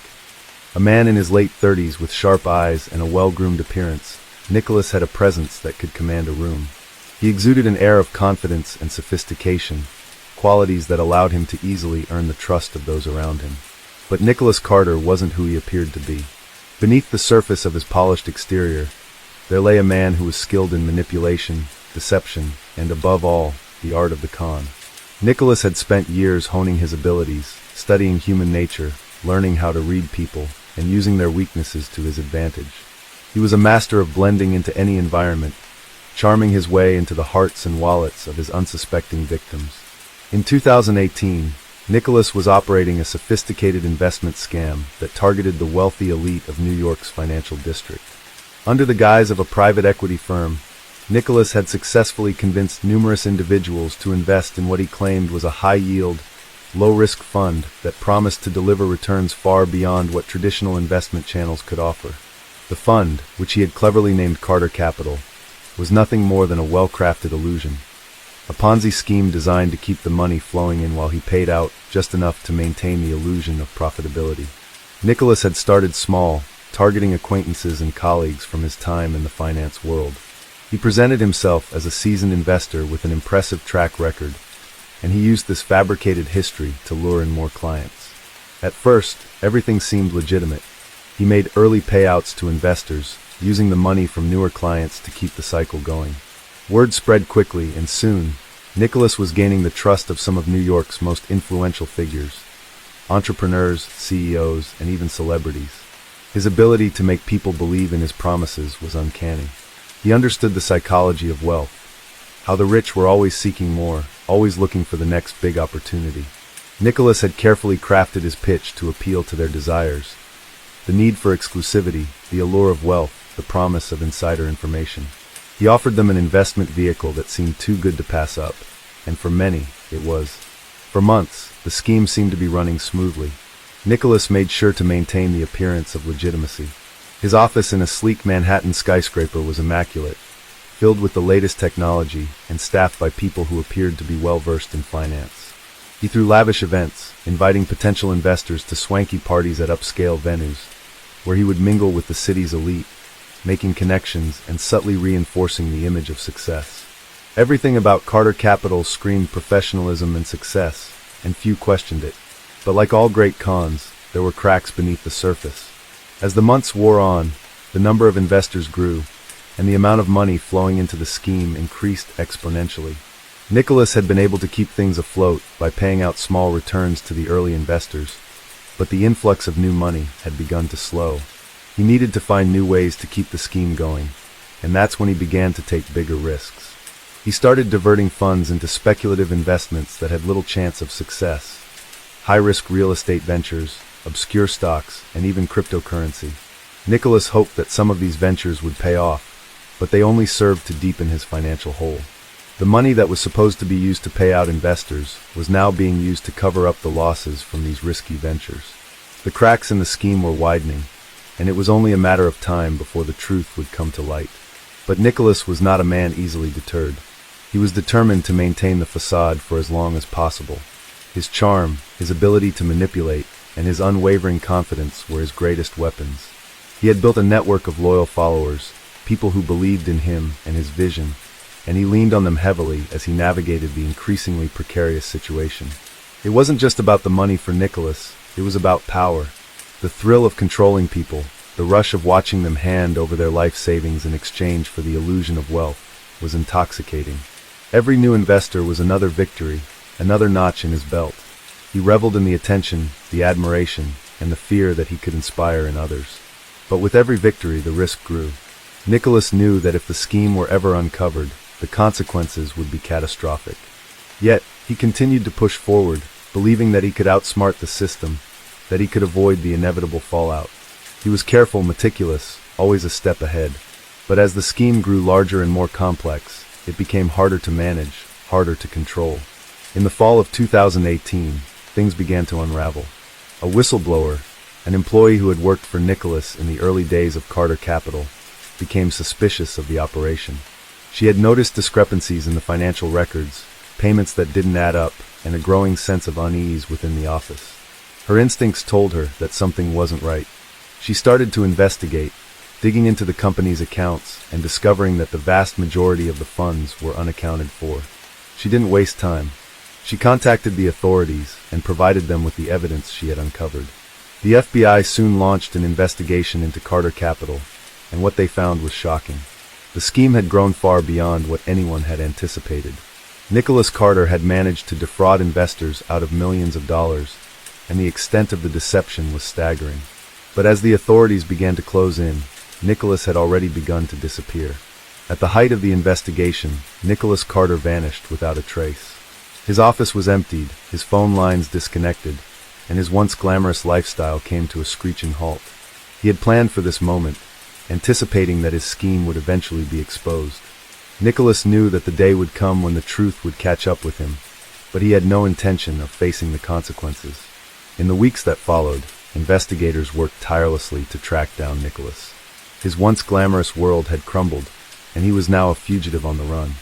A man in his late 30s with sharp eyes and a well-groomed appearance, Nicholas had a presence that could command a room. He exuded an air of confidence and sophistication, qualities that allowed him to easily earn the trust of those around him. But Nicholas Carter wasn't who he appeared to be. Beneath the surface of his polished exterior, there lay a man who was skilled in manipulation, deception, and above all, the art of the con. Nicholas had spent years honing his abilities, studying human nature, learning how to read people, and using their weaknesses to his advantage. He was a master of blending into any environment, charming his way into the hearts and wallets of his unsuspecting victims. In 2018, Nicholas was operating a sophisticated investment scam that targeted the wealthy elite of New York's financial district. Under the guise of a private equity firm, Nicholas had successfully convinced numerous individuals to invest in what he claimed was a high-yield, low-risk fund that promised to deliver returns far beyond what traditional investment channels could offer. The fund, which he had cleverly named Carter Capital, was nothing more than a well-crafted illusion. A Ponzi scheme designed to keep the money flowing in while he paid out just enough to maintain the illusion of profitability. Nicholas had started small, targeting acquaintances and colleagues from his time in the finance world. He presented himself as a seasoned investor with an impressive track record, and he used this fabricated history to lure in more clients. At first, everything seemed legitimate. He made early payouts to investors, using the money from newer clients to keep the cycle going. Word spread quickly, and soon, Nicholas was gaining the trust of some of New York's most influential figures, entrepreneurs, CEOs, and even celebrities. His ability to make people believe in his promises was uncanny. He understood the psychology of wealth, how the rich were always seeking more, always looking for the next big opportunity. Nicholas had carefully crafted his pitch to appeal to their desires: the need for exclusivity, the allure of wealth, the promise of insider information. He offered them an investment vehicle that seemed too good to pass up, and for many, it was. For months, the scheme seemed to be running smoothly. Nicholas made sure to maintain the appearance of legitimacy. His office in a sleek Manhattan skyscraper was immaculate, filled with the latest technology and staffed by people who appeared to be well-versed in finance. He threw lavish events, inviting potential investors to swanky parties at upscale venues, where he would mingle with the city's elite, making connections and subtly reinforcing the image of success. Everything about Carter Capital screamed professionalism and success, and few questioned it. But like all great cons, there were cracks beneath the surface. As the months wore on, the number of investors grew, and the amount of money flowing into the scheme increased exponentially. Nicholas had been able to keep things afloat by paying out small returns to the early investors, but the influx of new money had begun to slow. He needed to find new ways to keep the scheme going, and that's when he began to take bigger risks. He started diverting funds into speculative investments that had little chance of success: high-risk real estate ventures, obscure stocks, and even cryptocurrency. Nicholas hoped that some of these ventures would pay off, but they only served to deepen his financial hole. The money that was supposed to be used to pay out investors was now being used to cover up the losses from these risky ventures. The cracks in the scheme were widening, and it was only a matter of time before the truth would come to light. But Nicholas was not a man easily deterred. He was determined to maintain the facade for as long as possible. His charm, his ability to manipulate, and his unwavering confidence were his greatest weapons. He had built a network of loyal followers, people who believed in him and his vision, and he leaned on them heavily as he navigated the increasingly precarious situation. It wasn't just about the money for Nicholas, it was about power. The thrill of controlling people, the rush of watching them hand over their life savings in exchange for the illusion of wealth, was intoxicating. Every new investor was another victory, another notch in his belt. He reveled in the attention, the admiration, and the fear that he could inspire in others. But with every victory, the risk grew. Nicholas knew that if the scheme were ever uncovered, the consequences would be catastrophic. Yet, he continued to push forward, believing that he could outsmart the system, that he could avoid the inevitable fallout. He was careful, meticulous, always a step ahead. But as the scheme grew larger and more complex, it became harder to manage, harder to control. In the fall of 2018, things began to unravel. A whistleblower, an employee who had worked for Nicholas in the early days of Carter Capital, became suspicious of the operation. She had noticed discrepancies in the financial records, payments that didn't add up, and a growing sense of unease within the office. Her instincts told her that something wasn't right. She started to investigate, digging into the company's accounts and discovering that the vast majority of the funds were unaccounted for. She didn't waste time. She contacted the authorities and provided them with the evidence she had uncovered. The FBI soon launched an investigation into Carter Capital, and what they found was shocking. The scheme had grown far beyond what anyone had anticipated. Nicholas Carter had managed to defraud investors out of millions of dollars, and the extent of the deception was staggering. But as the authorities began to close in, Nicholas had already begun to disappear. At the height of the investigation, Nicholas Carter vanished without a trace. His office was emptied, his phone lines disconnected, and his once glamorous lifestyle came to a screeching halt. He had planned for this moment, anticipating that his scheme would eventually be exposed. Nicholas knew that the day would come when the truth would catch up with him, but he had no intention of facing the consequences. In the weeks that followed, investigators worked tirelessly to track down Nicholas. His once glamorous world had crumbled, and he was now a fugitive on the run.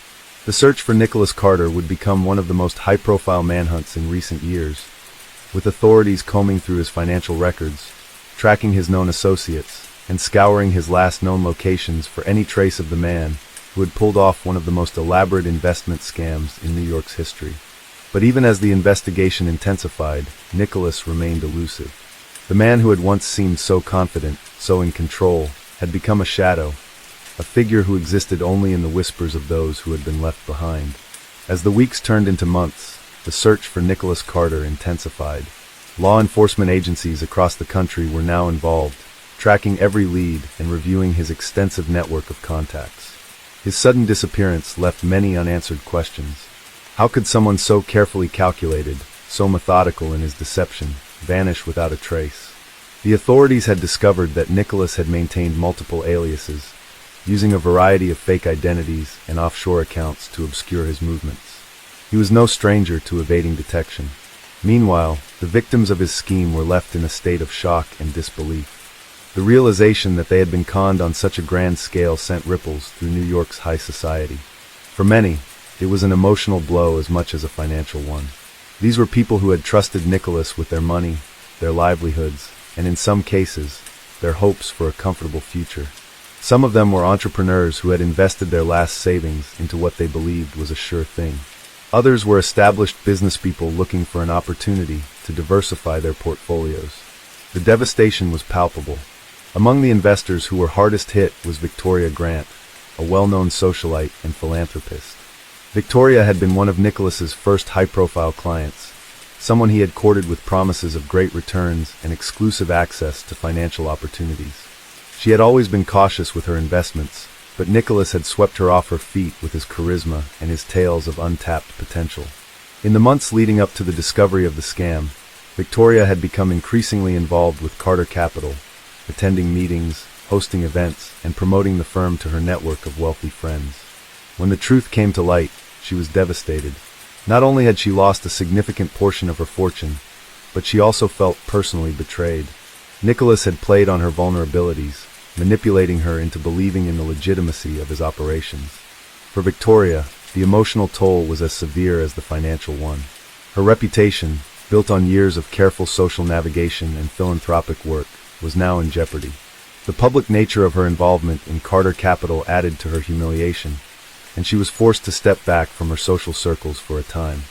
The search for Nicholas Carter would become one of the most high-profile manhunts in recent years, with authorities combing through his financial records, tracking his known associates, and scouring his last known locations for any trace of the man who had pulled off one of the most elaborate investment scams in New York's history. But even as the investigation intensified, Nicholas remained elusive. The man who had once seemed so confident, so in control, had become a shadow, a figure who existed only in the whispers of those who had been left behind. As the weeks turned into months, the search for Nicholas Carter intensified. Law enforcement agencies across the country were now involved, tracking every lead and reviewing his extensive network of contacts. His sudden disappearance left many unanswered questions. How could someone so carefully calculated, so methodical in his deception, vanish without a trace? The authorities had discovered that Nicholas had maintained multiple aliases, using a variety of fake identities and offshore accounts to obscure his movements. He was no stranger to evading detection. Meanwhile, the victims of his scheme were left in a state of shock and disbelief. The realization that they had been conned on such a grand scale sent ripples through New York's high society. For many, it was an emotional blow as much as a financial one. These were people who had trusted Nicholas with their money, their livelihoods, and in some cases, their hopes for a comfortable future. Some of them were entrepreneurs who had invested their last savings into what they believed was a sure thing. Others were established businesspeople looking for an opportunity to diversify their portfolios. The devastation was palpable. Among the investors who were hardest hit was Victoria Grant, a well-known socialite and philanthropist. Victoria had been one of Nicholas's first high-profile clients, someone he had courted with promises of great returns and exclusive access to financial opportunities. She had always been cautious with her investments, but Nicholas had swept her off her feet with his charisma and his tales of untapped potential. In the months leading up to the discovery of the scam, Victoria had become increasingly involved with Carter Capital, attending meetings, hosting events, and promoting the firm to her network of wealthy friends. When the truth came to light, she was devastated. Not only had she lost a significant portion of her fortune, but she also felt personally betrayed. Nicholas had played on her vulnerabilities, manipulating her into believing in the legitimacy of his operations. For Victoria, the emotional toll was as severe as the financial one. Her reputation, built on years of careful social navigation and philanthropic work, was now in jeopardy. The public nature of her involvement in Carter Capital added to her humiliation, and she was forced to step back from her social circles for a time.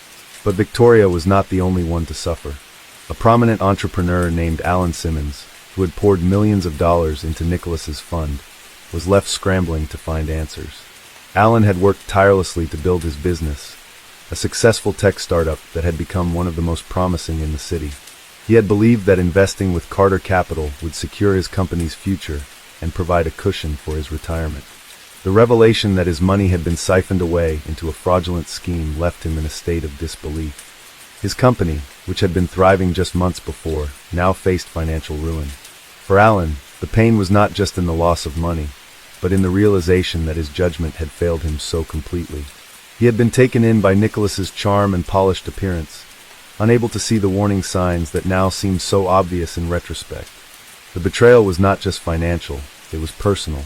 But Victoria was not the only one to suffer. A prominent entrepreneur named Alan Simmons, who had poured millions of dollars into Nicholas's fund, was left scrambling to find answers. Alan had worked tirelessly to build his business, a successful tech startup that had become one of the most promising in the city. He had believed that investing with Carter Capital would secure his company's future and provide a cushion for his retirement. The revelation that his money had been siphoned away into a fraudulent scheme left him in a state of disbelief. His company, which had been thriving just months before, now faced financial ruin. For Alan, the pain was not just in the loss of money, but in the realization that his judgment had failed him so completely. He had been taken in by Nicholas's charm and polished appearance, unable to see the warning signs that now seemed so obvious in retrospect. The betrayal was not just financial, it was personal.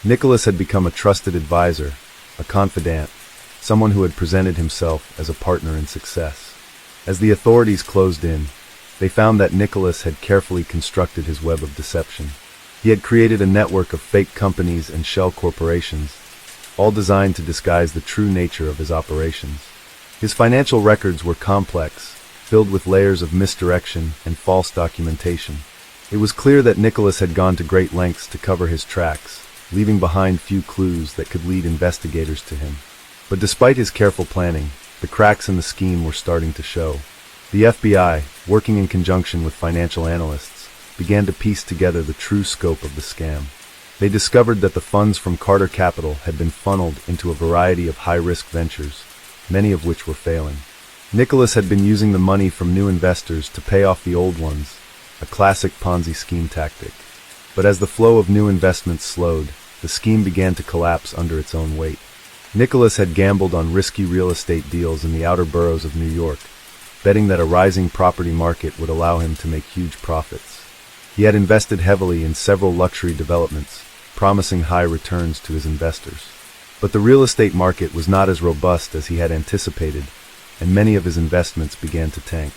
Nicholas had become a trusted advisor, a confidant, someone who had presented himself as a partner in success. As the authorities closed in, they found that Nicholas had carefully constructed his web of deception. He had created a network of fake companies and shell corporations, all designed to disguise the true nature of his operations. His financial records were complex, filled with layers of misdirection and false documentation. It was clear that Nicholas had gone to great lengths to cover his tracks, leaving behind few clues that could lead investigators to him. But despite his careful planning, the cracks in the scheme were starting to show. The FBI, working in conjunction with financial analysts, began to piece together the true scope of the scam. They discovered that the funds from Carter Capital had been funneled into a variety of high-risk ventures, many of which were failing. Nicholas had been using the money from new investors to pay off the old ones, a classic Ponzi scheme tactic. But as the flow of new investments slowed, the scheme began to collapse under its own weight. Nicholas had gambled on risky real estate deals in the outer boroughs of New York, betting that a rising property market would allow him to make huge profits. He had invested heavily in several luxury developments, promising high returns to his investors. But the real estate market was not as robust as he had anticipated, and many of his investments began to tank.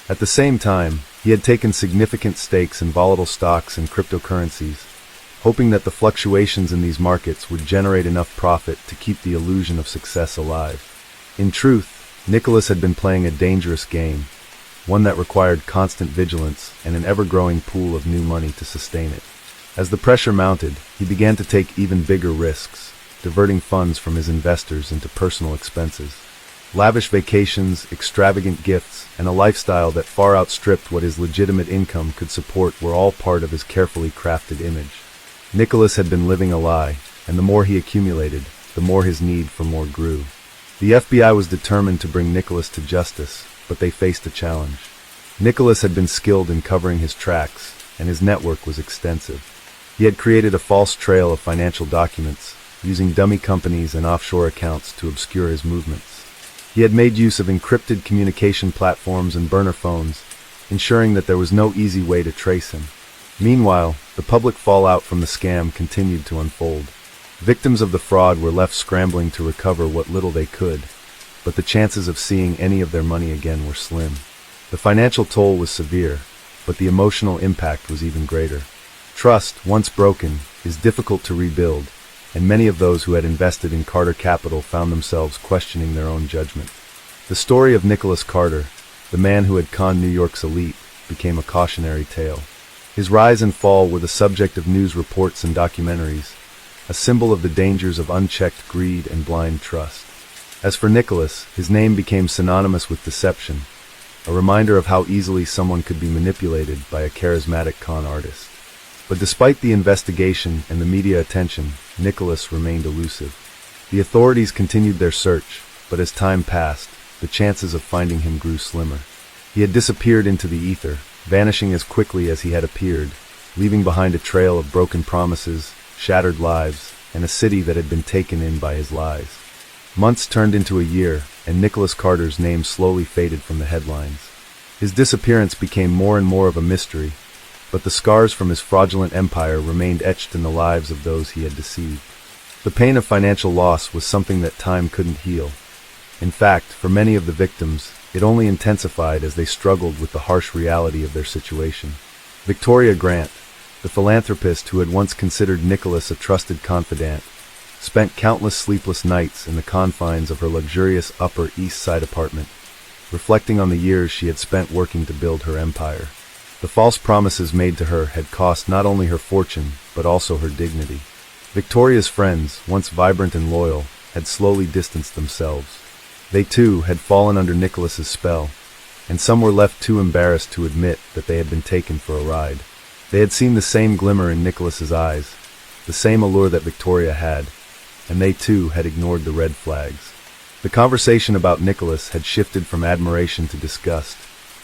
At the same time, he had taken significant stakes in volatile stocks and cryptocurrencies, hoping that the fluctuations in these markets would generate enough profit to keep the illusion of success alive. In truth, Nicholas had been playing a dangerous game, one that required constant vigilance and an ever-growing pool of new money to sustain it. As the pressure mounted, he began to take even bigger risks, diverting funds from his investors into personal expenses. Lavish vacations, extravagant gifts, and a lifestyle that far outstripped what his legitimate income could support were all part of his carefully crafted image. Nicholas had been living a lie, and the more he accumulated, the more his need for more grew. The FBI was determined to bring Nicholas to justice, but they faced a challenge. Nicholas had been skilled in covering his tracks, and his network was extensive. He had created a false trail of financial documents, using dummy companies and offshore accounts to obscure his movements. He had made use of encrypted communication platforms and burner phones, ensuring that there was no easy way to trace him. Meanwhile, the public fallout from the scam continued to unfold. Victims of the fraud were left scrambling to recover what little they could, but the chances of seeing any of their money again were slim. The financial toll was severe, but the emotional impact was even greater. Trust, once broken, is difficult to rebuild, and many of those who had invested in Carter Capital found themselves questioning their own judgment. The story of Nicholas Carter, the man who had conned New York's elite, became a cautionary tale. His rise and fall were the subject of news reports and documentaries, a symbol of the dangers of unchecked greed and blind trust. As for Nicholas, his name became synonymous with deception, a reminder of how easily someone could be manipulated by a charismatic con artist. But despite the investigation and the media attention, Nicholas remained elusive. The authorities continued their search, but as time passed, the chances of finding him grew slimmer. He had disappeared into the ether, vanishing as quickly as he had appeared, leaving behind a trail of broken promises, shattered lives, and a city that had been taken in by his lies. Months turned into a year, and Nicholas Carter's name slowly faded from the headlines. His disappearance became more and more of a mystery, but the scars from his fraudulent empire remained etched in the lives of those he had deceived. The pain of financial loss was something that time couldn't heal. In fact, for many of the victims, it only intensified as they struggled with the harsh reality of their situation. Victoria Grant, the philanthropist who had once considered Nicholas a trusted confidant, spent countless sleepless nights in the confines of her luxurious Upper East Side apartment, reflecting on the years she had spent working to build her empire. The false promises made to her had cost not only her fortune, but also her dignity. Victoria's friends, once vibrant and loyal, had slowly distanced themselves. They too had fallen under Nicholas's spell, and some were left too embarrassed to admit that they had been taken for a ride. They had seen the same glimmer in Nicholas's eyes, the same allure that Victoria had, and they too had ignored the red flags. The conversation about Nicholas had shifted from admiration to disgust,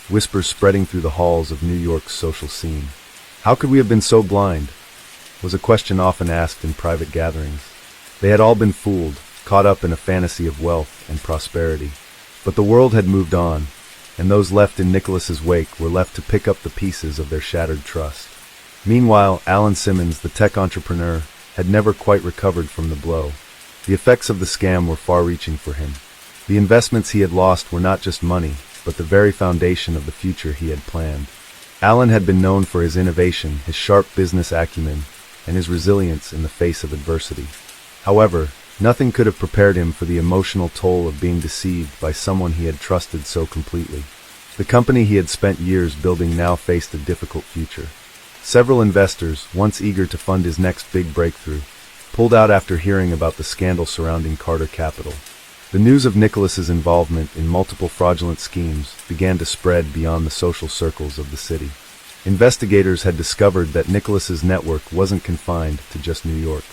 whispers spreading through the halls of New York's social scene. How could we have been so blind? Was a question often asked in private gatherings. They had all been fooled, caught up in a fantasy of wealth and prosperity. But the world had moved on, and those left in Nicholas's wake were left to pick up the pieces of their shattered trust. Meanwhile, Alan Simmons, the tech entrepreneur, had never quite recovered from the blow. The effects of the scam were far-reaching for him. The investments he had lost were not just money, but the very foundation of the future he had planned. Alan had been known for his innovation, his sharp business acumen, and his resilience in the face of adversity. However, nothing could have prepared him for the emotional toll of being deceived by someone he had trusted so completely. The company he had spent years building now faced a difficult future. Several investors, once eager to fund his next big breakthrough, pulled out after hearing about the scandal surrounding Carter Capital. The news of Nicholas's involvement in multiple fraudulent schemes began to spread beyond the social circles of the city. Investigators had discovered that Nicholas's network wasn't confined to just New York.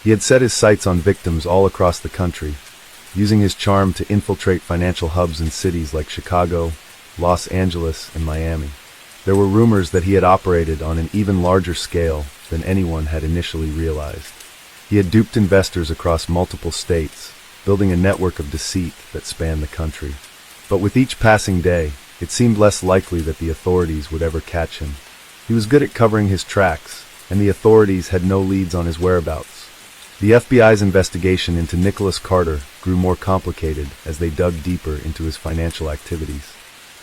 He had set his sights on victims all across the country, using his charm to infiltrate financial hubs in cities like Chicago, Los Angeles, and Miami. There were rumors that he had operated on an even larger scale than anyone had initially realized. He had duped investors across multiple states, building a network of deceit that spanned the country. But with each passing day, it seemed less likely that the authorities would ever catch him. He was good at covering his tracks, and the authorities had no leads on his whereabouts. The FBI's investigation into Nicholas Carter grew more complicated as they dug deeper into his financial activities.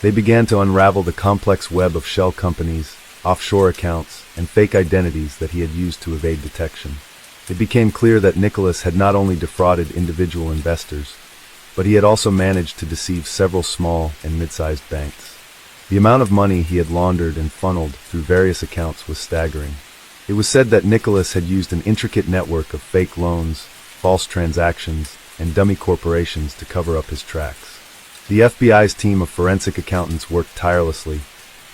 They began to unravel the complex web of shell companies, offshore accounts, and fake identities that he had used to evade detection. It became clear that Nicholas had not only defrauded individual investors, but he had also managed to deceive several small and mid-sized banks. The amount of money he had laundered and funneled through various accounts was staggering. It was said that Nicholas had used an intricate network of fake loans, false transactions, and dummy corporations to cover up his tracks. The FBI's team of forensic accountants worked tirelessly,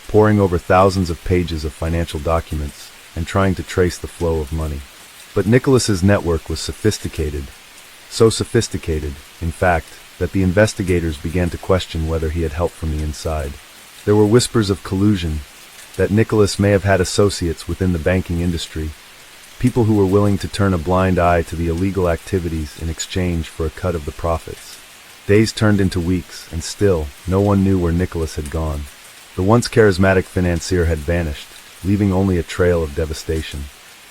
poring over thousands of pages of financial documents and trying to trace the flow of money. But Nicholas's network was sophisticated, so sophisticated, in fact, that the investigators began to question whether he had help from the inside. There were whispers of collusion, that Nicholas may have had associates within the banking industry, people who were willing to turn a blind eye to the illegal activities in exchange for a cut of the profits. Days turned into weeks, and still, no one knew where Nicholas had gone. The once charismatic financier had vanished, leaving only a trail of devastation.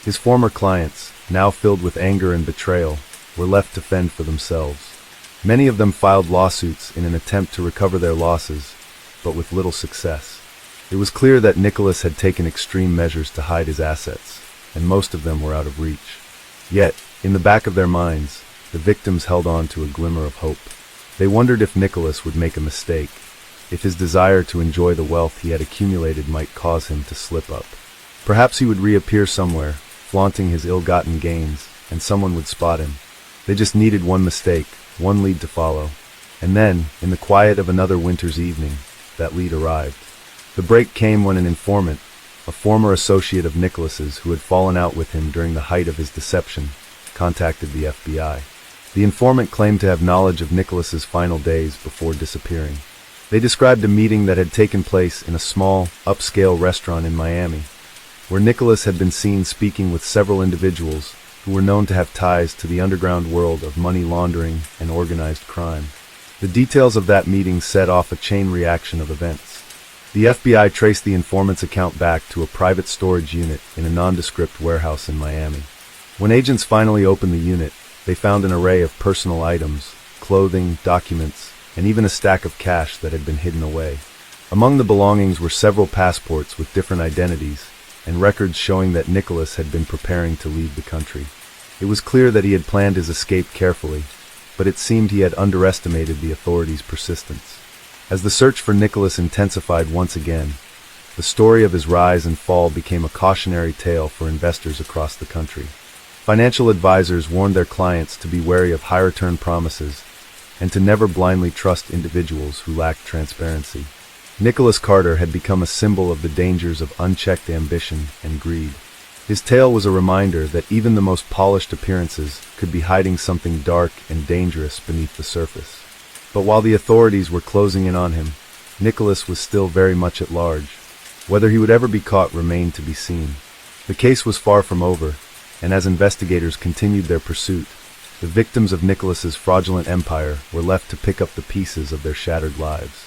His former clients, now filled with anger and betrayal, were left to fend for themselves. Many of them filed lawsuits in an attempt to recover their losses, but with little success. It was clear that Nicholas had taken extreme measures to hide his assets, and most of them were out of reach. Yet, in the back of their minds, the victims held on to a glimmer of hope. They wondered if Nicholas would make a mistake, if his desire to enjoy the wealth he had accumulated might cause him to slip up. Perhaps he would reappear somewhere, flaunting his ill-gotten gains, and someone would spot him. They just needed one mistake, one lead to follow. And then, in the quiet of another winter's evening, that lead arrived. The break came when an informant, a former associate of Nicholas's who had fallen out with him during the height of his deception, contacted the FBI. The informant claimed to have knowledge of Nicholas's final days before disappearing. They described a meeting that had taken place in a small, upscale restaurant in Miami, where Nicholas had been seen speaking with several individuals who were known to have ties to the underground world of money laundering and organized crime. The details of that meeting set off a chain reaction of events. The FBI traced the informant's account back to a private storage unit in a nondescript warehouse in Miami. When agents finally opened the unit, they found an array of personal items, clothing, documents, and even a stack of cash that had been hidden away. Among the belongings were several passports with different identities, and records showing that Nicholas had been preparing to leave the country. It was clear that he had planned his escape carefully, but it seemed he had underestimated the authorities' persistence. As the search for Nicholas intensified once again, the story of his rise and fall became a cautionary tale for investors across the country. Financial advisors warned their clients to be wary of high-return promises and to never blindly trust individuals who lacked transparency. Nicholas Carter had become a symbol of the dangers of unchecked ambition and greed. His tale was a reminder that even the most polished appearances could be hiding something dark and dangerous beneath the surface. But while the authorities were closing in on him, Nicholas was still very much at large. Whether he would ever be caught remained to be seen. The case was far from over, and as investigators continued their pursuit, the victims of Nicholas's fraudulent empire were left to pick up the pieces of their shattered lives.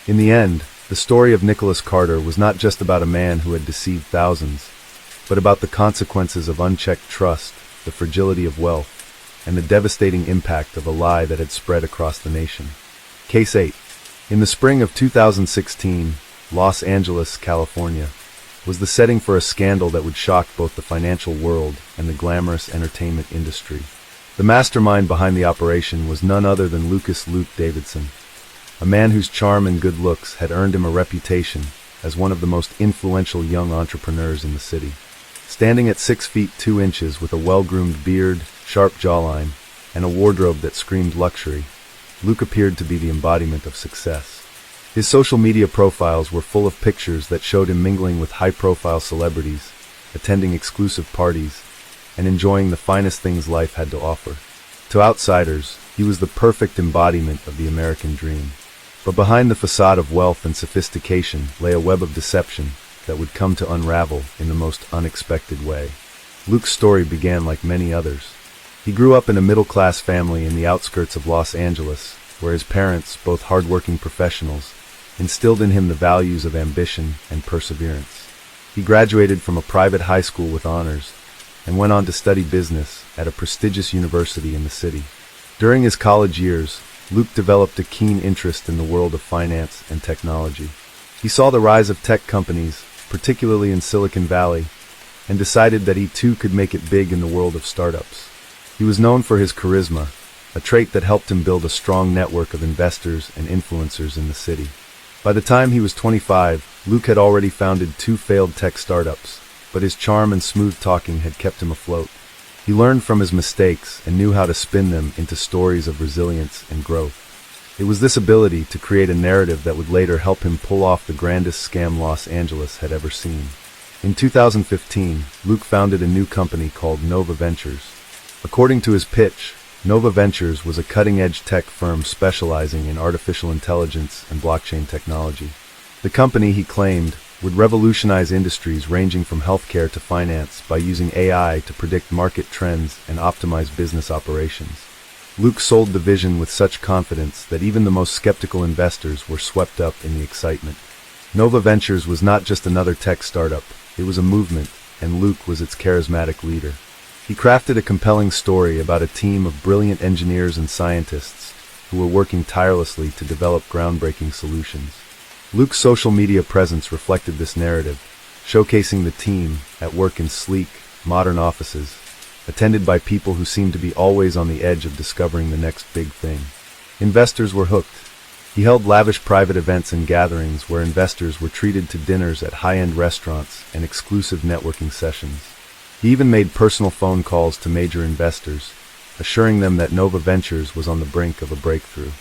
In the end, the story of Nicholas Carter was not just about a man who had deceived thousands, but about the consequences of unchecked trust, the fragility of wealth, and the devastating impact of a lie that had spread across the nation. Case 8. In the spring of 2016, Los Angeles, California, was the setting for a scandal that would shock both the financial world and the glamorous entertainment industry. The mastermind behind the operation was none other than Luke Davidson, a man whose charm and good looks had earned him a reputation as one of the most influential young entrepreneurs in the city. Standing at 6 feet 2 inches with a well-groomed beard, sharp jawline, and a wardrobe that screamed luxury, Luke appeared to be the embodiment of success. His social media profiles were full of pictures that showed him mingling with high-profile celebrities, attending exclusive parties, and enjoying the finest things life had to offer. To outsiders, he was the perfect embodiment of the American dream. But behind the facade of wealth and sophistication lay a web of deception that would come to unravel in the most unexpected way. Luke's story began like many others. He grew up in a middle-class family in the outskirts of Los Angeles, where his parents, both hard-working professionals, instilled in him the values of ambition and perseverance. He graduated from a private high school with honors and went on to study business at a prestigious university in the city. During his college years, Luke developed a keen interest in the world of finance and technology. He saw the rise of tech companies, particularly in Silicon Valley, and decided that he too could make it big in the world of startups. He was known for his charisma, a trait that helped him build a strong network of investors and influencers in the city. By the time he was 25, Luke had already founded 2 failed tech startups, but his charm and smooth talking had kept him afloat. He learned from his mistakes and knew how to spin them into stories of resilience and growth. It was this ability to create a narrative that would later help him pull off the grandest scam Los Angeles had ever seen. In 2015, Luke founded a new company called Nova Ventures. According to his pitch, Nova Ventures was a cutting-edge tech firm specializing in artificial intelligence and blockchain technology. The company, he claimed, would revolutionize industries ranging from healthcare to finance by using AI to predict market trends and optimize business operations. Luke sold the vision with such confidence that even the most skeptical investors were swept up in the excitement. Nova Ventures was not just another tech startup, it was a movement, and Luke was its charismatic leader. He crafted a compelling story about a team of brilliant engineers and scientists who were working tirelessly to develop groundbreaking solutions. Luke's social media presence reflected this narrative, showcasing the team at work in sleek, modern offices, attended by people who seemed to be always on the edge of discovering the next big thing. Investors were hooked. He held lavish private events and gatherings where investors were treated to dinners at high-end restaurants and exclusive networking sessions. He even made personal phone calls to major investors, assuring them that Nova Ventures was on the brink of a breakthrough.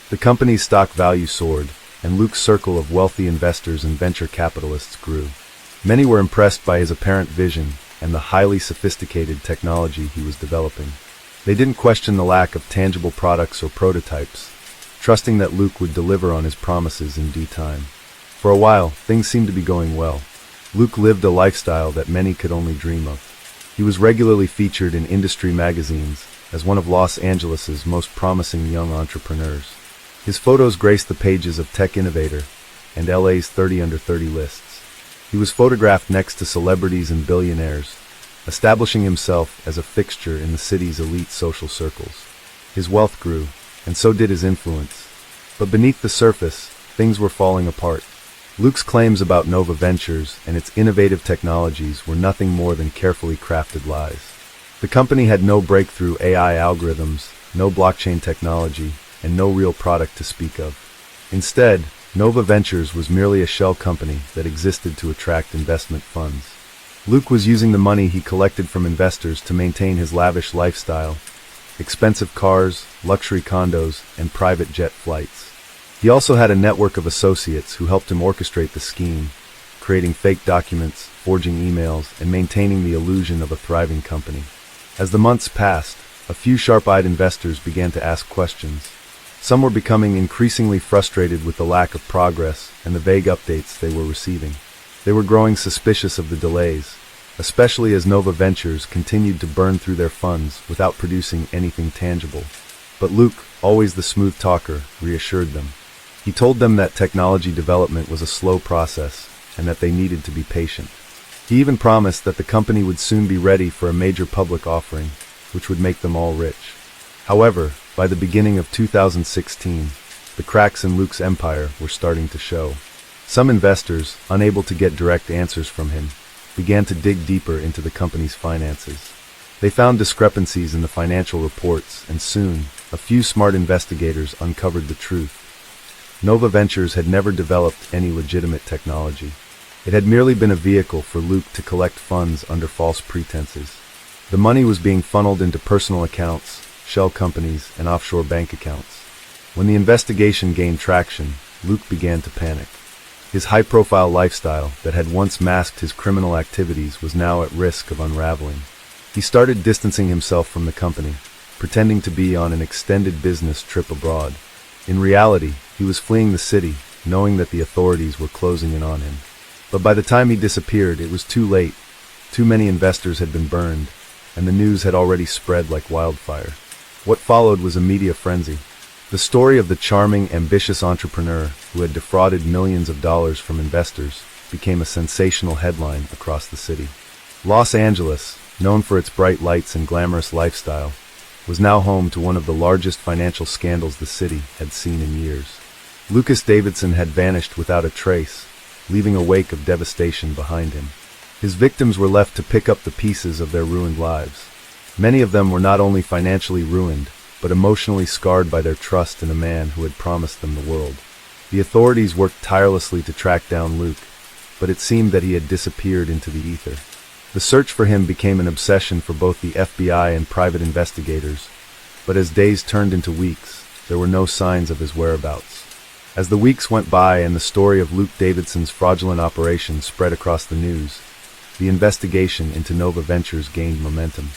The company's stock value soared, and Luke's circle of wealthy investors and venture capitalists grew. Many were impressed by his apparent vision and the highly sophisticated technology he was developing. They didn't question the lack of tangible products or prototypes, trusting that Luke would deliver on his promises in due time. For a while, things seemed to be going well. Luke lived a lifestyle that many could only dream of. He was regularly featured in industry magazines as one of Los Angeles's most promising young entrepreneurs. His photos graced the pages of Tech Innovator and LA's 30 Under 30 lists. He was photographed next to celebrities and billionaires, establishing himself as a fixture in the city's elite social circles. His wealth grew, and so did his influence. But beneath the surface, things were falling apart. Luke's claims about Nova Ventures and its innovative technologies were nothing more than carefully crafted lies. The company had no breakthrough AI algorithms, no blockchain technology, and no real product to speak of. Instead, Nova Ventures was merely a shell company that existed to attract investment funds. Luke was using the money he collected from investors to maintain his lavish lifestyle, expensive cars, luxury condos, and private jet flights. He also had a network of associates who helped him orchestrate the scheme, creating fake documents, forging emails, and maintaining the illusion of a thriving company. As the months passed, a few sharp-eyed investors began to ask questions. Some were becoming increasingly frustrated with the lack of progress and the vague updates they were receiving. They were growing suspicious of the delays, especially as Nova Ventures continued to burn through their funds without producing anything tangible. But Luke, always the smooth talker, reassured them. He told them that technology development was a slow process and that they needed to be patient. He even promised that the company would soon be ready for a major public offering, which would make them all rich. However, by the beginning of 2016, the cracks in Luke's empire were starting to show. Some investors, unable to get direct answers from him, began to dig deeper into the company's finances. They found discrepancies in the financial reports, and soon, a few smart investigators uncovered the truth. Nova Ventures had never developed any legitimate technology. It had merely been a vehicle for Luke to collect funds under false pretenses. The money was being funneled into personal accounts, shell companies, and offshore bank accounts. When the investigation gained traction, Luke began to panic. His high-profile lifestyle that had once masked his criminal activities was now at risk of unraveling. He started distancing himself from the company, pretending to be on an extended business trip abroad. In reality, he was fleeing the city, knowing that the authorities were closing in on him. But by the time he disappeared, it was too late. Too many investors had been burned, and the news had already spread like wildfire. What followed was a media frenzy. The story of the charming, ambitious entrepreneur who had defrauded millions of dollars from investors became a sensational headline across the city. Los Angeles, known for its bright lights and glamorous lifestyle, was now home to one of the largest financial scandals the city had seen in years. Lucas Davidson had vanished without a trace, leaving a wake of devastation behind him. His victims were left to pick up the pieces of their ruined lives. Many of them were not only financially ruined, but emotionally scarred by their trust in a man who had promised them the world. The authorities worked tirelessly to track down Luke, but it seemed that he had disappeared into the ether. The search for him became an obsession for both the FBI and private investigators, but as days turned into weeks, there were no signs of his whereabouts. As the weeks went by and the story of Luke Davidson's fraudulent operation spread across the news, the investigation into Nova Ventures gained momentum.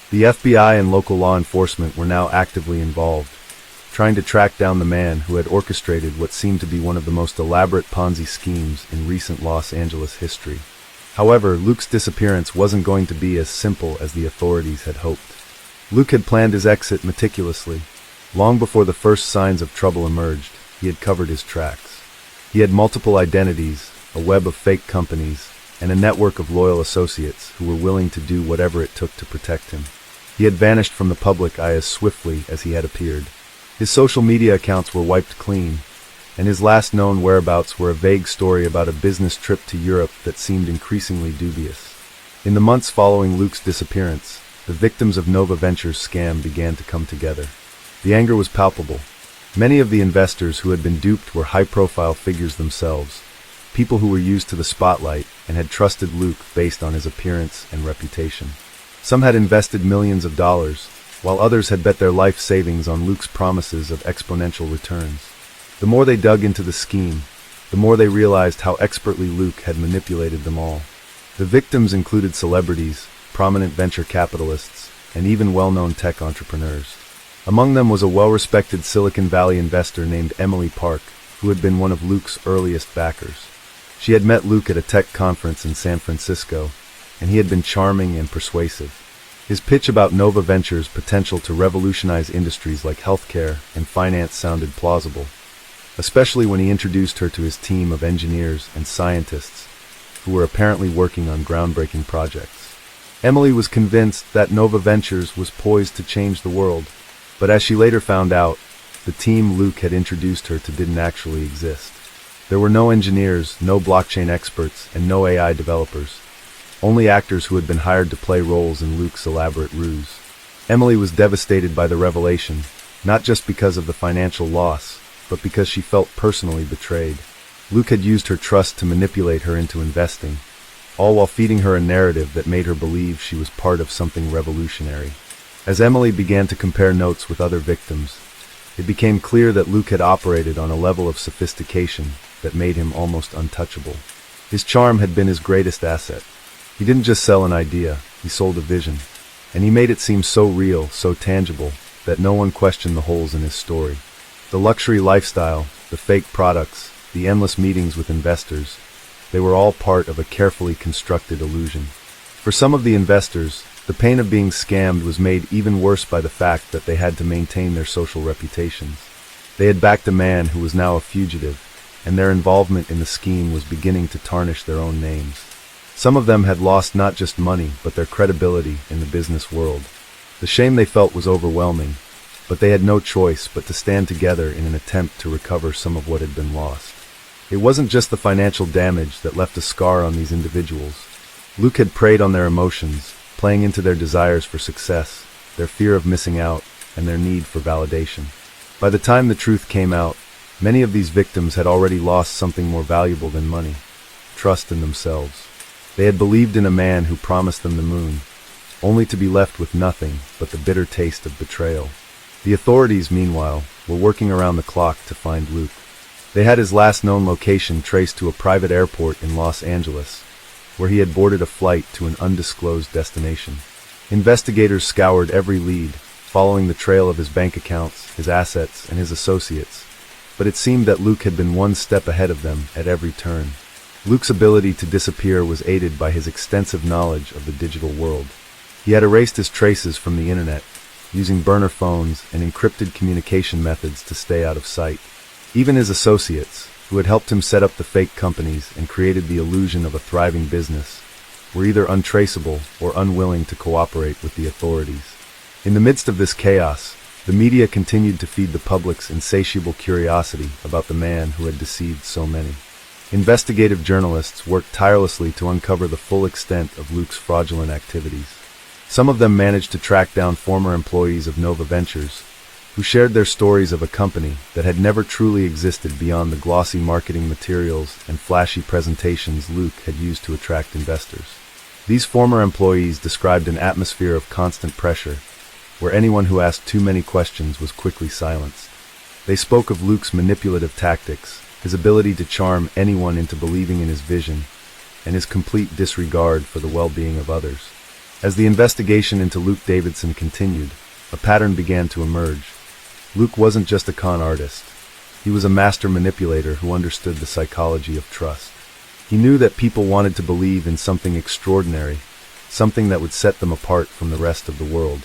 The FBI and local law enforcement were now actively involved, trying to track down the man who had orchestrated what seemed to be one of the most elaborate Ponzi schemes in recent Los Angeles history. However, Luke's disappearance wasn't going to be as simple as the authorities had hoped. Luke had planned his exit meticulously. Long before the first signs of trouble emerged, he had covered his tracks. He had multiple identities, a web of fake companies, and a network of loyal associates who were willing to do whatever it took to protect him. He had vanished from the public eye as swiftly as he had appeared. His social media accounts were wiped clean, and his last known whereabouts were a vague story about a business trip to Europe that seemed increasingly dubious. In the months following Luke's disappearance, the victims of Nova Ventures' scam began to come together. The anger was palpable. Many of the investors who had been duped were high-profile figures themselves, people who were used to the spotlight and had trusted Luke based on his appearance and reputation. Some had invested millions of dollars, while others had bet their life savings on Luke's promises of exponential returns. The more they dug into the scheme, the more they realized how expertly Luke had manipulated them all. The victims included celebrities, prominent venture capitalists, and even well-known tech entrepreneurs. Among them was a well-respected Silicon Valley investor named Emily Park, who had been one of Luke's earliest backers. She had met Luke at a tech conference in San Francisco, and he had been charming and persuasive. His pitch about Nova Ventures' potential to revolutionize industries like healthcare and finance sounded plausible, especially when he introduced her to his team of engineers and scientists who were apparently working on groundbreaking projects. Emily was convinced that Nova Ventures was poised to change the world, but as she later found out, the team Luke had introduced her to didn't actually exist. There were no engineers, no blockchain experts, and no AI developers. Only actors who had been hired to play roles in Luke's elaborate ruse. Emily was devastated by the revelation, not just because of the financial loss, but because she felt personally betrayed. Luke had used her trust to manipulate her into investing, all while feeding her a narrative that made her believe she was part of something revolutionary. As Emily began to compare notes with other victims, it became clear that Luke had operated on a level of sophistication that made him almost untouchable. His charm had been his greatest asset. He didn't just sell an idea, he sold a vision. And he made it seem so real, so tangible, that no one questioned the holes in his story. The luxury lifestyle, the fake products, the endless meetings with investors, they were all part of a carefully constructed illusion. For some of the investors, the pain of being scammed was made even worse by the fact that they had to maintain their social reputations. They had backed a man who was now a fugitive, and their involvement in the scheme was beginning to tarnish their own names. Some of them had lost not just money, but their credibility in the business world. The shame they felt was overwhelming, but they had no choice but to stand together in an attempt to recover some of what had been lost. It wasn't just the financial damage that left a scar on these individuals. Luke had preyed on their emotions, playing into their desires for success, their fear of missing out, and their need for validation. By the time the truth came out, many of these victims had already lost something more valuable than money: trust in themselves. They had believed in a man who promised them the moon, only to be left with nothing but the bitter taste of betrayal. The authorities, meanwhile, were working around the clock to find Luke. They had his last known location traced to a private airport in Los Angeles, where he had boarded a flight to an undisclosed destination. Investigators scoured every lead, following the trail of his bank accounts, his assets, and his associates, but it seemed that Luke had been one step ahead of them at every turn. Luke's ability to disappear was aided by his extensive knowledge of the digital world. He had erased his traces from the internet, using burner phones and encrypted communication methods to stay out of sight. Even his associates, who had helped him set up the fake companies and created the illusion of a thriving business, were either untraceable or unwilling to cooperate with the authorities. In the midst of this chaos, the media continued to feed the public's insatiable curiosity about the man who had deceived so many. Investigative journalists worked tirelessly to uncover the full extent of Luke's fraudulent activities. Some of them managed to track down former employees of Nova Ventures, who shared their stories of a company that had never truly existed beyond the glossy marketing materials and flashy presentations Luke had used to attract investors. These former employees described an atmosphere of constant pressure, where anyone who asked too many questions was quickly silenced. They spoke of Luke's manipulative tactics, his ability to charm anyone into believing in his vision, and his complete disregard for the well-being of others. As the investigation into Luke Davidson continued, a pattern began to emerge. Luke wasn't just a con artist. He was a master manipulator who understood the psychology of trust. He knew that people wanted to believe in something extraordinary, something that would set them apart from the rest of the world.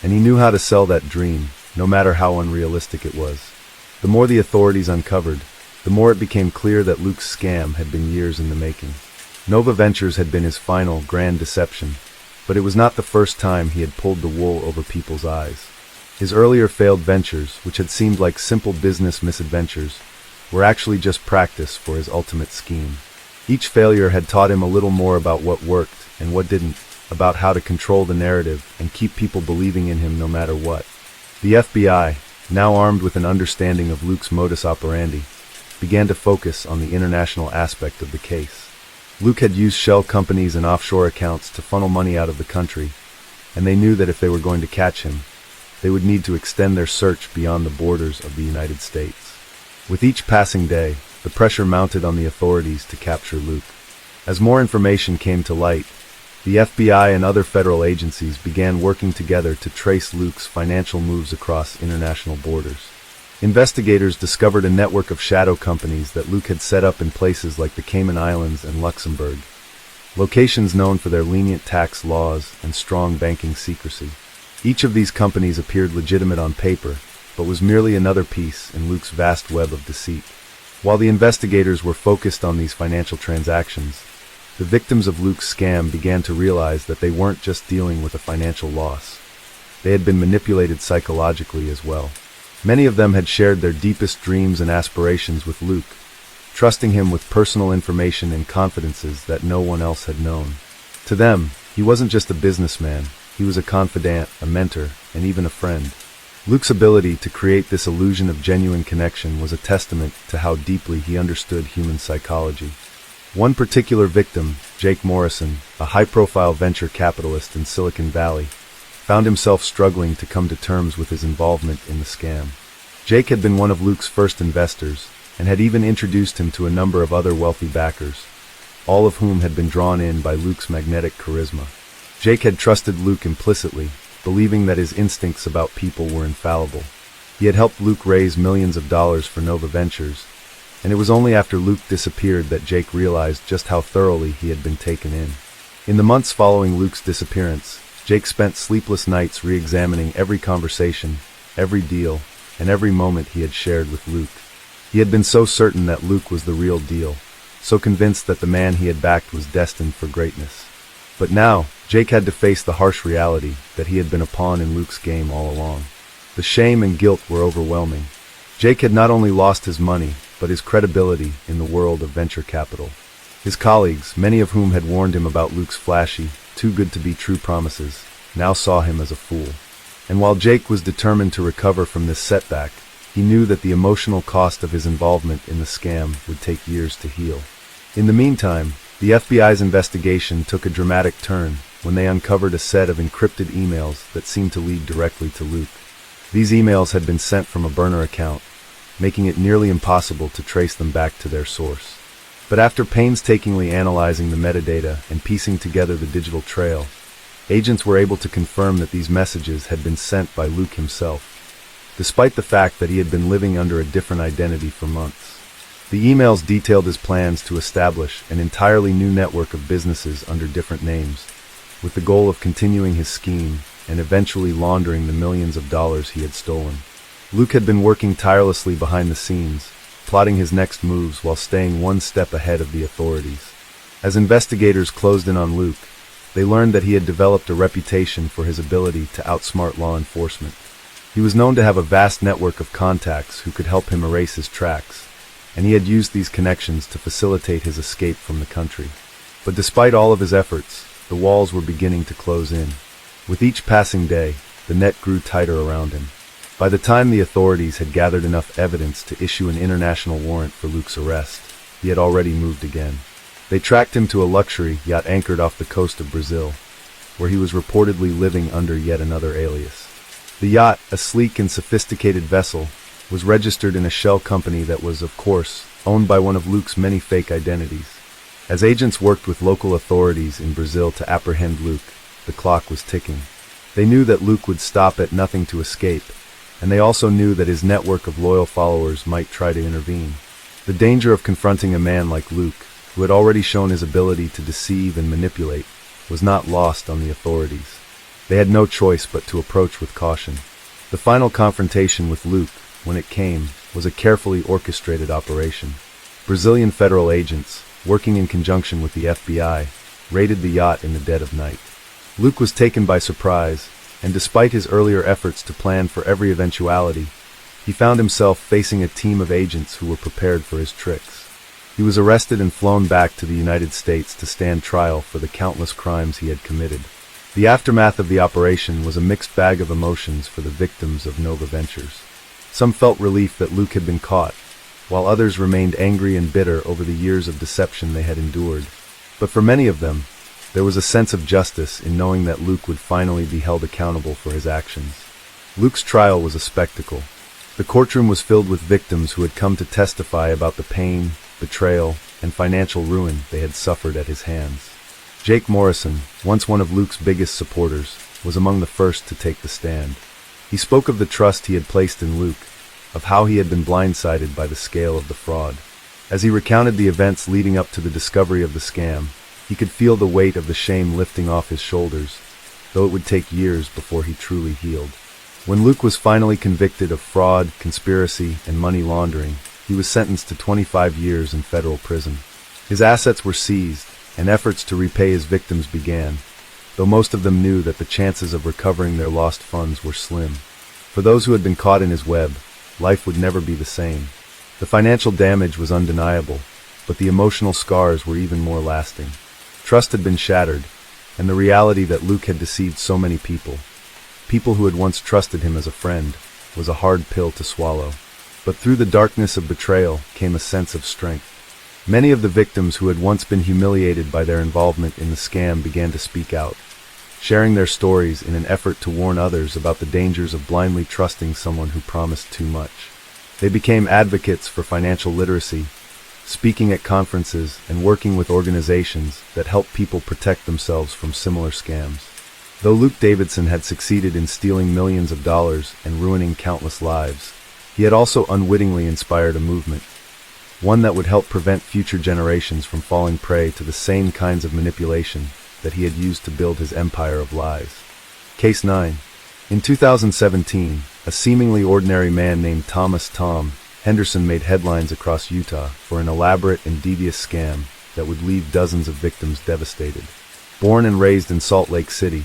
And he knew how to sell that dream, no matter how unrealistic it was. The more the authorities uncovered, the more it became clear that Luke's scam had been years in the making. Nova Ventures had been his final, grand deception, but it was not the first time he had pulled the wool over people's eyes. His earlier failed ventures, which had seemed like simple business misadventures, were actually just practice for his ultimate scheme. Each failure had taught him a little more about what worked and what didn't, about how to control the narrative and keep people believing in him no matter what. The FBI, now armed with an understanding of Luke's modus operandi, began to focus on the international aspect of the case. Luke had used shell companies and offshore accounts to funnel money out of the country, and they knew that if they were going to catch him, they would need to extend their search beyond the borders of the United States. With each passing day, the pressure mounted on the authorities to capture Luke. As more information came to light, the FBI and other federal agencies began working together to trace Luke's financial moves across international borders. Investigators discovered a network of shadow companies that Luke had set up in places like the Cayman Islands and Luxembourg, locations known for their lenient tax laws and strong banking secrecy. Each of these companies appeared legitimate on paper, but was merely another piece in Luke's vast web of deceit. While the investigators were focused on these financial transactions, the victims of Luke's scam began to realize that they weren't just dealing with a financial loss. They had been manipulated psychologically as well. Many of them had shared their deepest dreams and aspirations with Luke, trusting him with personal information and confidences that no one else had known. To them, he wasn't just a businessman, he was a confidant, a mentor, and even a friend. Luke's ability to create this illusion of genuine connection was a testament to how deeply he understood human psychology. One particular victim, Jake Morrison, a high-profile venture capitalist in Silicon Valley, found himself struggling to come to terms with his involvement in the scam. Jake had been one of Luke's first investors, and had even introduced him to a number of other wealthy backers, all of whom had been drawn in by Luke's magnetic charisma. Jake had trusted Luke implicitly, believing that his instincts about people were infallible. He had helped Luke raise millions of dollars for Nova Ventures, and it was only after Luke disappeared that Jake realized just how thoroughly he had been taken in. In the months following Luke's disappearance, Jake spent sleepless nights re-examining every conversation, every deal, and every moment he had shared with Luke. He had been so certain that Luke was the real deal, so convinced that the man he had backed was destined for greatness. But now, Jake had to face the harsh reality that he had been a pawn in Luke's game all along. The shame and guilt were overwhelming. Jake had not only lost his money, but his credibility in the world of venture capital. His colleagues, many of whom had warned him about Luke's flashy, too-good-to-be-true promises, now saw him as a fool. And while Jake was determined to recover from this setback, he knew that the emotional cost of his involvement in the scam would take years to heal. In the meantime, the FBI's investigation took a dramatic turn when they uncovered a set of encrypted emails that seemed to lead directly to Luke. These emails had been sent from a burner account, making it nearly impossible to trace them back to their source. But after painstakingly analyzing the metadata and piecing together the digital trail, agents were able to confirm that these messages had been sent by Luke himself, despite the fact that he had been living under a different identity for months. The emails detailed his plans to establish an entirely new network of businesses under different names, with the goal of continuing his scheme and eventually laundering the millions of dollars he had stolen. Luke had been working tirelessly behind the scenes, plotting his next moves while staying one step ahead of the authorities. As investigators closed in on Luke, they learned that he had developed a reputation for his ability to outsmart law enforcement. He was known to have a vast network of contacts who could help him erase his tracks, and he had used these connections to facilitate his escape from the country. But despite all of his efforts, the walls were beginning to close in. With each passing day, the net grew tighter around him. By the time the authorities had gathered enough evidence to issue an international warrant for Luke's arrest, he had already moved again. They tracked him to a luxury yacht anchored off the coast of Brazil, where he was reportedly living under yet another alias. The yacht, a sleek and sophisticated vessel, was registered in a shell company that was, of course, owned by one of Luke's many fake identities. As agents worked with local authorities in Brazil to apprehend Luke, the clock was ticking. They knew that Luke would stop at nothing to escape, and they also knew that his network of loyal followers might try to intervene. The danger of confronting a man like Luke, who had already shown his ability to deceive and manipulate, was not lost on the authorities. They had no choice but to approach with caution. The final confrontation with Luke, when it came, was a carefully orchestrated operation. Brazilian federal agents, working in conjunction with the FBI, raided the yacht in the dead of night. Luke was taken by surprise, and despite his earlier efforts to plan for every eventuality, he found himself facing a team of agents who were prepared for his tricks. He was arrested and flown back to the United States to stand trial for the countless crimes he had committed. The aftermath of the operation was a mixed bag of emotions for the victims of Nova Ventures. Some felt relief that Luke had been caught, while others remained angry and bitter over the years of deception they had endured. But for many of them, there was a sense of justice in knowing that Luke would finally be held accountable for his actions. Luke's trial was a spectacle. The courtroom was filled with victims who had come to testify about the pain, betrayal, and financial ruin they had suffered at his hands. Jake Morrison, once one of Luke's biggest supporters, was among the first to take the stand. He spoke of the trust he had placed in Luke, of how he had been blindsided by the scale of the fraud. As he recounted the events leading up to the discovery of the scam, he could feel the weight of the shame lifting off his shoulders, though it would take years before he truly healed. When Luke was finally convicted of fraud, conspiracy, and money laundering, he was sentenced to 25 years in federal prison. His assets were seized, and efforts to repay his victims began, though most of them knew that the chances of recovering their lost funds were slim. For those who had been caught in his web, life would never be the same. The financial damage was undeniable, but the emotional scars were even more lasting. Trust had been shattered, and the reality that Luke had deceived so many people who had once trusted him as a friend, was a hard pill to swallow. But through the darkness of betrayal came a sense of strength. Many of the victims who had once been humiliated by their involvement in the scam began to speak out, sharing their stories in an effort to warn others about the dangers of blindly trusting someone who promised too much. They became advocates for financial literacy, speaking at conferences and working with organizations that help people protect themselves from similar scams. Though Luke Davidson had succeeded in stealing millions of dollars and ruining countless lives, he had also unwittingly inspired a movement, one that would help prevent future generations from falling prey to the same kinds of manipulation that he had used to build his empire of lies. Case 9. In 2017, a seemingly ordinary man named Tom Henderson made headlines across Utah for an elaborate and devious scam that would leave dozens of victims devastated. Born and raised in Salt Lake City,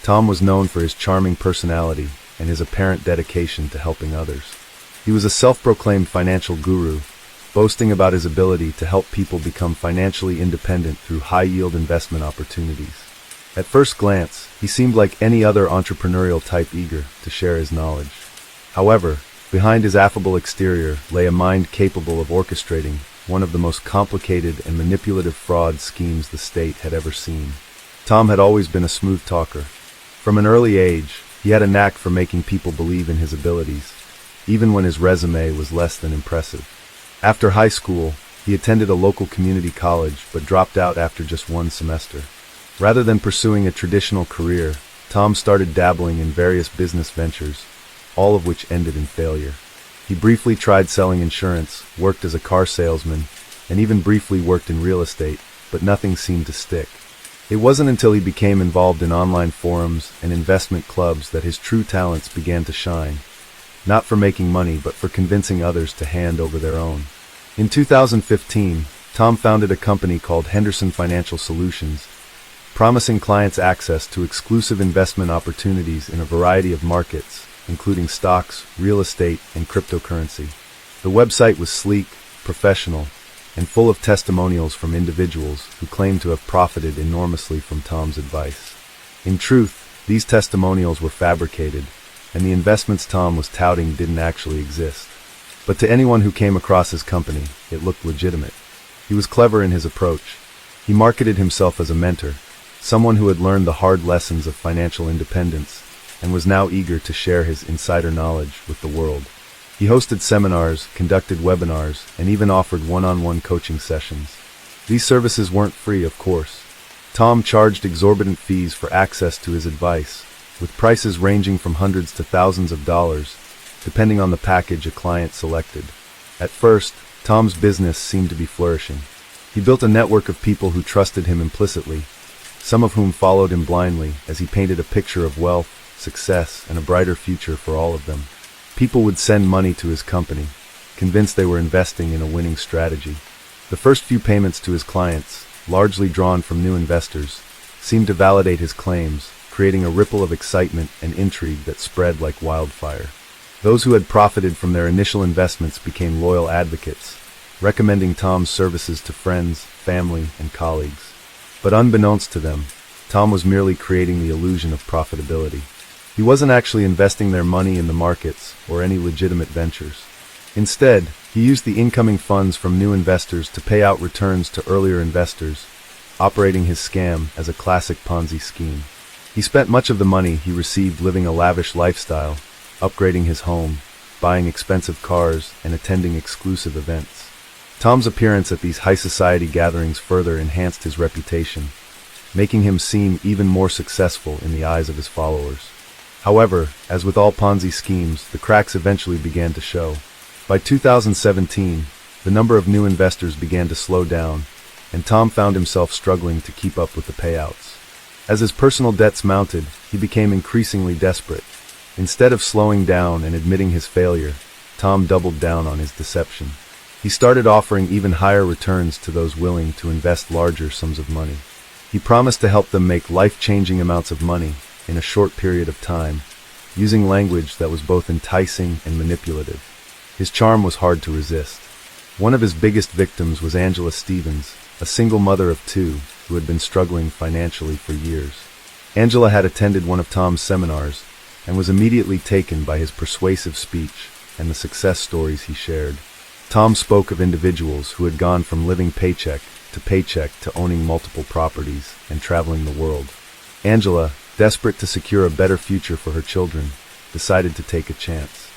Tom was known for his charming personality and his apparent dedication to helping others. He was a self-proclaimed financial guru, boasting about his ability to help people become financially independent through high-yield investment opportunities. At first glance, he seemed like any other entrepreneurial type eager to share his knowledge. However, behind his affable exterior lay a mind capable of orchestrating one of the most complicated and manipulative fraud schemes the state had ever seen. Tom had always been a smooth talker. From an early age, he had a knack for making people believe in his abilities, even when his resume was less than impressive. After high school, he attended a local community college but dropped out after just one semester. Rather than pursuing a traditional career, Tom started dabbling in various business ventures, all of which ended in failure. He briefly tried selling insurance, worked as a car salesman, and even briefly worked in real estate, but nothing seemed to stick. It wasn't until he became involved in online forums and investment clubs that his true talents began to shine, not for making money but for convincing others to hand over their own. In 2015, Tom founded a company called Henderson Financial Solutions, promising clients access to exclusive investment opportunities in a variety of markets, including stocks, real estate, and cryptocurrency. The website was sleek, professional, and full of testimonials from individuals who claimed to have profited enormously from Tom's advice. In truth, these testimonials were fabricated, and the investments Tom was touting didn't actually exist. But to anyone who came across his company, it looked legitimate. He was clever in his approach. He marketed himself as a mentor, someone who had learned the hard lessons of financial independence, and was now eager to share his insider knowledge with the world. He hosted seminars, conducted webinars, and even offered one-on-one coaching sessions. These services weren't free, of course. Tom charged exorbitant fees for access to his advice, with prices ranging from hundreds to thousands of dollars, depending on the package a client selected. At first, Tom's business seemed to be flourishing. He built a network of people who trusted him implicitly, some of whom followed him blindly as he painted a picture of wealth, success, and a brighter future for all of them. People would send money to his company, convinced they were investing in a winning strategy. The first few payments to his clients, largely drawn from new investors, seemed to validate his claims, creating a ripple of excitement and intrigue that spread like wildfire. Those who had profited from their initial investments became loyal advocates, recommending Tom's services to friends, family, and colleagues. But unbeknownst to them, Tom was merely creating the illusion of profitability. He wasn't actually investing their money in the markets or any legitimate ventures. Instead, he used the incoming funds from new investors to pay out returns to earlier investors, operating his scam as a classic Ponzi scheme. He spent much of the money he received living a lavish lifestyle, upgrading his home, buying expensive cars, and attending exclusive events. Tom's appearance at these high society gatherings further enhanced his reputation, making him seem even more successful in the eyes of his followers. However, as with all Ponzi schemes, the cracks eventually began to show. By 2017, the number of new investors began to slow down, and Tom found himself struggling to keep up with the payouts. As his personal debts mounted, he became increasingly desperate. Instead of slowing down and admitting his failure, Tom doubled down on his deception. He started offering even higher returns to those willing to invest larger sums of money. He promised to help them make life-changing amounts of money in a short period of time, using language that was both enticing and manipulative. His charm was hard to resist. One of his biggest victims was Angela Stevens, a single mother of two who had been struggling financially for years. Angela had attended one of Tom's seminars and was immediately taken by his persuasive speech and the success stories he shared. Tom spoke of individuals who had gone from living paycheck to owning multiple properties and traveling the world. Angela, desperate to secure a better future for her children, decided to take a chance.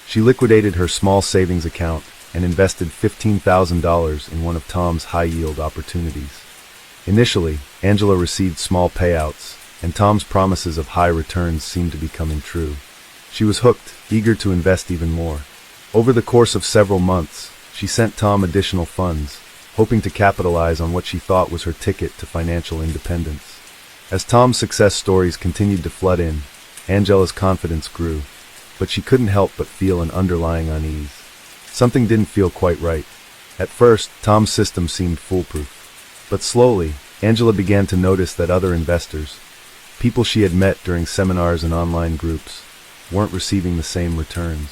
She liquidated her small savings account and invested $15,000 in one of Tom's high-yield opportunities. Initially, Angela received small payouts, and Tom's promises of high returns seemed to be coming true. She was hooked, eager to invest even more. Over the course of several months, she sent Tom additional funds, hoping to capitalize on what she thought was her ticket to financial independence. As Tom's success stories continued to flood in, Angela's confidence grew, but she couldn't help but feel an underlying unease. Something didn't feel quite right. At first, Tom's system seemed foolproof. But slowly, Angela began to notice that other investors, people she had met during seminars and online groups, weren't receiving the same returns.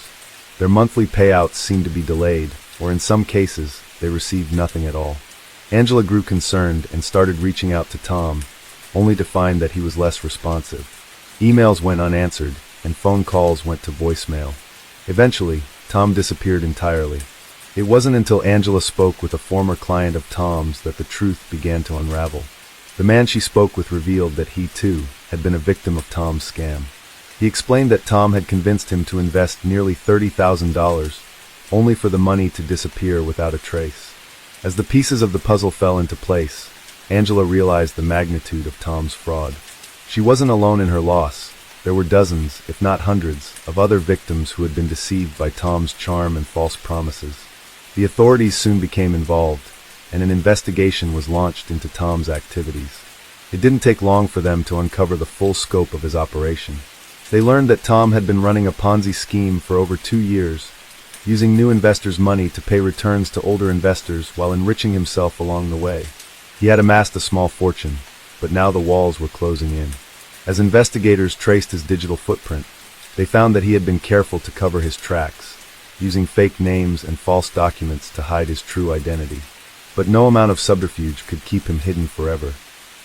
Their monthly payouts seemed to be delayed, or in some cases, they received nothing at all. Angela grew concerned and started reaching out to Tom, only to find that he was less responsive. Emails went unanswered, and phone calls went to voicemail. Eventually, Tom disappeared entirely. It wasn't until Angela spoke with a former client of Tom's that the truth began to unravel. The man she spoke with revealed that he, too, had been a victim of Tom's scam. He explained that Tom had convinced him to invest nearly $30,000, only for the money to disappear without a trace. As the pieces of the puzzle fell into place, Angela realized the magnitude of Tom's fraud. She wasn't alone in her loss. There were dozens, if not hundreds, of other victims who had been deceived by Tom's charm and false promises. The authorities soon became involved, and an investigation was launched into Tom's activities. It didn't take long for them to uncover the full scope of his operation. They learned that Tom had been running a Ponzi scheme for over 2 years, using new investors' money to pay returns to older investors while enriching himself along the way. He had amassed a small fortune, but now the walls were closing in. As investigators traced his digital footprint, they found that he had been careful to cover his tracks, using fake names and false documents to hide his true identity. But no amount of subterfuge could keep him hidden forever.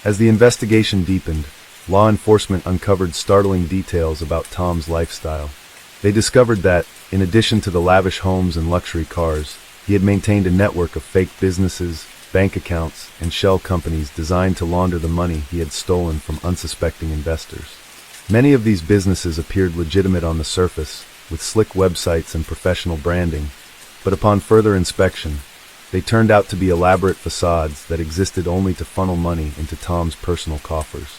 As the investigation deepened, law enforcement uncovered startling details about Tom's lifestyle. They discovered that, in addition to the lavish homes and luxury cars, he had maintained a network of fake businesses, bank accounts, and shell companies designed to launder the money he had stolen from unsuspecting investors. Many of these businesses appeared legitimate on the surface, with slick websites and professional branding, but upon further inspection, they turned out to be elaborate facades that existed only to funnel money into Tom's personal coffers.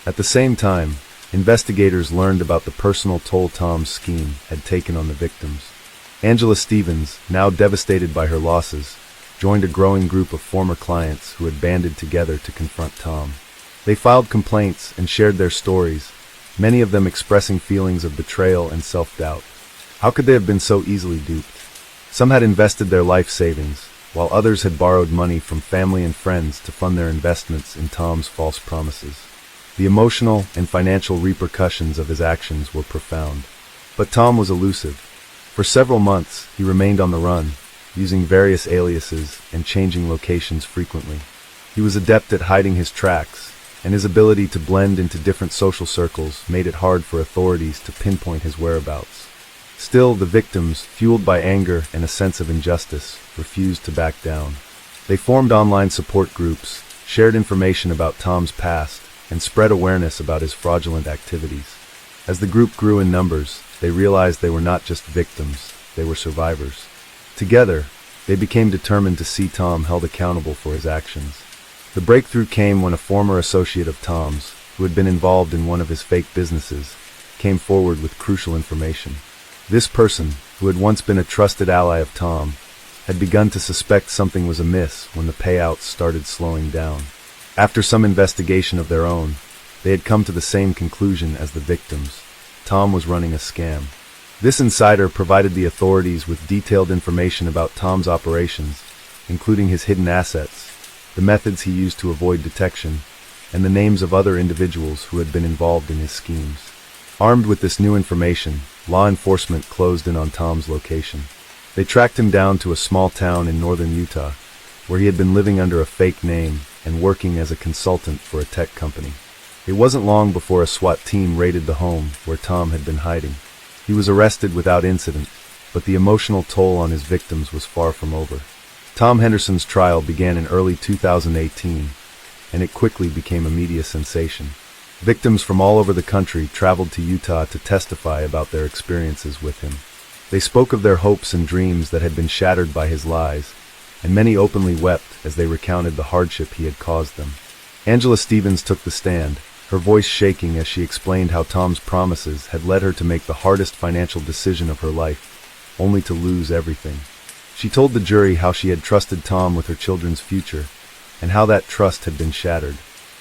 At the same time, investigators learned about the personal toll Tom's scheme had taken on the victims. Angela Stevens, now devastated by her losses, joined a growing group of former clients who had banded together to confront Tom. They filed complaints and shared their stories, many of them expressing feelings of betrayal and self-doubt. How could they have been so easily duped? Some had invested their life savings, while others had borrowed money from family and friends to fund their investments in Tom's false promises. The emotional and financial repercussions of his actions were profound. But Tom was elusive. For several months, he remained on the run, using various aliases and changing locations frequently. He was adept at hiding his tracks, and his ability to blend into different social circles made it hard for authorities to pinpoint his whereabouts. Still, the victims, fueled by anger and a sense of injustice, refused to back down. They formed online support groups, shared information about Tom's past, and spread awareness about his fraudulent activities. As the group grew in numbers, they realized they were not just victims, they were survivors. Together, they became determined to see Tom held accountable for his actions. The breakthrough came when a former associate of Tom's, who had been involved in one of his fake businesses, came forward with crucial information. This person, who had once been a trusted ally of Tom, had begun to suspect something was amiss when the payouts started slowing down. After some investigation of their own, they had come to the same conclusion as the victims. Tom was running a scam. This insider provided the authorities with detailed information about Tom's operations, including his hidden assets, the methods he used to avoid detection, and the names of other individuals who had been involved in his schemes. Armed with this new information, law enforcement closed in on Tom's location. They tracked him down to a small town in northern Utah, where he had been living under a fake name and working as a consultant for a tech company. It wasn't long before a SWAT team raided the home where Tom had been hiding. He was arrested without incident, but the emotional toll on his victims was far from over. Tom Henderson's trial began in early 2018, and it quickly became a media sensation. Victims from all over the country traveled to Utah to testify about their experiences with him. They spoke of their hopes and dreams that had been shattered by his lies, and many openly wept as they recounted the hardship he had caused them. Angela Stevens took the stand, her voice shaking as she explained how Tom's promises had led her to make the hardest financial decision of her life, only to lose everything. She told the jury how she had trusted Tom with her children's future, and how that trust had been shattered.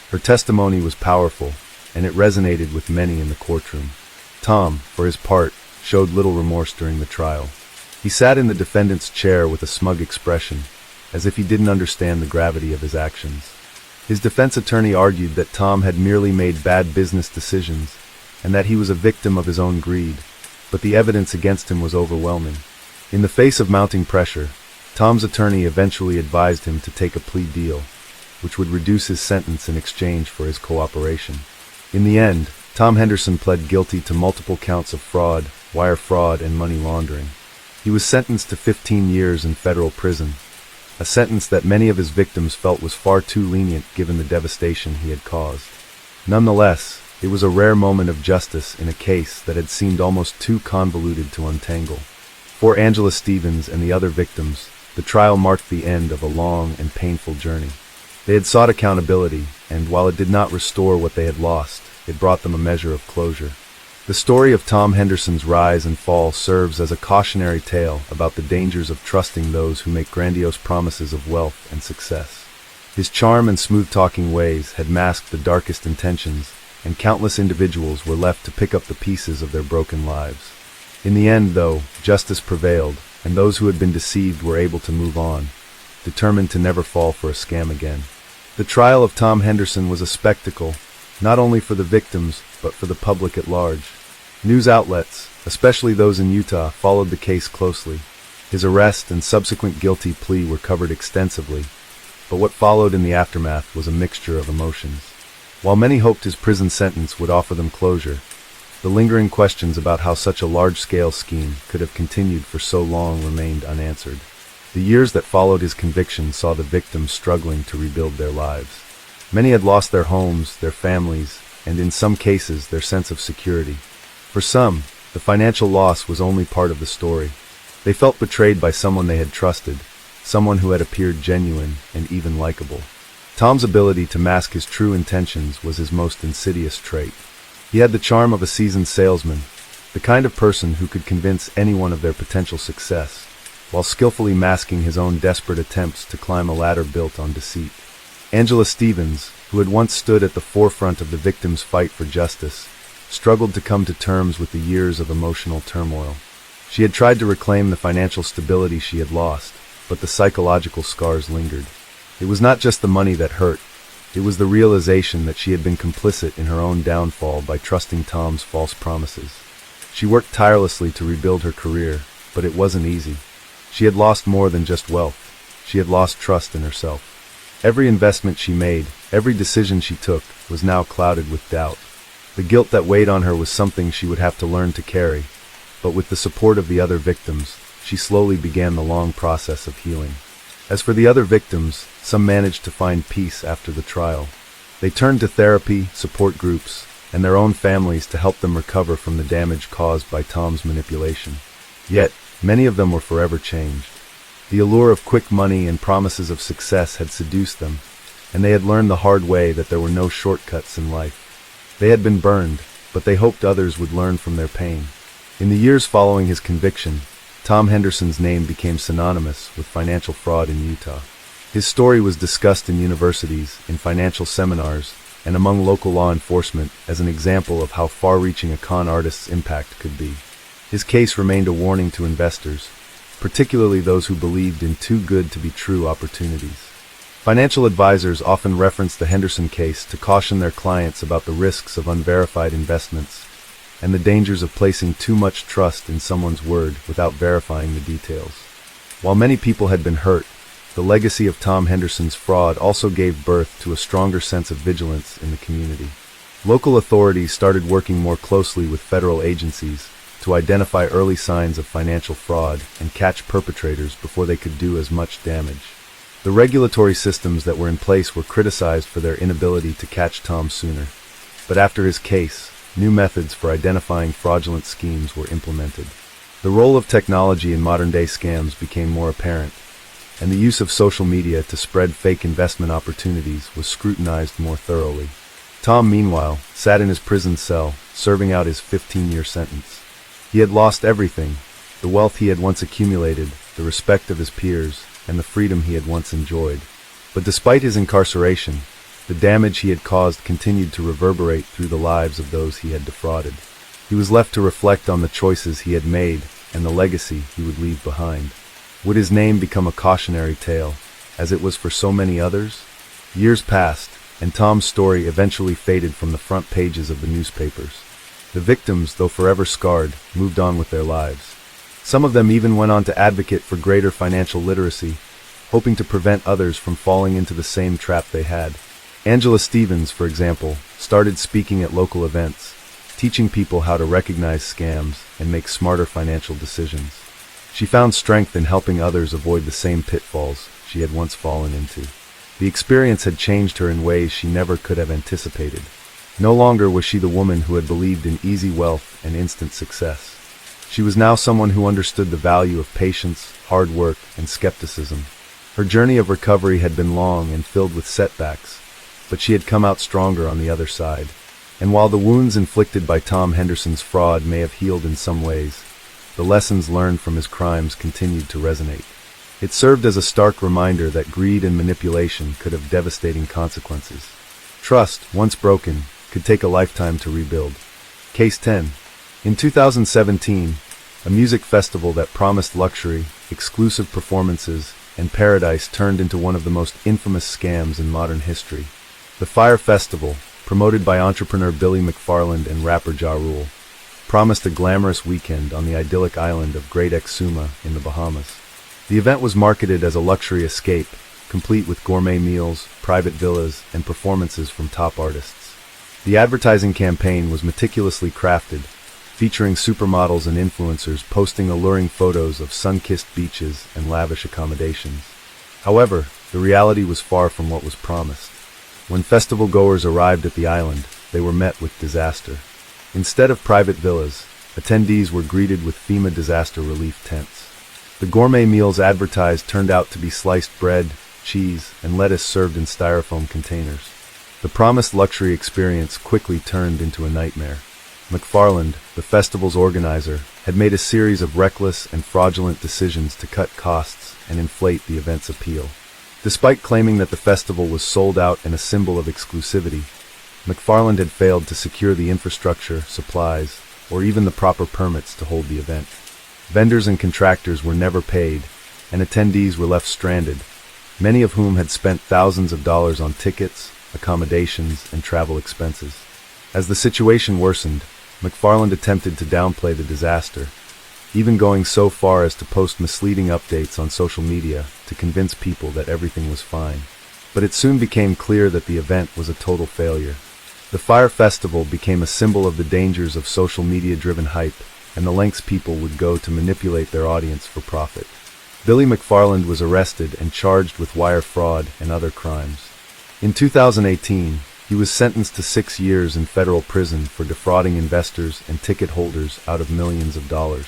Her testimony was powerful, and it resonated with many in the courtroom. Tom, for his part, showed little remorse during the trial. He sat in the defendant's chair with a smug expression, as if he didn't understand the gravity of his actions. His defense attorney argued that Tom had merely made bad business decisions, and that he was a victim of his own greed, but the evidence against him was overwhelming. In the face of mounting pressure, Tom's attorney eventually advised him to take a plea deal, which would reduce his sentence in exchange for his cooperation. In the end, Tom Henderson pled guilty to multiple counts of fraud, wire fraud, and money laundering. He was sentenced to 15 years in federal prison, a sentence that many of his victims felt was far too lenient given the devastation he had caused. Nonetheless, it was a rare moment of justice in a case that had seemed almost too convoluted to untangle. For Angela Stevens and the other victims, the trial marked the end of a long and painful journey. They had sought accountability, and while it did not restore what they had lost, it brought them a measure of closure. The story of Tom Henderson's rise and fall serves as a cautionary tale about the dangers of trusting those who make grandiose promises of wealth and success. His charm and smooth-talking ways had masked the darkest intentions, and countless individuals were left to pick up the pieces of their broken lives. In the end, though, justice prevailed, and those who had been deceived were able to move on, determined to never fall for a scam again. The trial of Tom Henderson was a spectacle, not only for the victims, but for the public at large. News outlets, especially those in Utah, followed the case closely. His arrest and subsequent guilty plea were covered extensively, but what followed in the aftermath was a mixture of emotions. While many hoped his prison sentence would offer them closure, the lingering questions about how such a large-scale scheme could have continued for so long remained unanswered. The years that followed his conviction saw the victims struggling to rebuild their lives. Many had lost their homes, their families, and in some cases, their sense of security. For some, the financial loss was only part of the story. They felt betrayed by someone they had trusted, someone who had appeared genuine and even likable. Tom's ability to mask his true intentions was his most insidious trait. He had the charm of a seasoned salesman, the kind of person who could convince anyone of their potential success, while skillfully masking his own desperate attempts to climb a ladder built on deceit. Angela Stevens, who had once stood at the forefront of the victims' fight for justice, struggled to come to terms with the years of emotional turmoil. She had tried to reclaim the financial stability she had lost, but the psychological scars lingered. It was not just the money that hurt. It was the realization that she had been complicit in her own downfall by trusting Tom's false promises. She worked tirelessly to rebuild her career, but it wasn't easy. She had lost more than just wealth. She had lost trust in herself. Every investment she made, Every decision she took was now clouded with doubt. The guilt that weighed on her was something she would have to learn to carry, but with the support of the other victims, she slowly began the long process of healing. As for the other victims, some managed to find peace after the trial. They turned to therapy, support groups, and their own families to help them recover from the damage caused by Tom's manipulation. Yet, many of them were forever changed. The allure of quick money and promises of success had seduced them, and they had learned the hard way that there were no shortcuts in life. They had been burned, but they hoped others would learn from their pain. In the years following his conviction, Tom Henderson's name became synonymous with financial fraud in Utah. His story was discussed in universities, in financial seminars, and among local law enforcement as an example of how far-reaching a con artist's impact could be. His case remained a warning to investors, particularly those who believed in too good to be true opportunities. Financial advisors often reference the Henderson case to caution their clients about the risks of unverified investments and the dangers of placing too much trust in someone's word without verifying the details. While many people had been hurt, the legacy of Tom Henderson's fraud also gave birth to a stronger sense of vigilance in the community. Local authorities started working more closely with federal agencies to identify early signs of financial fraud and catch perpetrators before they could do as much damage. The regulatory systems that were in place were criticized for their inability to catch Tom sooner. But after his case, new methods for identifying fraudulent schemes were implemented. The role of technology in modern-day scams became more apparent, and the use of social media to spread fake investment opportunities was scrutinized more thoroughly. Tom, meanwhile, sat in his prison cell, serving out his 15-year sentence. He had lost everything: the wealth he had once accumulated, the respect of his peers, and the freedom he had once enjoyed. But despite his incarceration, the damage he had caused continued to reverberate through the lives of those he had defrauded. He was left to reflect on the choices he had made and the legacy he would leave behind. Would his name become a cautionary tale, as it was for so many others? Years passed, and Tom's story eventually faded from the front pages of the newspapers. The victims, though forever scarred, moved on with their lives. Some of them even went on to advocate for greater financial literacy, hoping to prevent others from falling into the same trap they had. Angela Stevens, for example, started speaking at local events, teaching people how to recognize scams and make smarter financial decisions. She found strength in helping others avoid the same pitfalls she had once fallen into. The experience had changed her in ways she never could have anticipated. No longer was she the woman who had believed in easy wealth and instant success. She was now someone who understood the value of patience, hard work, and skepticism. Her journey of recovery had been long and filled with setbacks, but she had come out stronger on the other side. And while the wounds inflicted by Tom Henderson's fraud may have healed in some ways, the lessons learned from his crimes continued to resonate. It served as a stark reminder that greed and manipulation could have devastating consequences. Trust, once broken, could take a lifetime to rebuild. Case 10. In 2017, a music festival that promised luxury, exclusive performances, and paradise turned into one of the most infamous scams in modern history. The Fire Festival, promoted by entrepreneur Billy McFarland and rapper Ja Rule, promised a glamorous weekend on the idyllic island of Great Exuma in the Bahamas. The event was marketed as a luxury escape, complete with gourmet meals, private villas, and performances from top artists. The advertising campaign was meticulously crafted, featuring supermodels and influencers posting alluring photos of sun-kissed beaches and lavish accommodations. However, the reality was far from what was promised. When festival goers arrived at the island, they were met with disaster. Instead of private villas, attendees were greeted with FEMA disaster relief tents. The gourmet meals advertised turned out to be sliced bread, cheese, and lettuce served in styrofoam containers. The promised luxury experience quickly turned into a nightmare. McFarland, the festival's organizer, had made a series of reckless and fraudulent decisions to cut costs and inflate the event's appeal. Despite claiming that the festival was sold out and a symbol of exclusivity, McFarland had failed to secure the infrastructure, supplies, or even the proper permits to hold the event. Vendors and contractors were never paid, and attendees were left stranded, many of whom had spent thousands of dollars on tickets, accommodations, and travel expenses. As the situation worsened, McFarland attempted to downplay the disaster, even going so far as to post misleading updates on social media to convince people that everything was fine. but it soon became clear that the event was a total failure. The Fire Festival became a symbol of the dangers of social media-driven hype and the lengths people would go to manipulate their audience for profit. Billy McFarland was arrested and charged with wire fraud and other crimes. In 2018, he was sentenced to 6 years in federal prison for defrauding investors and ticket holders out of millions of dollars.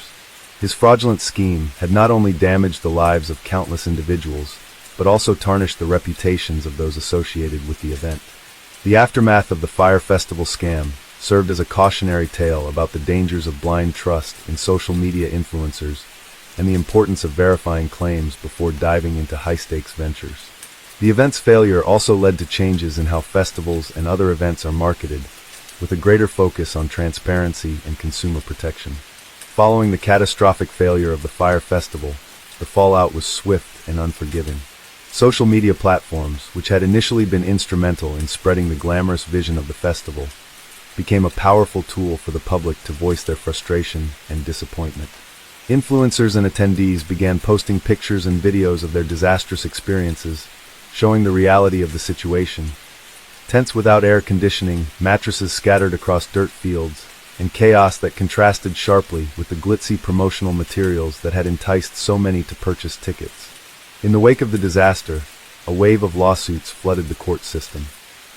His fraudulent scheme had not only damaged the lives of countless individuals, but also tarnished the reputations of those associated with the event. The aftermath of the Fire Festival scam served as a cautionary tale about the dangers of blind trust in social media influencers and the importance of verifying claims before diving into high-stakes ventures. The event's failure also led to changes in how festivals and other events are marketed, with a greater focus on transparency and consumer protection. Following the catastrophic failure of the Fire Festival, the fallout was swift and unforgiving. Social media platforms, which had initially been instrumental in spreading the glamorous vision of the festival, became a powerful tool for the public to voice their frustration and disappointment. Influencers and attendees began posting pictures and videos of their disastrous experiences, showing the reality of the situation. Tents without air conditioning, mattresses scattered across dirt fields, and chaos that contrasted sharply with the glitzy promotional materials that had enticed so many to purchase tickets. In the wake of the disaster, a wave of lawsuits flooded the court system.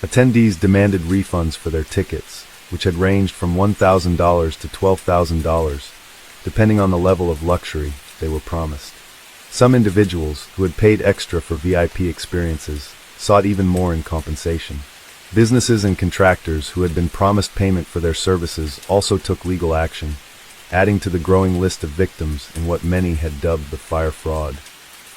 Attendees demanded refunds for their tickets, which had ranged from $1,000 to $12,000, depending on the level of luxury they were promised. Some individuals, who had paid extra for VIP experiences, sought even more in compensation. Businesses and contractors who had been promised payment for their services also took legal action, adding to the growing list of victims in what many had dubbed the fire fraud.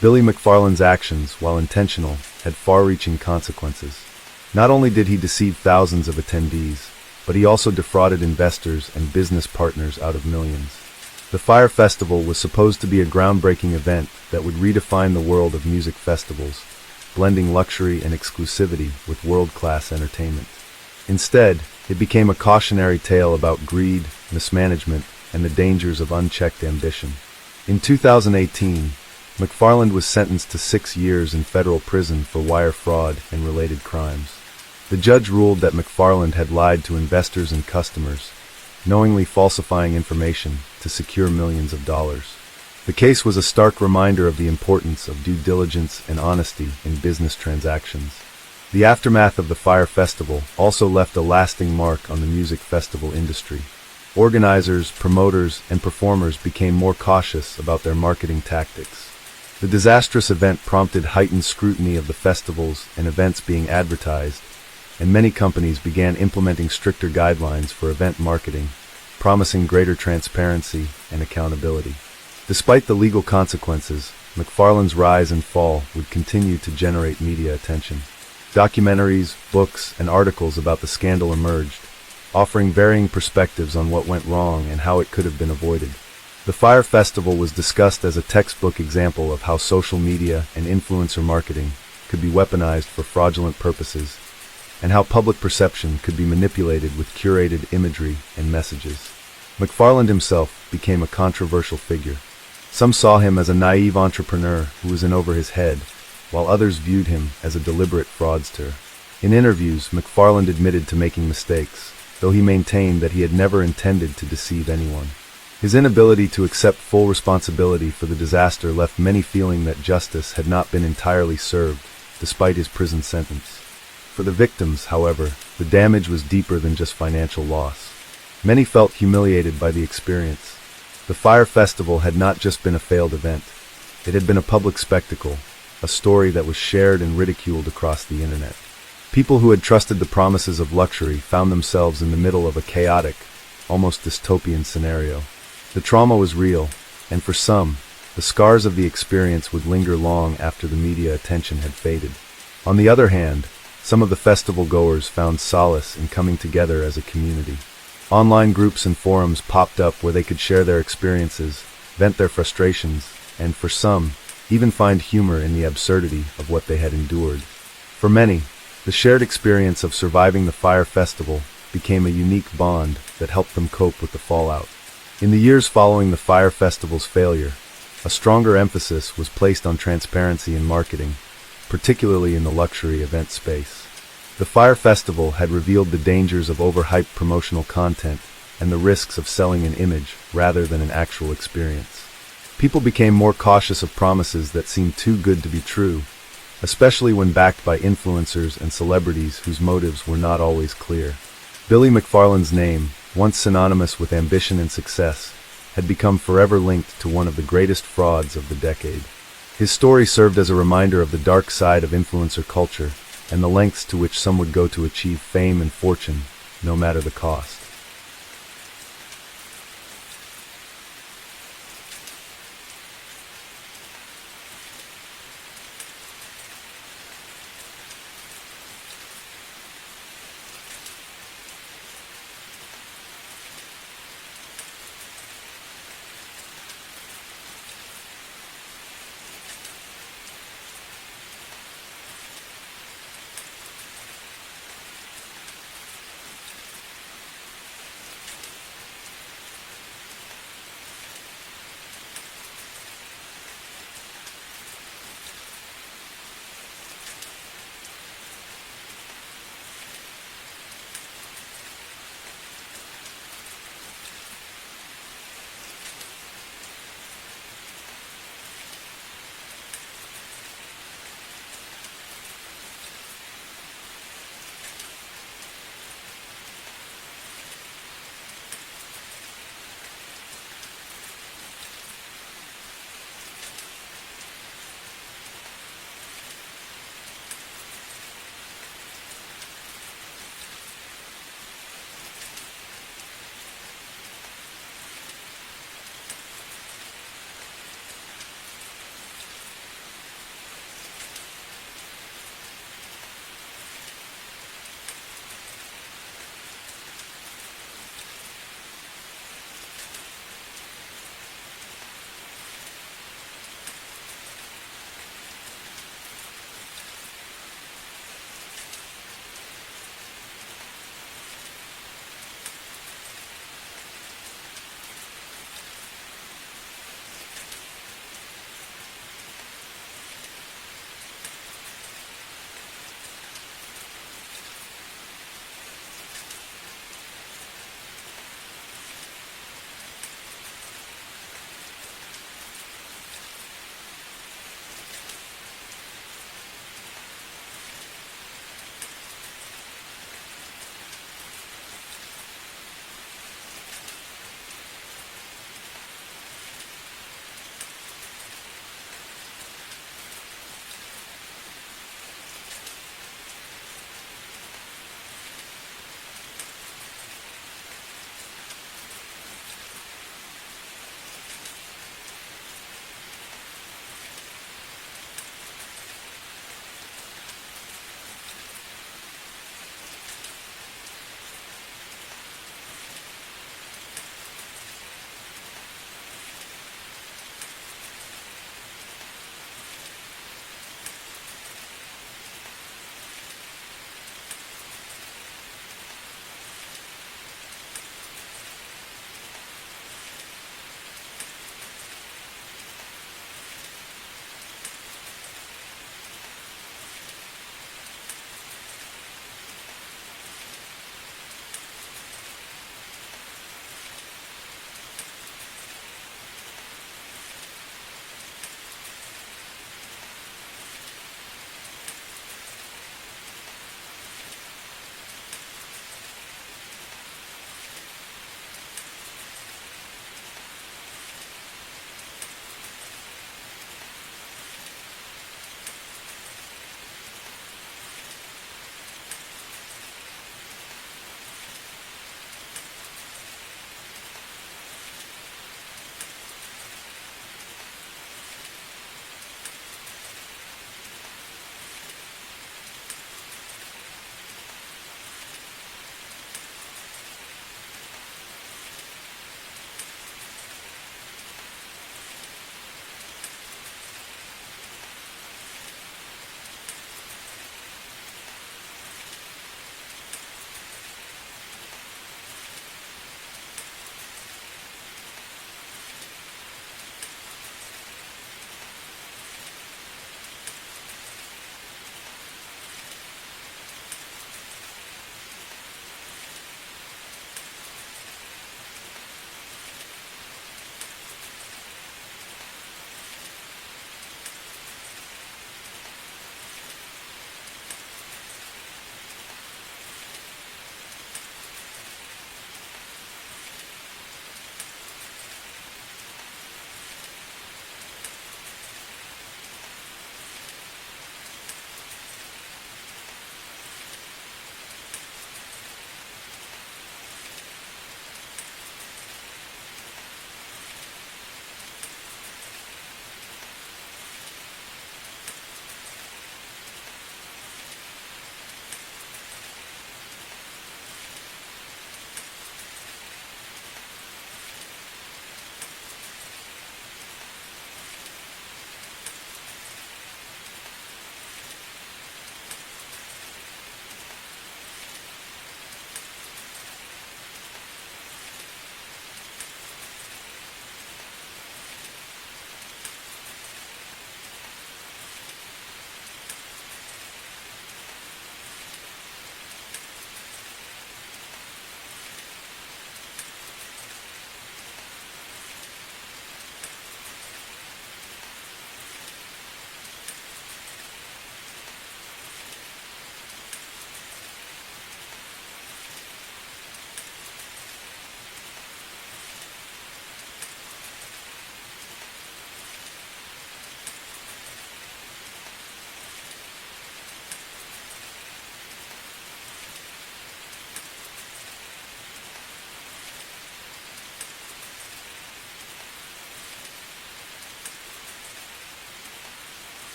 Billy McFarland's actions, while intentional, had far-reaching consequences. Not only did he deceive thousands of attendees, but he also defrauded investors and business partners out of millions. The Fire Festival was supposed to be a groundbreaking event that would redefine the world of music festivals, blending luxury and exclusivity with world-class entertainment. Instead, it became a cautionary tale about greed, mismanagement, and the dangers of unchecked ambition. In 2018, McFarland was sentenced to 6 years in federal prison for wire fraud and related crimes. The judge ruled that McFarland had lied to investors and customers, knowingly falsifying information to secure millions of dollars. The case was a stark reminder of the importance of due diligence and honesty in business transactions. The aftermath of the Fire Festival also left a lasting mark on the music festival industry. Organizers, promoters, and performers became more cautious about their marketing tactics. The disastrous event prompted heightened scrutiny of the festivals and events being advertised, and many companies began implementing stricter guidelines for event marketing, promising greater transparency and accountability. Despite the legal consequences, McFarland's rise and fall would continue to generate media attention. Documentaries, books, and articles about the scandal emerged, offering varying perspectives on what went wrong and how it could have been avoided. The Fire Festival was discussed as a textbook example of how social media and influencer marketing could be weaponized for fraudulent purposes, and how public perception could be manipulated with curated imagery and messages. McFarland himself became a controversial figure. Some saw him as a naive entrepreneur who was in over his head, while others viewed him as a deliberate fraudster. In interviews, McFarland admitted to making mistakes, though he maintained that he had never intended to deceive anyone. His inability to accept full responsibility for the disaster left many feeling that justice had not been entirely served, despite his prison sentence. For the victims, however, the damage was deeper than just financial loss. Many felt humiliated by the experience. The Fire Festival had not just been a failed event. It had been a public spectacle, a story that was shared and ridiculed across the internet. People who had trusted the promises of luxury found themselves in the middle of a chaotic, almost dystopian scenario. The trauma was real, and for some, the scars of the experience would linger long after the media attention had faded. On the other hand, some of the festival goers found solace in coming together as a community. Online groups and forums popped up where they could share their experiences, vent their frustrations, and for some, even find humor in the absurdity of what they had endured. For many, the shared experience of surviving the Fire Festival became a unique bond that helped them cope with the fallout. In the years following the Fire Festival's failure, a stronger emphasis was placed on transparency in marketing, particularly in the luxury event space. The Fire Festival had revealed the dangers of overhyped promotional content and the risks of selling an image rather than an actual experience. People became more cautious of promises that seemed too good to be true, especially when backed by influencers and celebrities whose motives were not always clear. Billy McFarland's name, once synonymous with ambition and success, had become forever linked to one of the greatest frauds of the decade. His story served as a reminder of the dark side of influencer culture and the lengths to which some would go to achieve fame and fortune, no matter the cost.